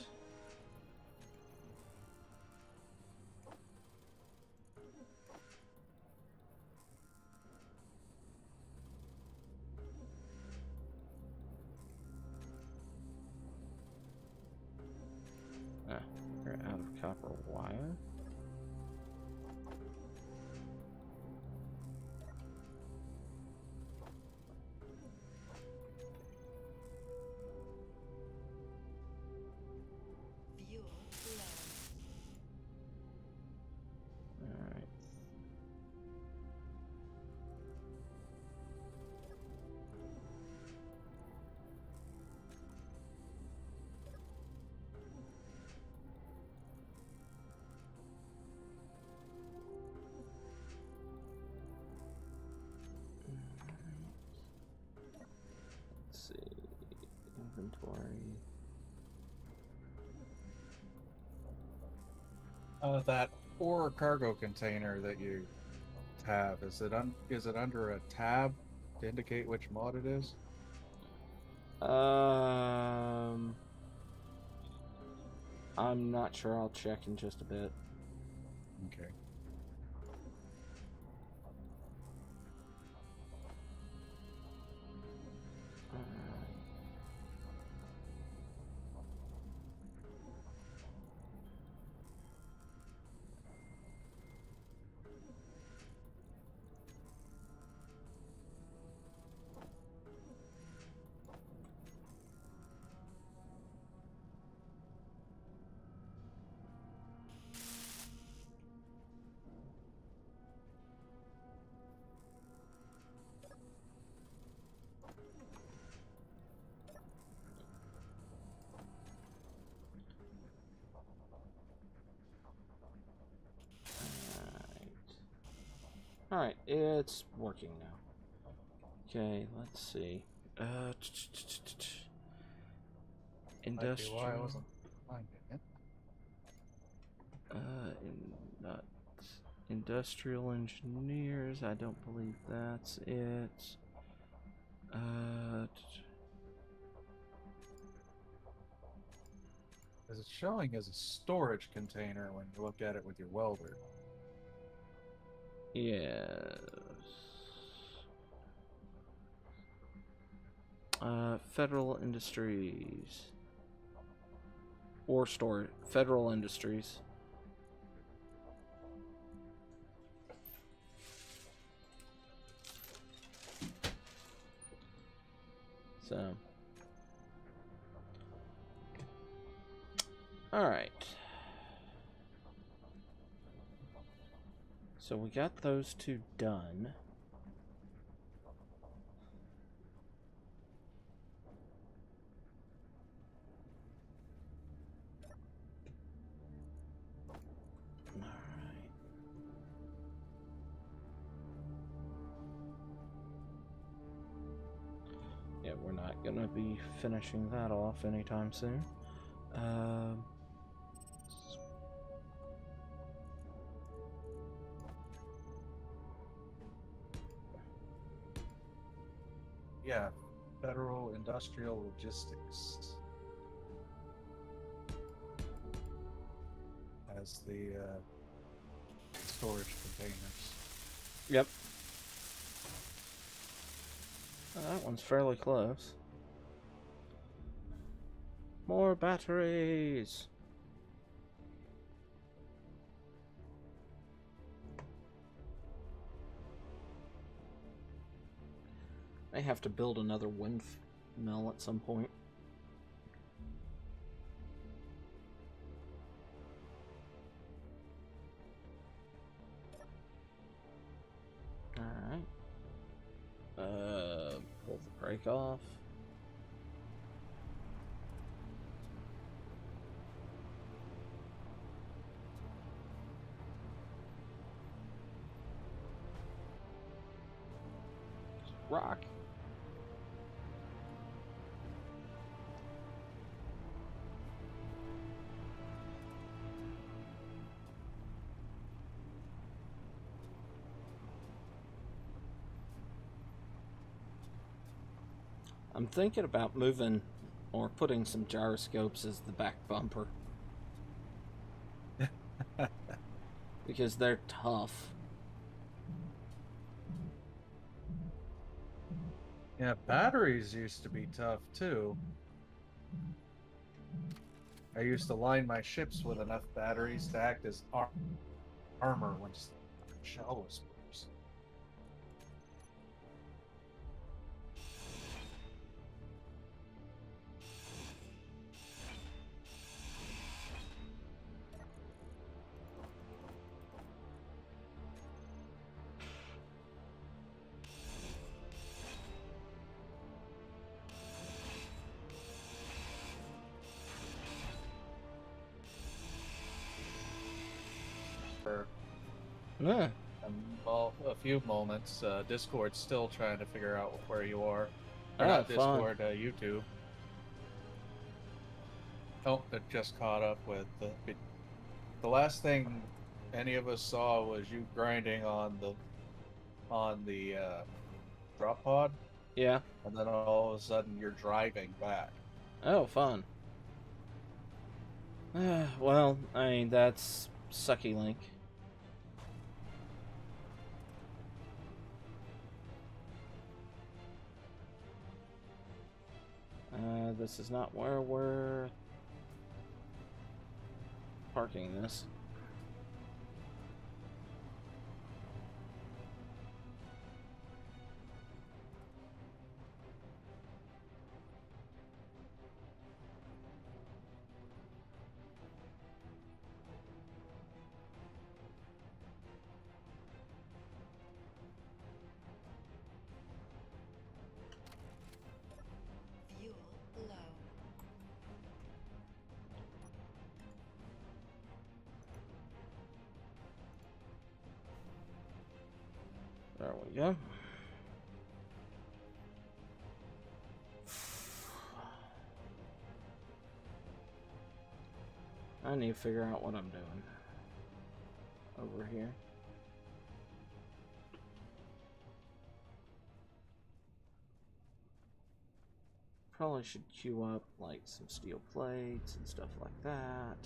Ah, we're out of copper wire. Fuel low. Alright. Let's see. Inventory. that ore cargo container that you have, is it under a tab to indicate which mod it is? I'm not sure. I'll check in just a bit. Okay. Alright, it's working now. Okay, let's see. Might be why I Industrial. wasn't finding it. Not industrial engineers. I don't believe that's it. Because it's showing as a storage container when you look at it with your welder. Yes. Federal Industries. Or store. Federal Industries. So. Alright. So we got those two done. Yeah, we're not gonna be finishing that off anytime soon. Yeah, Federal Industrial Logistics as the storage containers. Yep. That one's fairly close. More batteries! I have to build another windmill at some point. Alright. Pull the brake off. Rock. I'm thinking about moving or putting some gyroscopes as the back bumper. Because they're tough. Yeah, batteries used to be tough too. I used to line my ships with enough batteries to act as armor when the shell was burst. For Yeah. well, a few moments. Discord's still trying to figure out where you are. Ah, Or not fun. Discord, YouTube. Oh, it just caught up with the last thing any of us saw was you grinding on the drop pod, Yeah. and then all of a sudden you're driving back. Oh, fun. Well, I mean, that's sucky Link. This is not where we're parking this. Fuel low. There we go. I need to figure out what I'm doing over here. Probably should queue up like some steel plates and stuff like that.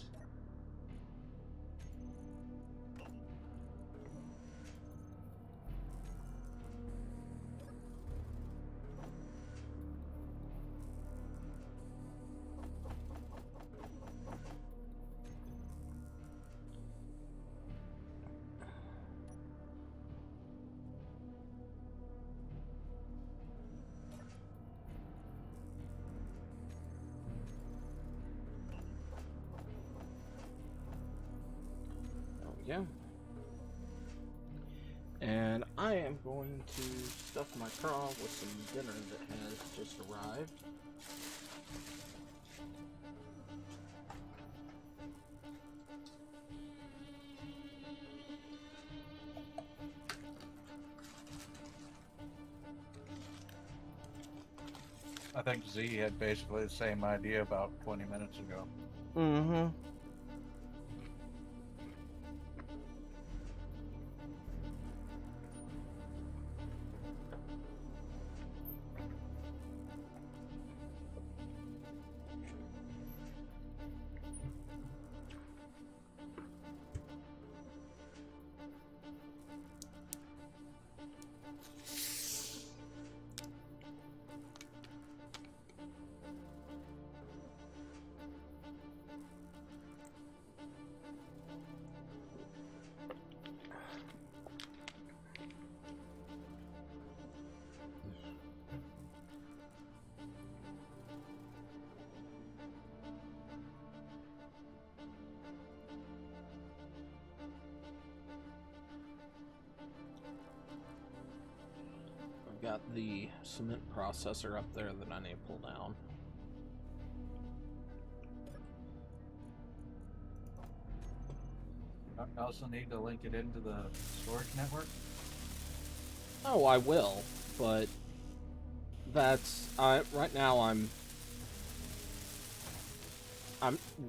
There we go. And I am going to stuff my craw with some dinner that has just arrived. I think Z had basically the same idea about 20 minutes ago. Mm-hmm. got the cement processor up there that I need to pull down. I also need to link it into the storage network. Oh, I will, but that's right now I'm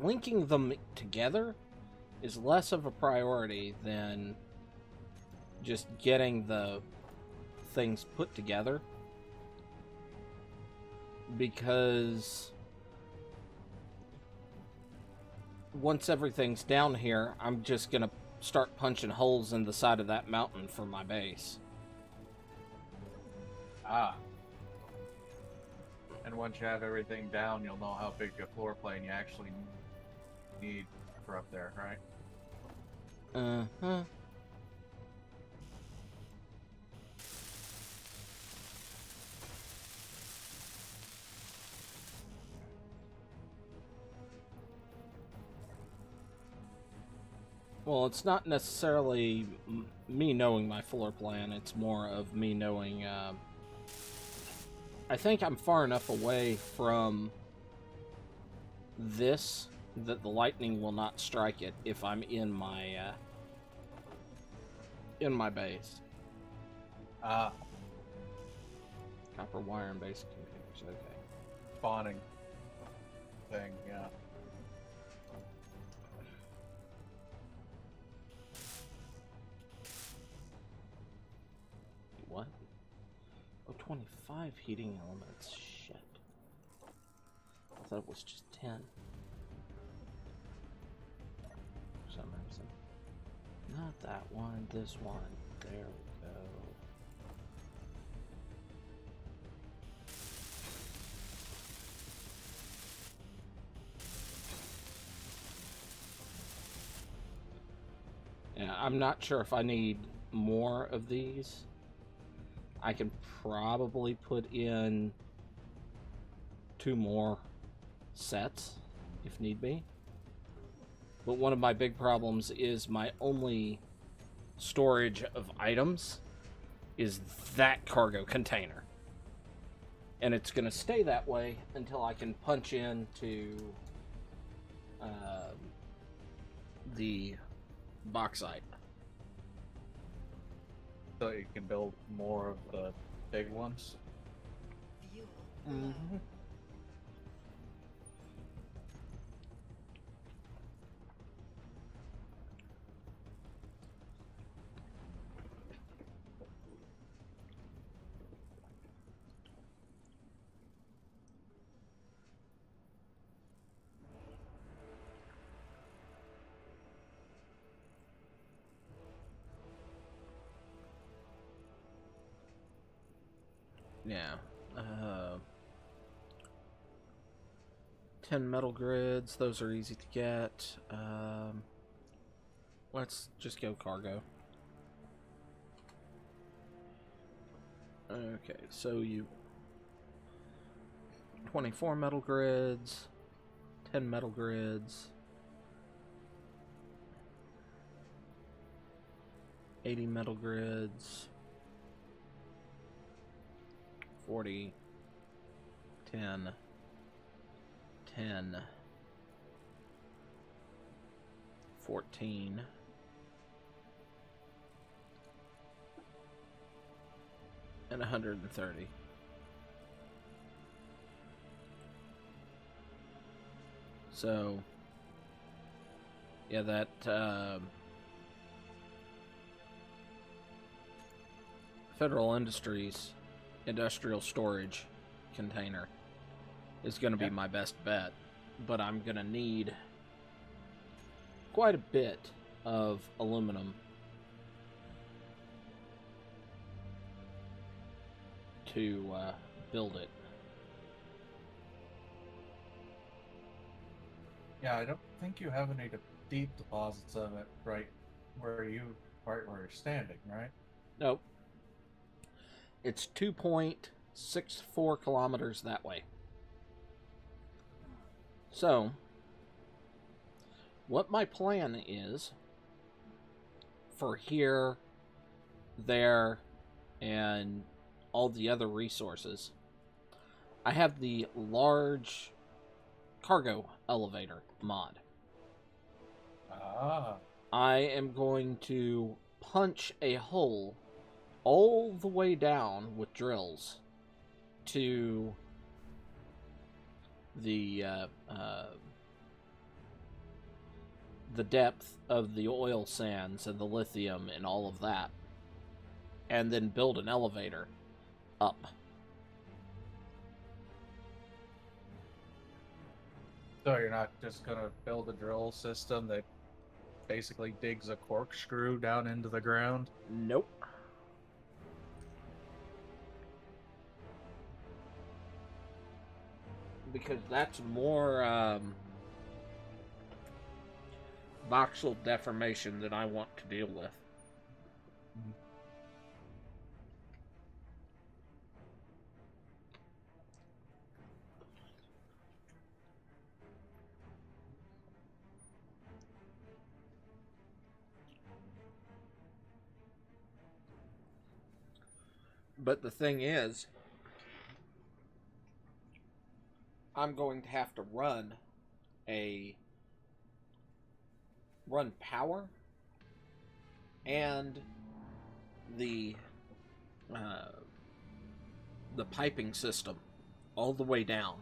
linking them together is less of a priority than just getting the things put together, because once everything's down here, I'm just gonna start punching holes in the side of that mountain for my base. Ah. And once you have everything down, you'll know how big a floor plane you actually need for up there, right? Uh-huh. Well, it's not necessarily me knowing my floor plan, it's more of me knowing, I think I'm far enough away from this that the lightning will not strike it if I'm in my base. Copper wire and basic computers, okay. Spawning thing, yeah. What? Oh, 25 heating elements. Shit. I thought it was just 10. For some reason. Not that one, this one. There we go. Yeah, I'm not sure if I need more of these. I can probably put in 2 more sets if need be. But one of my big problems is my only storage of items is that cargo container. And it's going to stay that way until I can punch into the bauxite. So you can build more of the big ones. Fuel. Mm-hmm. Yeah. 10 metal grids. Those are easy to get. Let's just go cargo. Okay, so you... 24 metal grids. 10 metal grids. 80 metal grids. 40, 10, 10, 14, and 130. So, yeah, that Federal Industries industrial storage container is going to be my best bet, but I'm going to need quite a bit of aluminum to build it. Yeah, I don't think you have any deep deposits of it right where you're standing, right? Nope. It's 2.64 kilometers that way. So, what my plan is for here, there, and all the other resources, I have the large cargo elevator mod. Ah. I am going to punch a hole all the way down with drills to the depth of the oil sands and the lithium and all of that, and then build an elevator up. So you're not just gonna build a drill system that basically digs a corkscrew down into the ground? Nope. Because that's more voxel deformation that I want to deal with. But the thing is, I'm going to have to run power and the piping system all the way down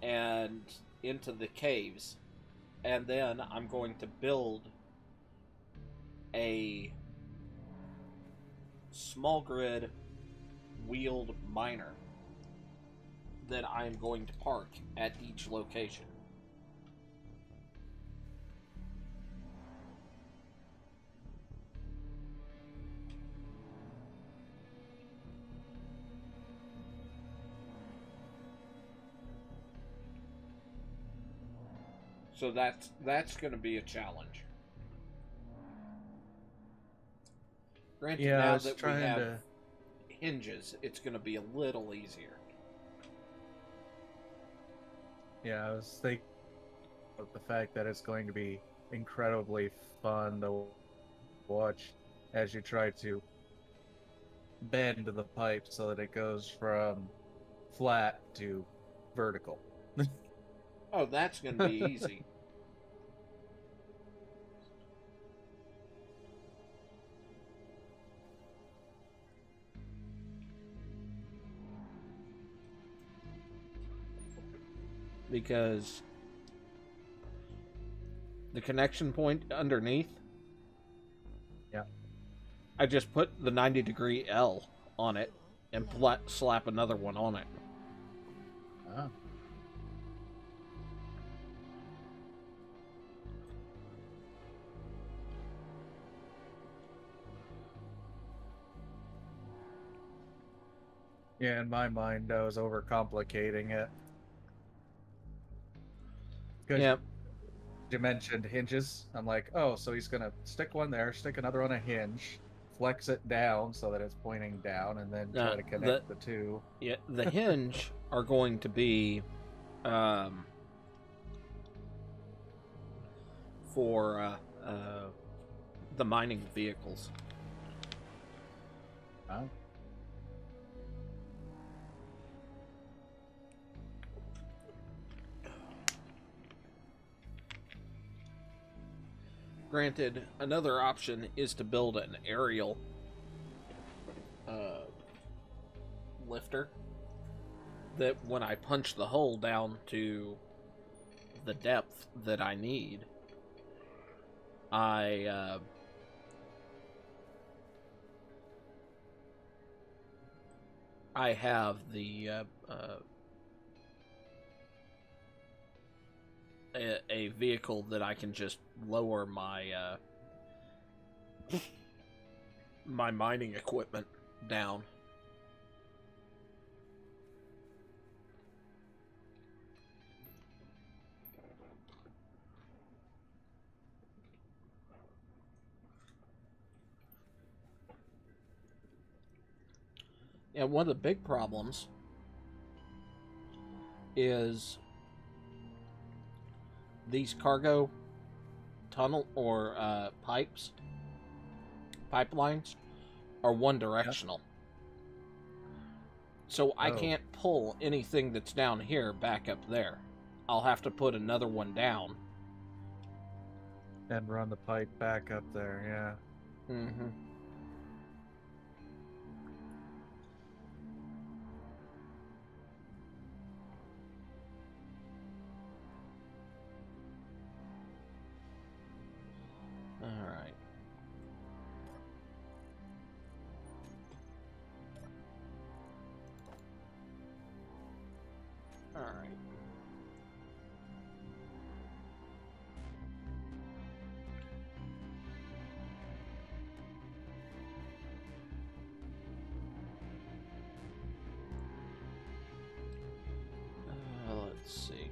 and into the caves, and then I'm going to build a small grid wheeled miner that I'm going to park at each location. So that's going to be a challenge. Granted, Yeah, I now was that we trying have to. hinges, it's going to be a little easier. Yeah, I was thinking of the fact that it's going to be incredibly fun to watch as you try to bend the pipe so that it goes from flat to vertical. Oh, that's going to be easy. Because the connection point underneath, Yeah. I just put the 90-degree L on it and slap another one on it. Ah. Yeah, in my mind, I was overcomplicating it. Because Yeah, you mentioned hinges. I'm like, oh, so he's gonna stick one there, stick another on a hinge, flex it down so that it's pointing down, and then try to connect the two. yeah. The hinge are going to be for the mining vehicles. Huh? Granted, another option is to build an aerial lifter that when I punch the hole down to the depth that I need, I have a vehicle that I can just lower my my mining equipment down. And one of the big problems is these cargo tunnel or pipelines are one directional. So I Oh. can't pull anything that's down here back up there. I'll have to put another one down. And run the pipe back up there, yeah. Mm-hmm. All right. All right. Let's see.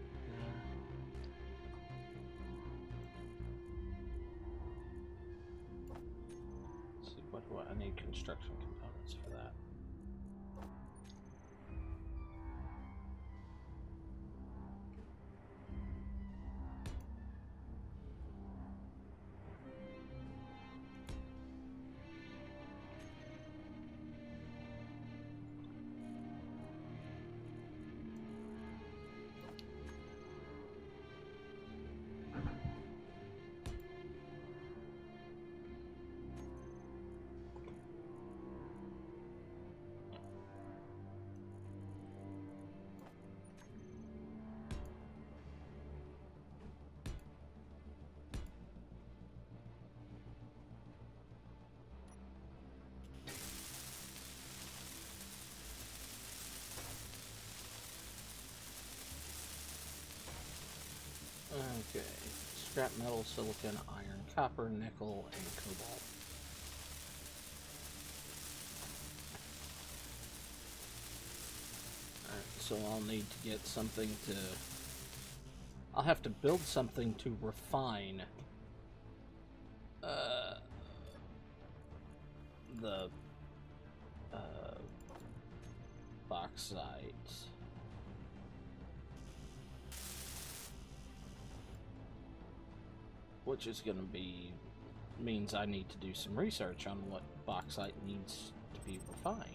Let's see, what do I need construction components for that? Okay. Scrap metal, silicon, iron, copper, nickel, and cobalt. Alright, so I'll need to get something to... I'll have to build something to refine the bauxite. Which is going to be... means I need to do some research on what bauxite needs to be refined.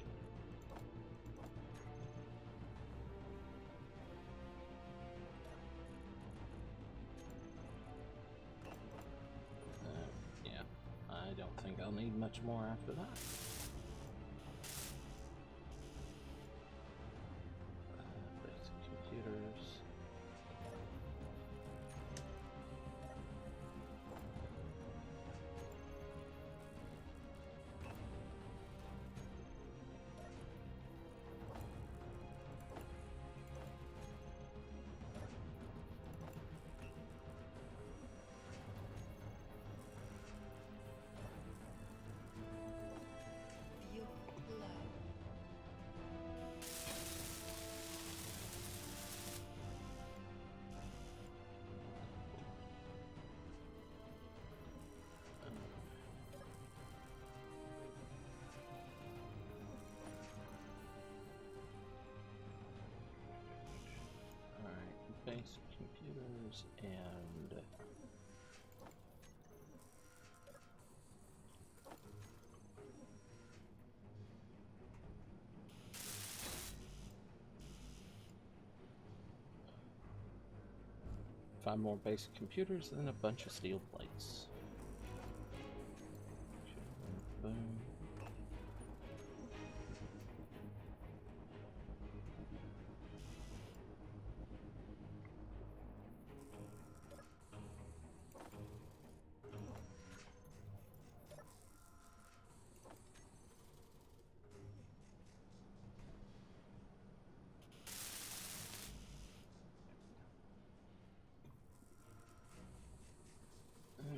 Yeah, I don't think I'll need much more after that. Basic computers. Fuel low. Alright, basic computers and... Five more basic computers and a bunch of steel plates. Boom.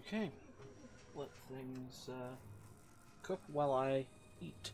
Okay, let things cook while I eat.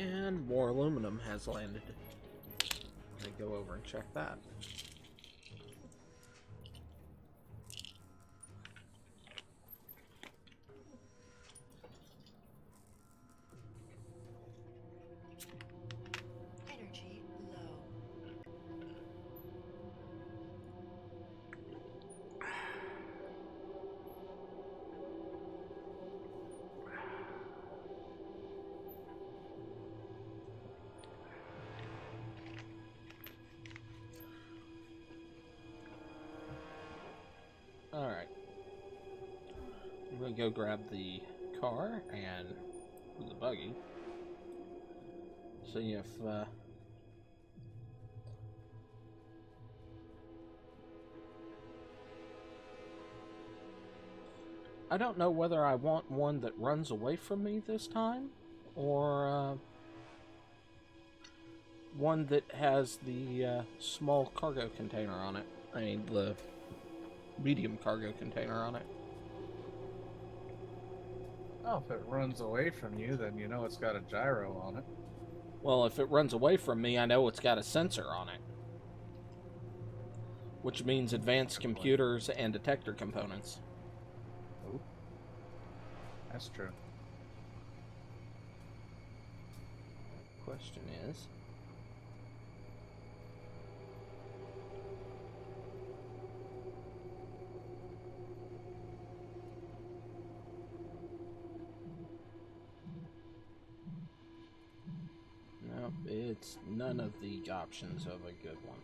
And more aluminum has landed. Let me go over and check that. Energy low. Alright. I'm gonna go grab the car and the buggy. See if I don't know whether I want one that runs away from me this time, or one that has the small cargo container on it. I mean, the medium cargo container on it. Oh, if it runs away from you, then you know it's got a gyro on it. Well, if it runs away from me, I know it's got a sensor on it. Which means advanced computers and detector components. Oh, that's true. Question is... Nope, it's none of the options of a good one.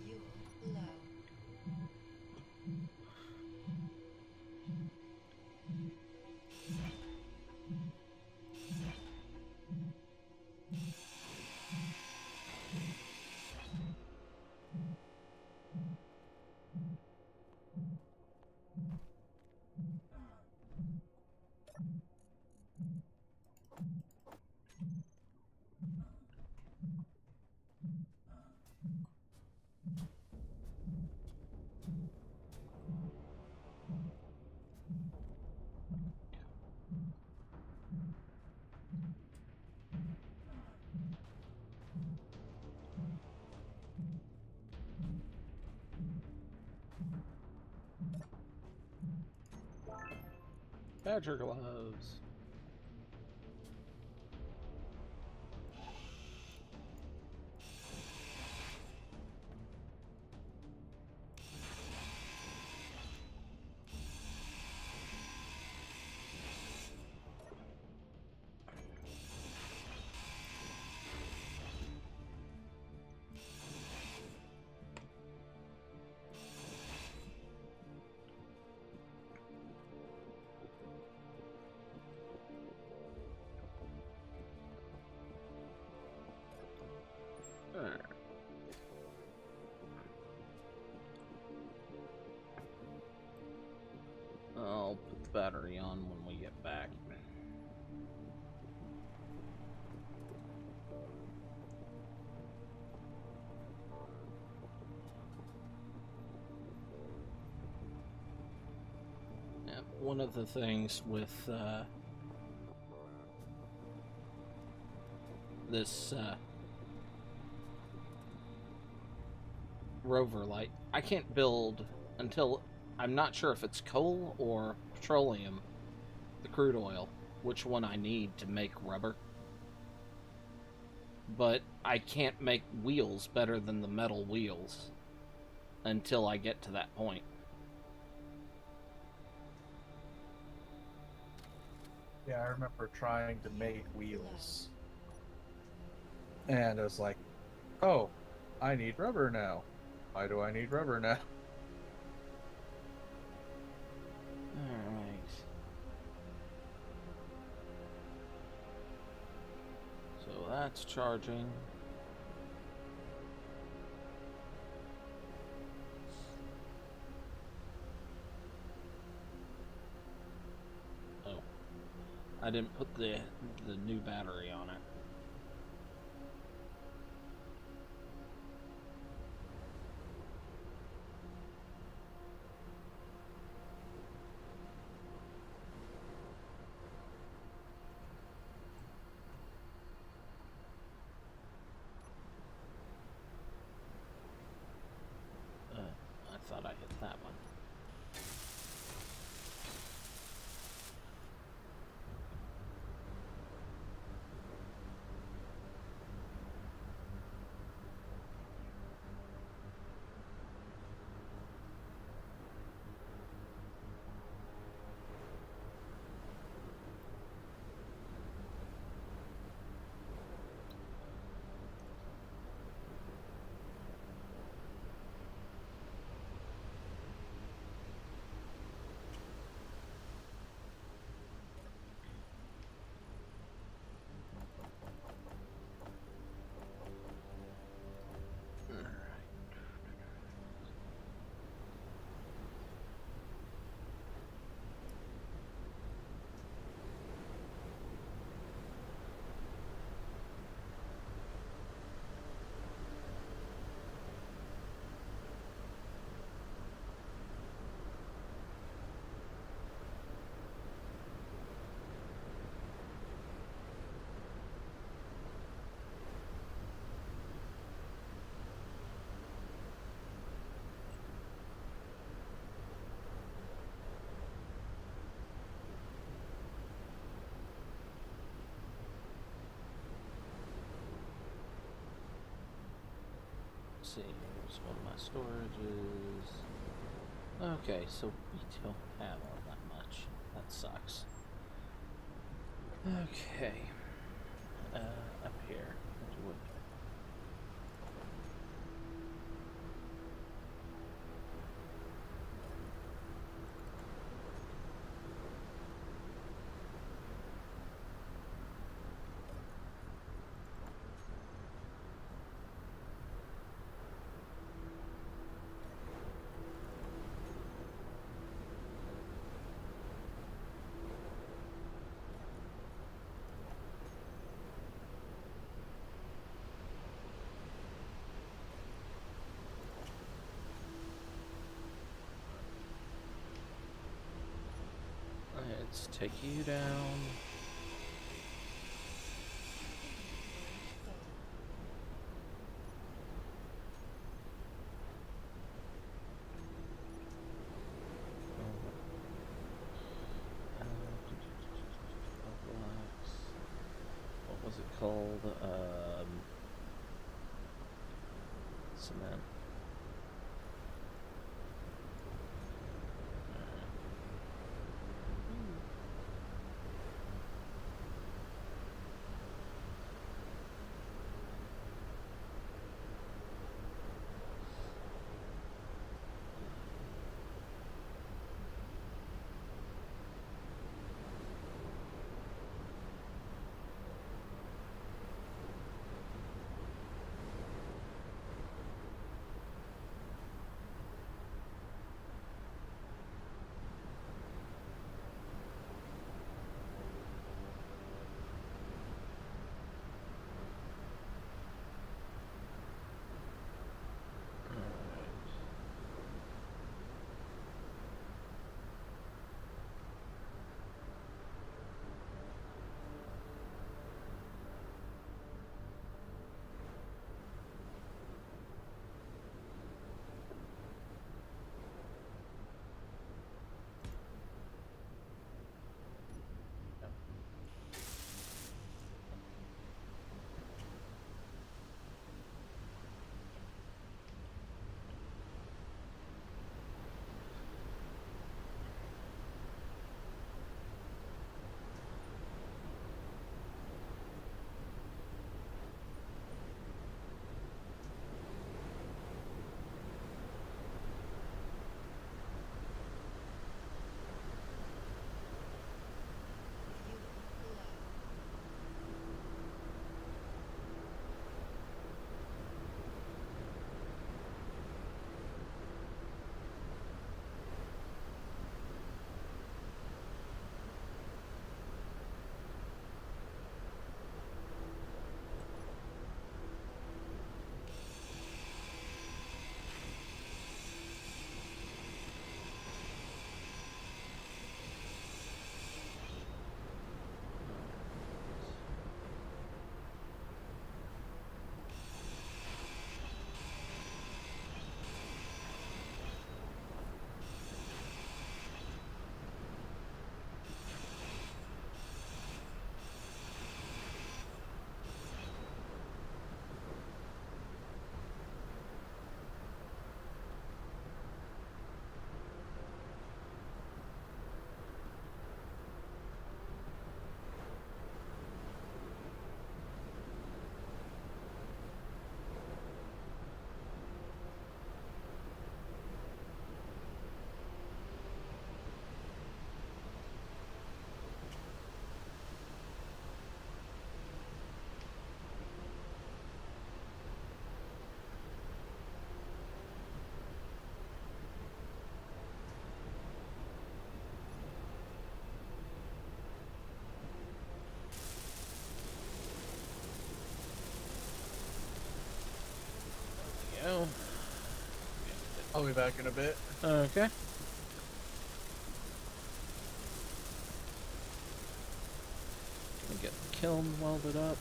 Fuel low. Badger gloves. Alright. I'll put the battery on when we get back. Yep, one of the things with this rover light, I can't build until I'm not sure if it's coal or petroleum, the crude oil, which one I need to make rubber. But I can't make wheels better than the metal wheels until I get to that point. Yeah, I remember trying to make wheels. And I was like, oh, I need rubber now. Why do I need rubber now? Alright. So that's charging. Oh. I didn't put the new battery on it. let's see. Here's one of my storages. Okay, so we don't have all that much. That sucks. Okay. Up here. What do we... Let's take you down. What was it called? Cement. Go. I'll be back in a bit. Okay. Gonna get the kiln welded up.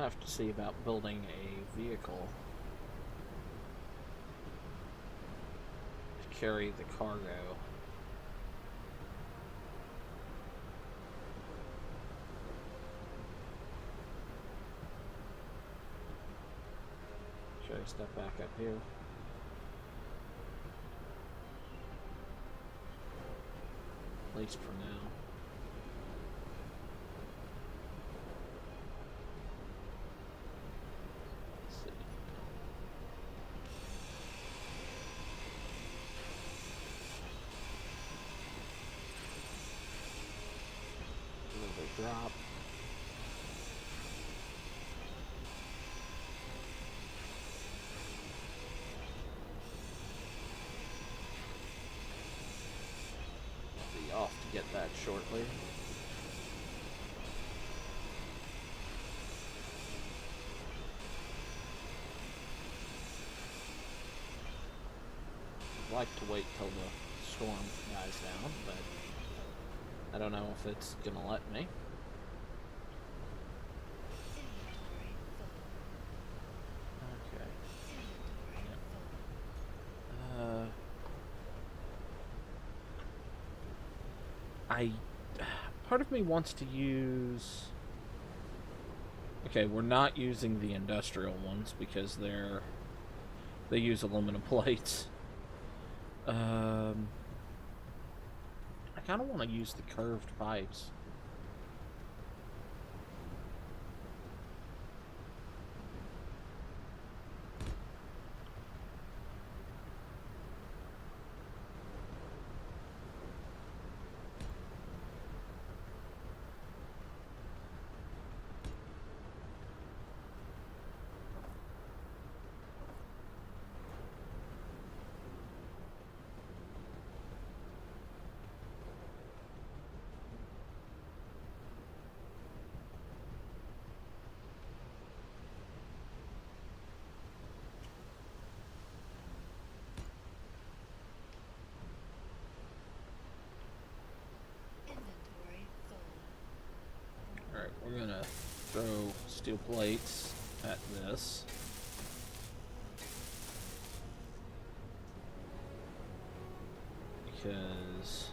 have to see about building a vehicle to carry the cargo. Should I step back up here? At least for now. Let's see. Another drop. Off to get that shortly. I'd like to wait till the storm dies down, but I don't know if it's gonna let me. Okay. Part of me wants to use. Okay, we're not using the industrial ones because they use aluminum plates. I kind of want to use the curved pipes. Alright, we're gonna throw steel plates at this. Because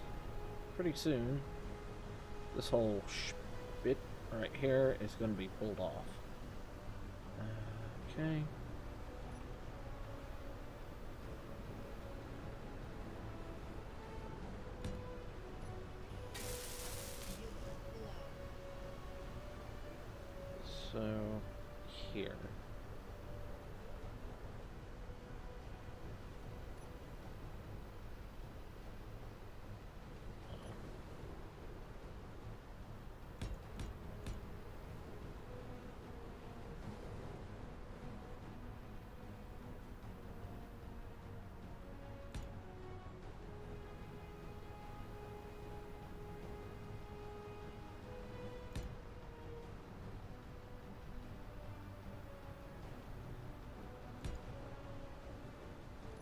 pretty soon this whole bit right here is gonna be pulled off. Okay. So, here.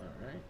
Alright.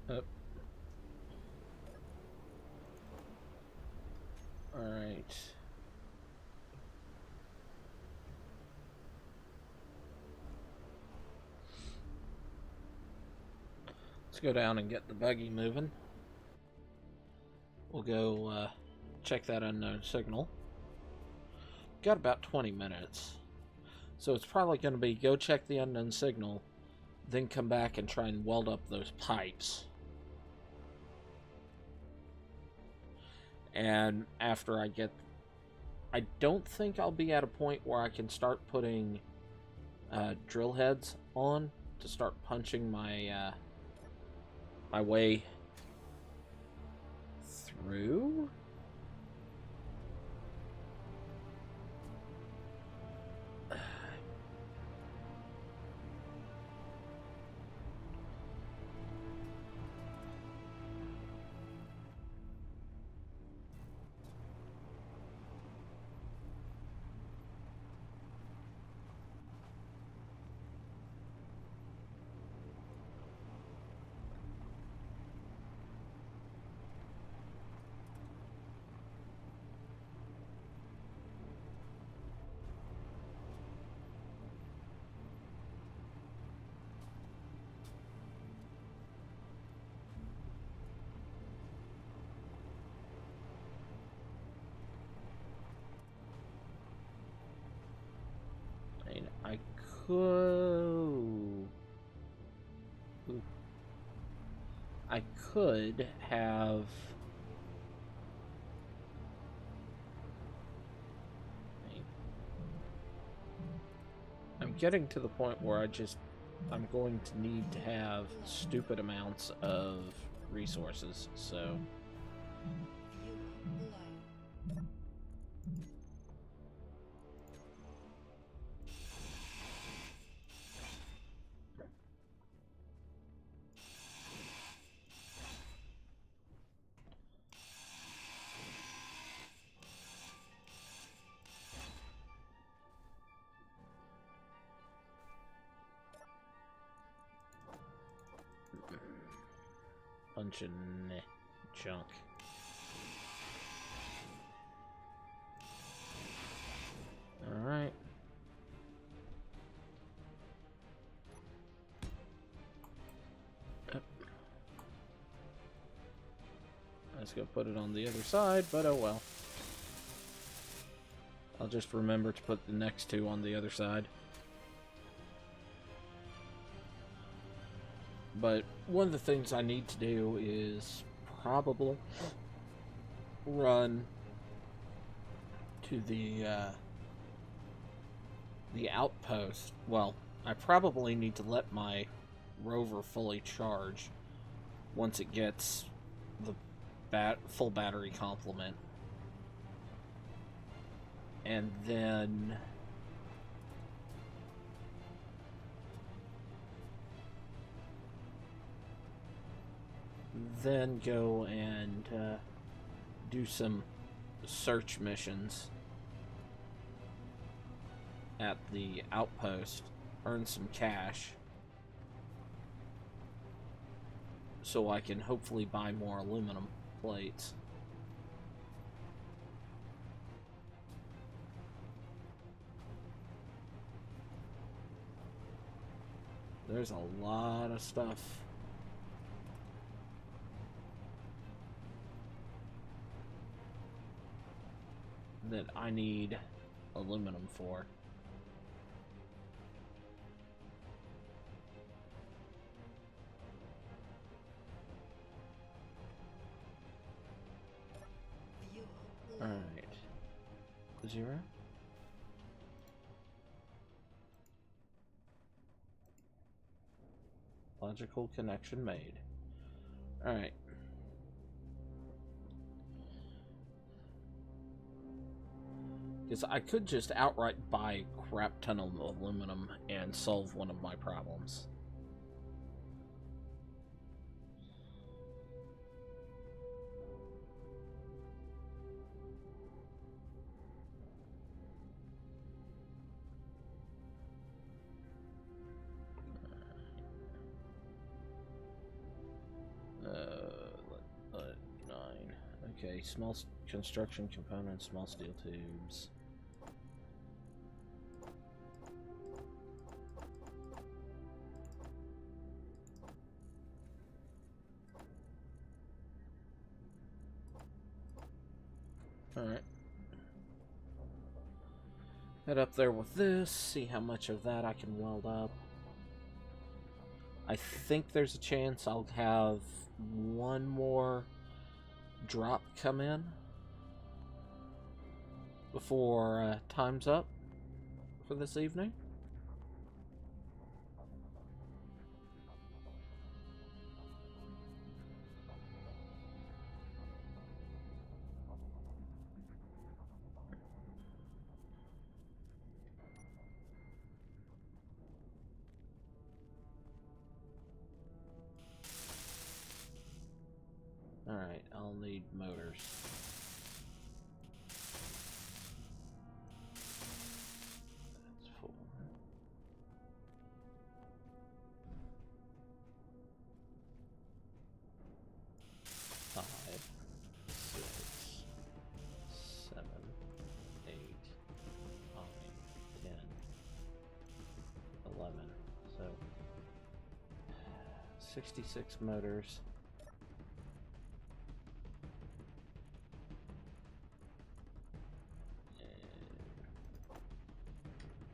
Up. Alright. Let's go down and get the buggy moving. We'll go check that unknown signal. Got about 20 minutes. So it's probably going to be go check the unknown signal, then come back and try and weld up those pipes. And after I get... I don't think I'll be at a point where I can start putting drill heads on to start punching my my way through? I could... Ooh. I could have... I'm getting to the point where I'm going to need to have stupid amounts of resources, so... Fuel low. Bunch of junk. Alright. I was gonna put it on the other side, but oh well. I'll just remember to put the next two on the other side. But one of the things I need to do is probably run to the outpost. Well, I probably need to let my rover fully charge once it gets the full battery complement. And then go and do some search missions at the outpost, earn some cash, so I can hopefully buy more aluminum plates. There's a lot of stuff. That I need aluminum for. Fuel low. Alright. 0. Logical connection made. Alright. Because I could just outright buy a crap ton of aluminum and solve one of my problems. Okay, small construction components, small steel tubes. Alright. Head up there with this, see how much of that I can weld up. I think there's a chance I'll have one more drop come in before time's up for this evening. I'll need motors. That's full. 5, 6, 7, 8, 9, 10, 11. So 66 motors.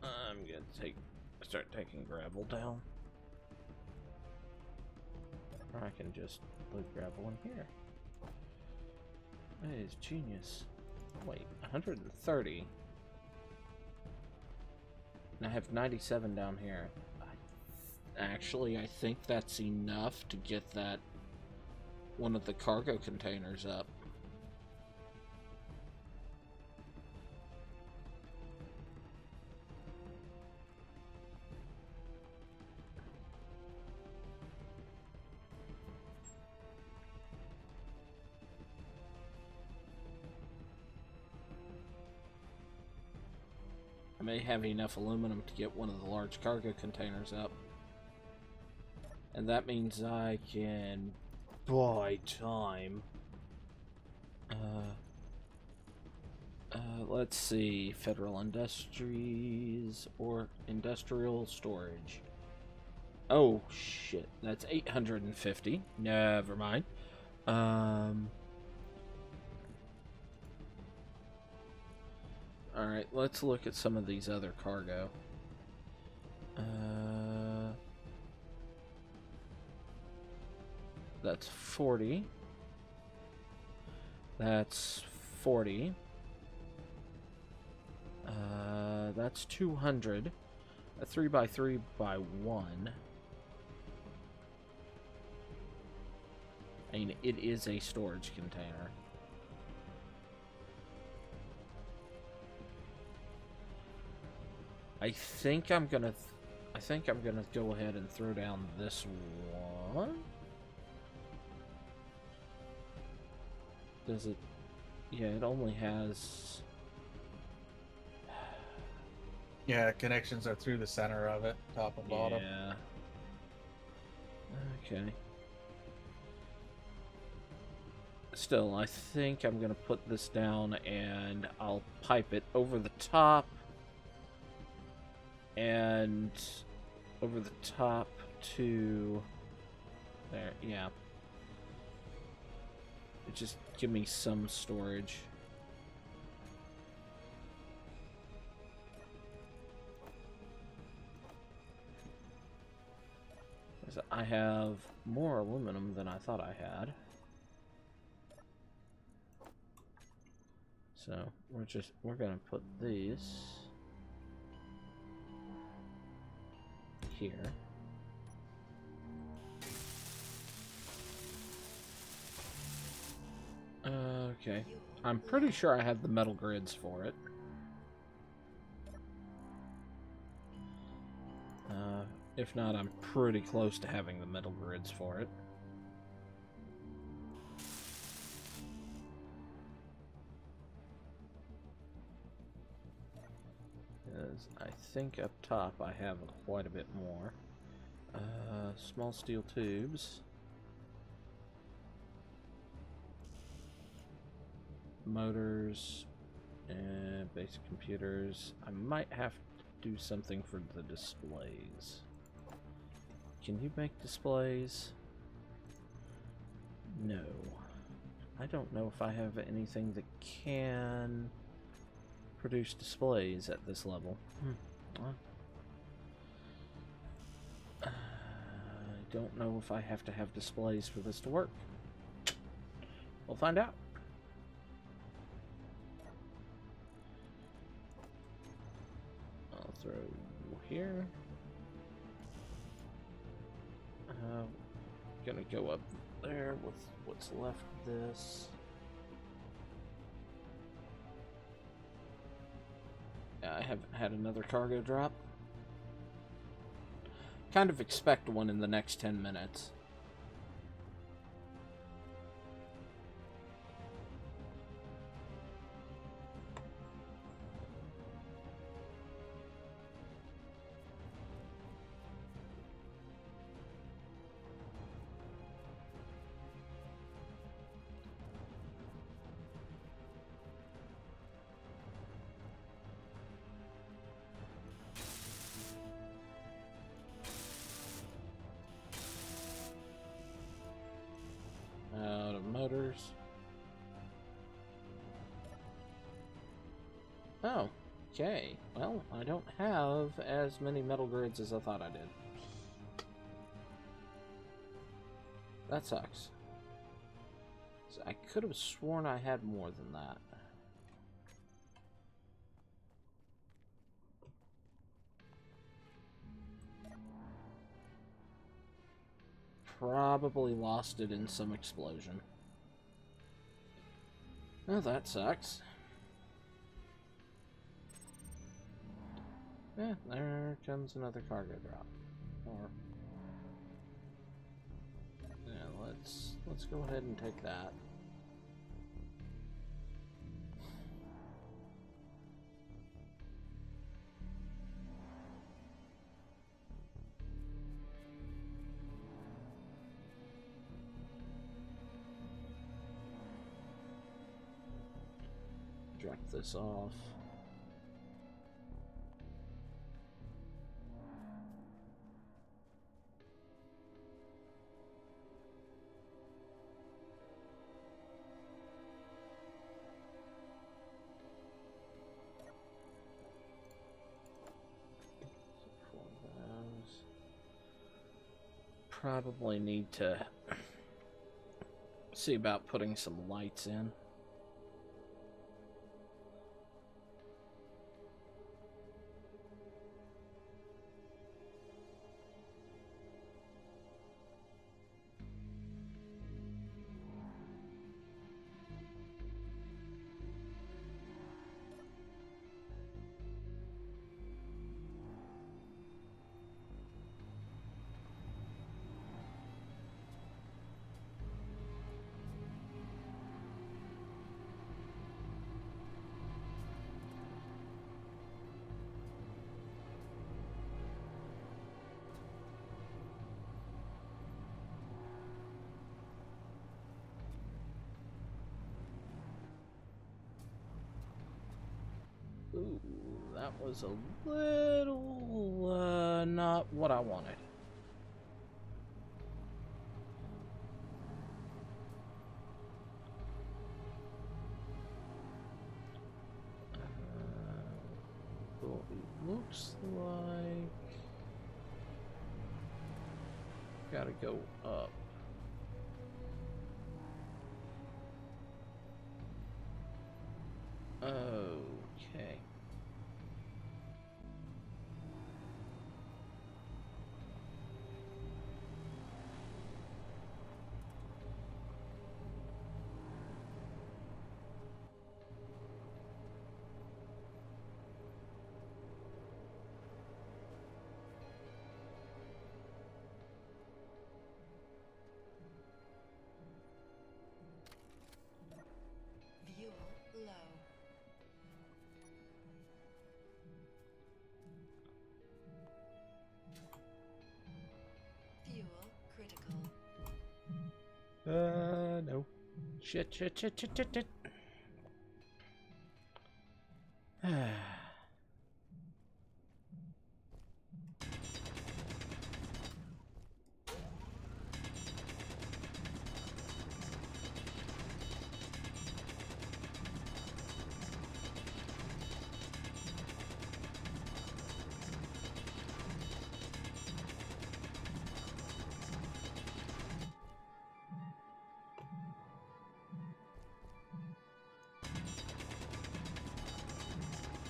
I'm gonna start taking gravel down. Or I can just put gravel in here. That is genius. Wait, 130. And I have 97 down here. Actually, I think that's enough to get that one of the cargo containers up. I may have enough aluminum to get one of the large cargo containers up. And that means I can buy time. Let's see. Federal Industries or Industrial Storage. Oh, shit. That's 850. Never mind. Alright, let's look at some of these other cargo. That's 40. That's 40. That's 200. A 3x3 by 1. I mean, it is a storage container. I think I'm gonna go ahead and throw down this one. Does it? Yeah, it only has. Yeah, connections are through the center of it, top and bottom. Yeah. Okay. Still, I think I'm gonna put this down and I'll pipe it over the top. And over the top to there, yeah. Just give me some storage. I have more aluminum than I thought I had. So we're gonna put these here. Okay. I'm pretty sure I have the metal grids for it. If not, I'm pretty close to having the metal grids for it. Because I think up top I have quite a bit more. Small steel tubes. Motors. And basic computers. I might have to do something for the displays. Can you make displays? No. I don't know if I have anything that can produce displays at this level. Well, I don't know if I have to have displays for this to work. We'll find out. I'll throw here. Gonna go up there with what's left of this. I haven't had another cargo drop. Kind of expect one in the next 10 minutes. gears. Oh, okay. Well, I don't have as many metal grids as I thought I did. That sucks. So I could have sworn I had more than that. Probably lost it in some explosion. Oh, that sucks. Yeah, there comes another cargo drop. Or yeah, let's go ahead and take that. Drop this off. Probably need to see about putting some lights in. Ooh, that was a little, not what I wanted. So it looks like... Gotta go up. Okay. Fuel low. Fuel critical. No. Shit.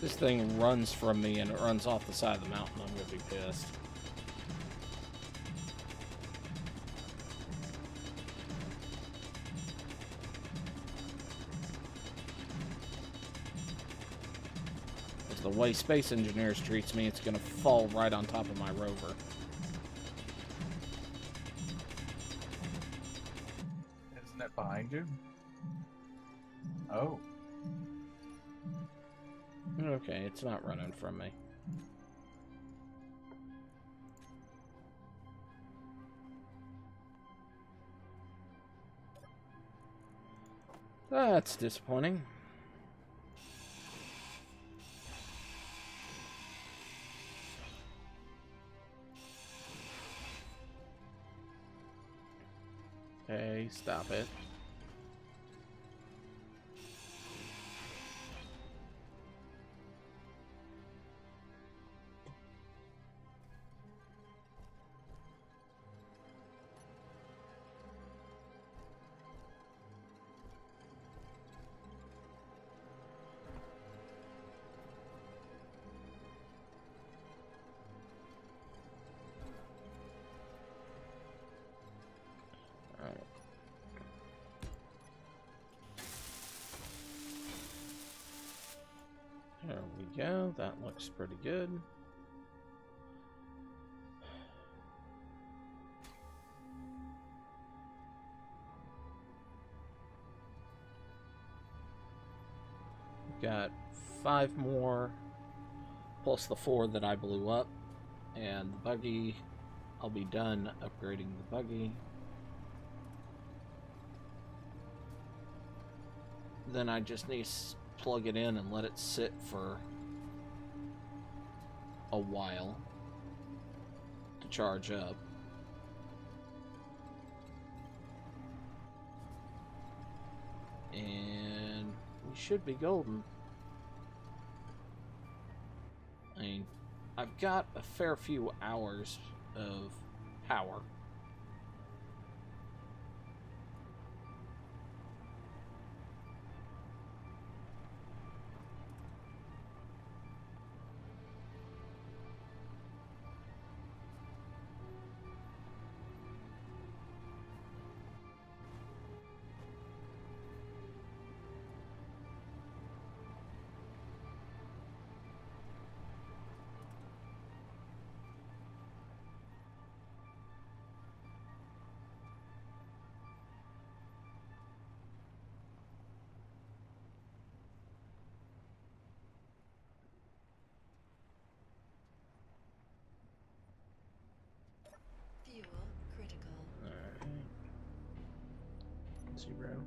This thing runs from me and it runs off the side of the mountain. I'm gonna be pissed. Because the way Space Engineers treats me, it's gonna fall right on top of my rover. Isn't it behind you? Oh. Okay, it's not running from me. That's disappointing. Okay, stop it. go. That looks pretty good. Got 5 more, plus the 4 that I blew up, and the buggy, I'll be done upgrading the buggy. Then I just need to plug it in and let it sit for a while to charge up. And we should be golden. I mean, I've got a fair few hours of power. Fuel critical. Alright. 0.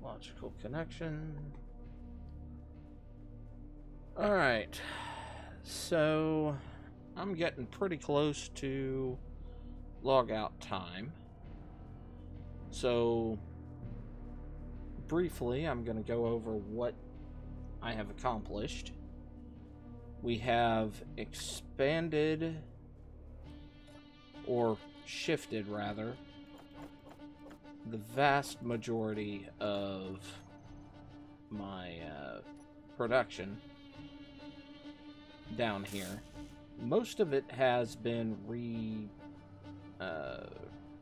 Logical connection. Alright. So, I'm getting pretty close to logout time. So, briefly, I'm going to go over what I have accomplished. We have expanded, or shifted rather, the vast majority of my production down here. Most of it has been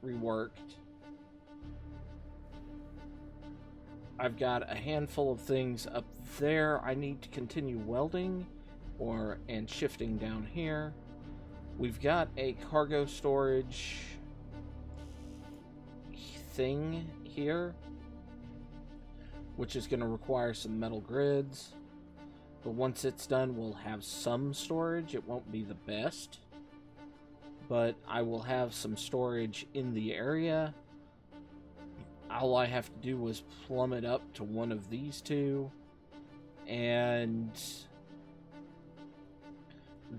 reworked. I've got a handful of things up there I need to continue welding and shifting down here. We've got a cargo storage thing here, which is going to require some metal grids. But once it's done, we'll have some storage. It won't be the best, but I will have some storage in the area. All I have to do was plumb it up to one of these two, and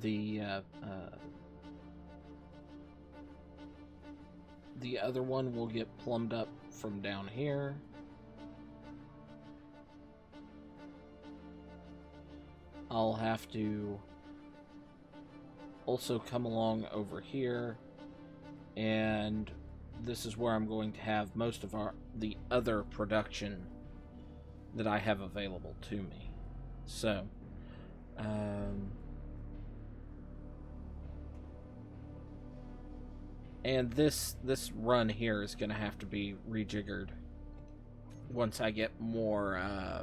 the other one will get plumbed up from down here. I'll have to also come along over here, and this is where I'm going to have most of the other production that I have available to me. So, and this run here is going to have to be rejiggered once I get more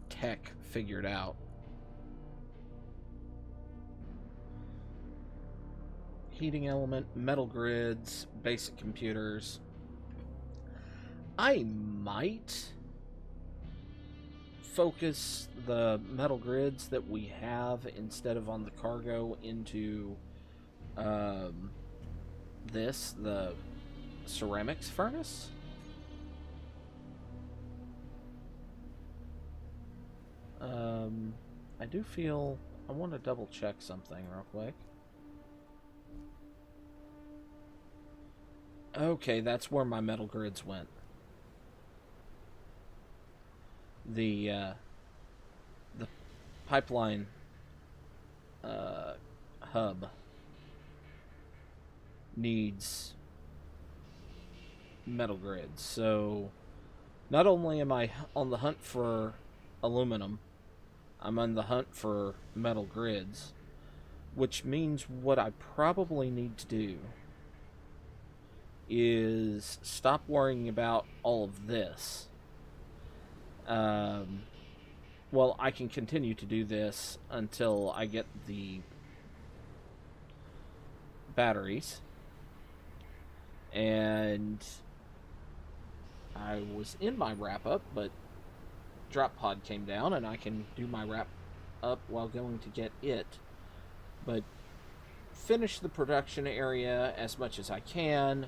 tech figured out. Heating element, metal grids, basic computers. I might focus the metal grids that we have instead of on the cargo into the ceramics furnace. I do feel I want to double check something real quick. Okay, that's where my metal grids went. The pipeline hub needs metal grids. So not only am I on the hunt for aluminum, I'm on the hunt for metal grids. Which means what I probably need to do is stop worrying about all of this. Well, I can continue to do this until I get the batteries. And I was in my wrap-up, but drop pod came down, and I can do my wrap-up while going to get it. But finish the production area as much as I can.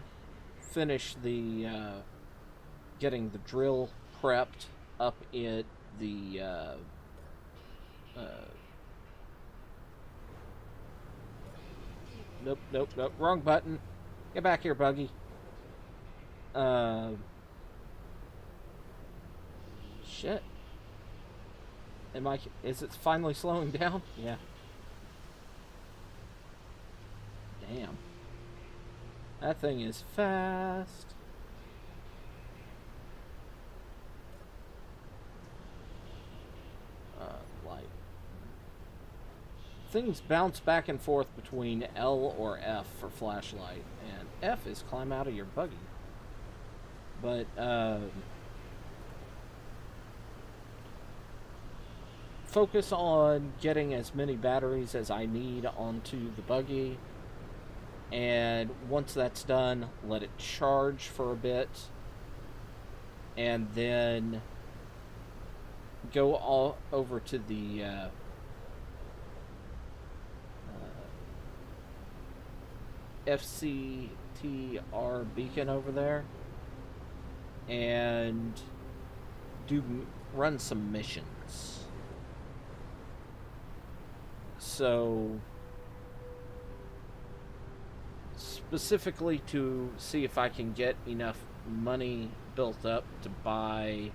Finish the getting the drill prepped up at the nope, wrong button. Get back here, Buggy. Shit. Is it finally slowing down? Yeah. Damn. That thing is fast. Light. Things bounce back and forth between L or F for flashlight, and F is climb out of your buggy. But, focus on getting as many batteries as I need onto the buggy, and once that's done, let it charge for a bit, and then go all over to the FCTR beacon over there and run some missions. So specifically to see if I can get enough money built up to buy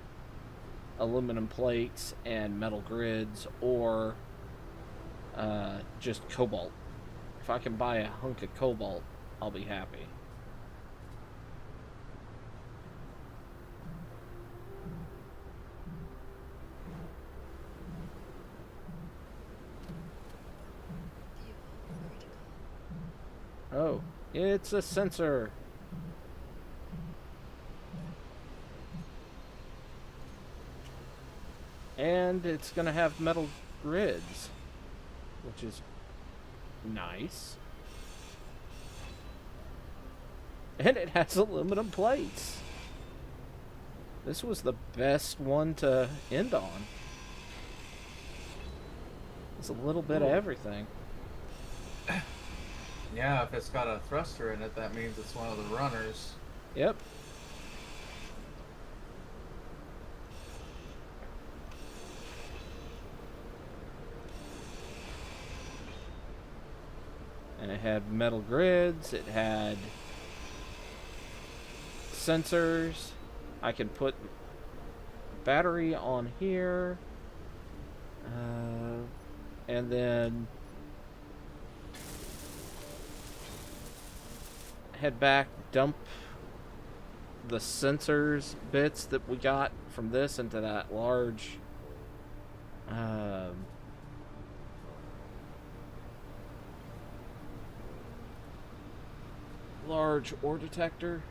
aluminum plates and metal grids, or just cobalt. If I can buy a hunk of cobalt, I'll be happy. Oh, it's a sensor. And it's gonna have metal grids, which is nice. And it has aluminum plates. This was the best one to end on. It's a little bit of everything. Yeah, if it's got a thruster in it, that means it's one of the runners. Yep. And it had metal grids, it had sensors. I can put battery on here. And then head back, dump the sensors bits that we got from this into that large ore detector.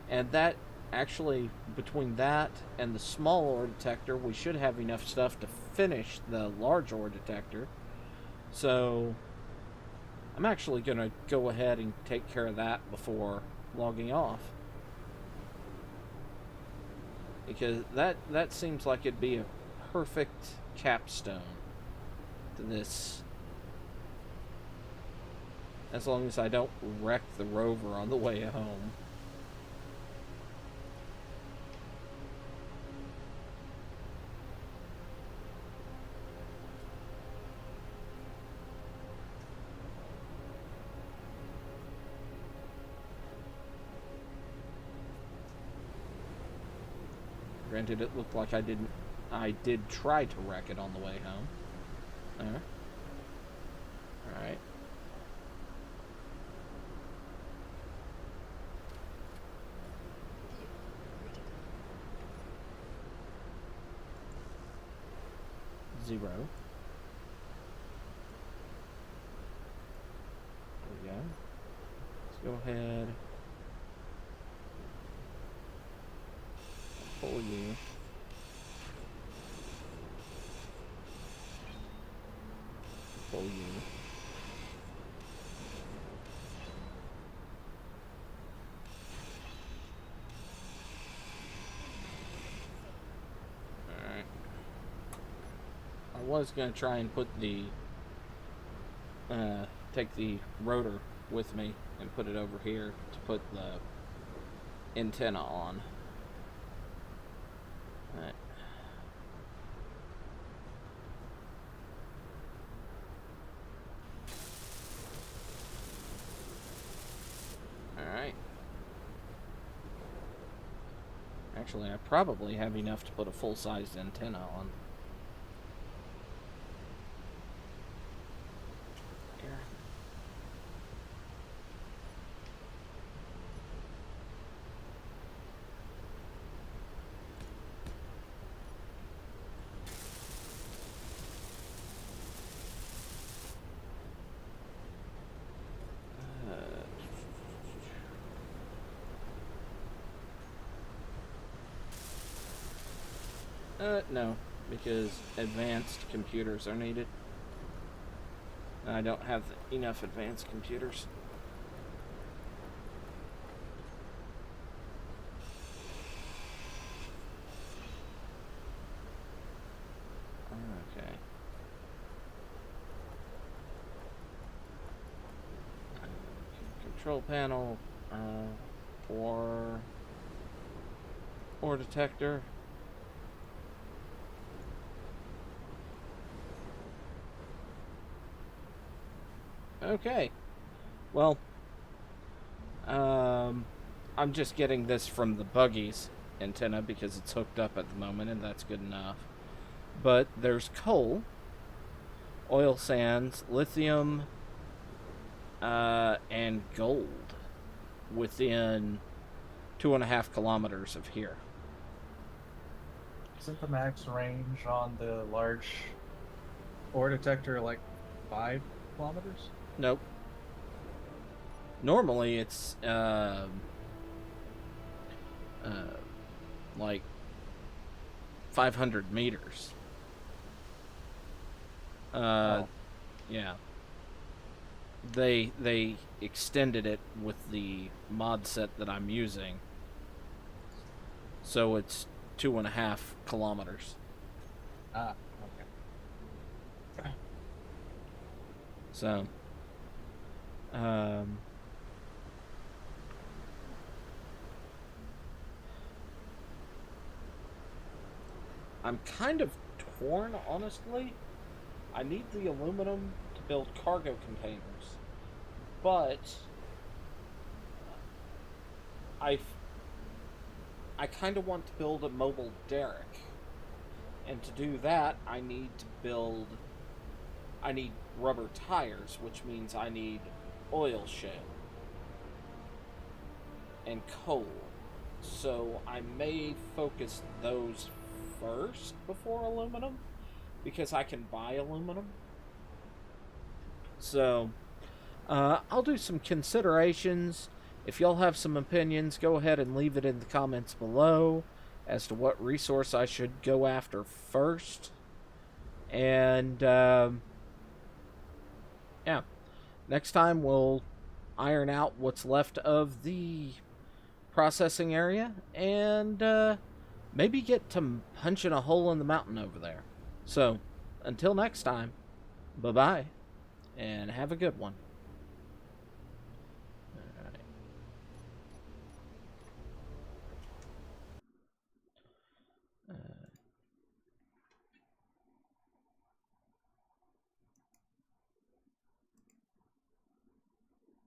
And that actually, between that and the small ore detector, we should have enough stuff to finish the large ore detector. So I'm actually going to go ahead and take care of that before logging off. Because that seems like it'd be a perfect capstone to this. As long as I don't wreck the rover on the way home. Granted, it looked like I did try to wreck it on the way home. There. Alright. Zero. Go ahead. Pull you. Pull you. Alright. I was gonna try and put the take the rotor with me and put it over here to put the antenna on. Alright. Alright. Actually, I probably have enough to put a full-sized antenna on. Here. No, because advanced computers are needed. And I don't have enough advanced computers. Okay. Control panel, or detector. Okay. Well, I'm just getting this from the buggy's antenna because it's hooked up at the moment, and that's good enough. But there's coal, oil sands, lithium, and gold within 2.5 kilometers of here. Isn't the max range on the large ore detector like 5 kilometers? Nope. Normally it's like 500 meters. Oh. Yeah. They extended it with the mod set that I'm using, so it's 2.5 kilometers. Ah, okay. So, I'm kind of torn, honestly. I need the aluminum to build cargo containers, but I kind of want to build a mobile derrick, and to do that, I need rubber tires, which means I need oil shale and coal. So I may focus those first before aluminum, because I can buy aluminum. So I'll do some considerations. If y'all have some opinions, go ahead and leave it in the comments below as to what resource I should go after first. And yeah, next time we'll iron out what's left of the processing area and maybe get to punching a hole in the mountain over there. So until next time, bye-bye and have a good one.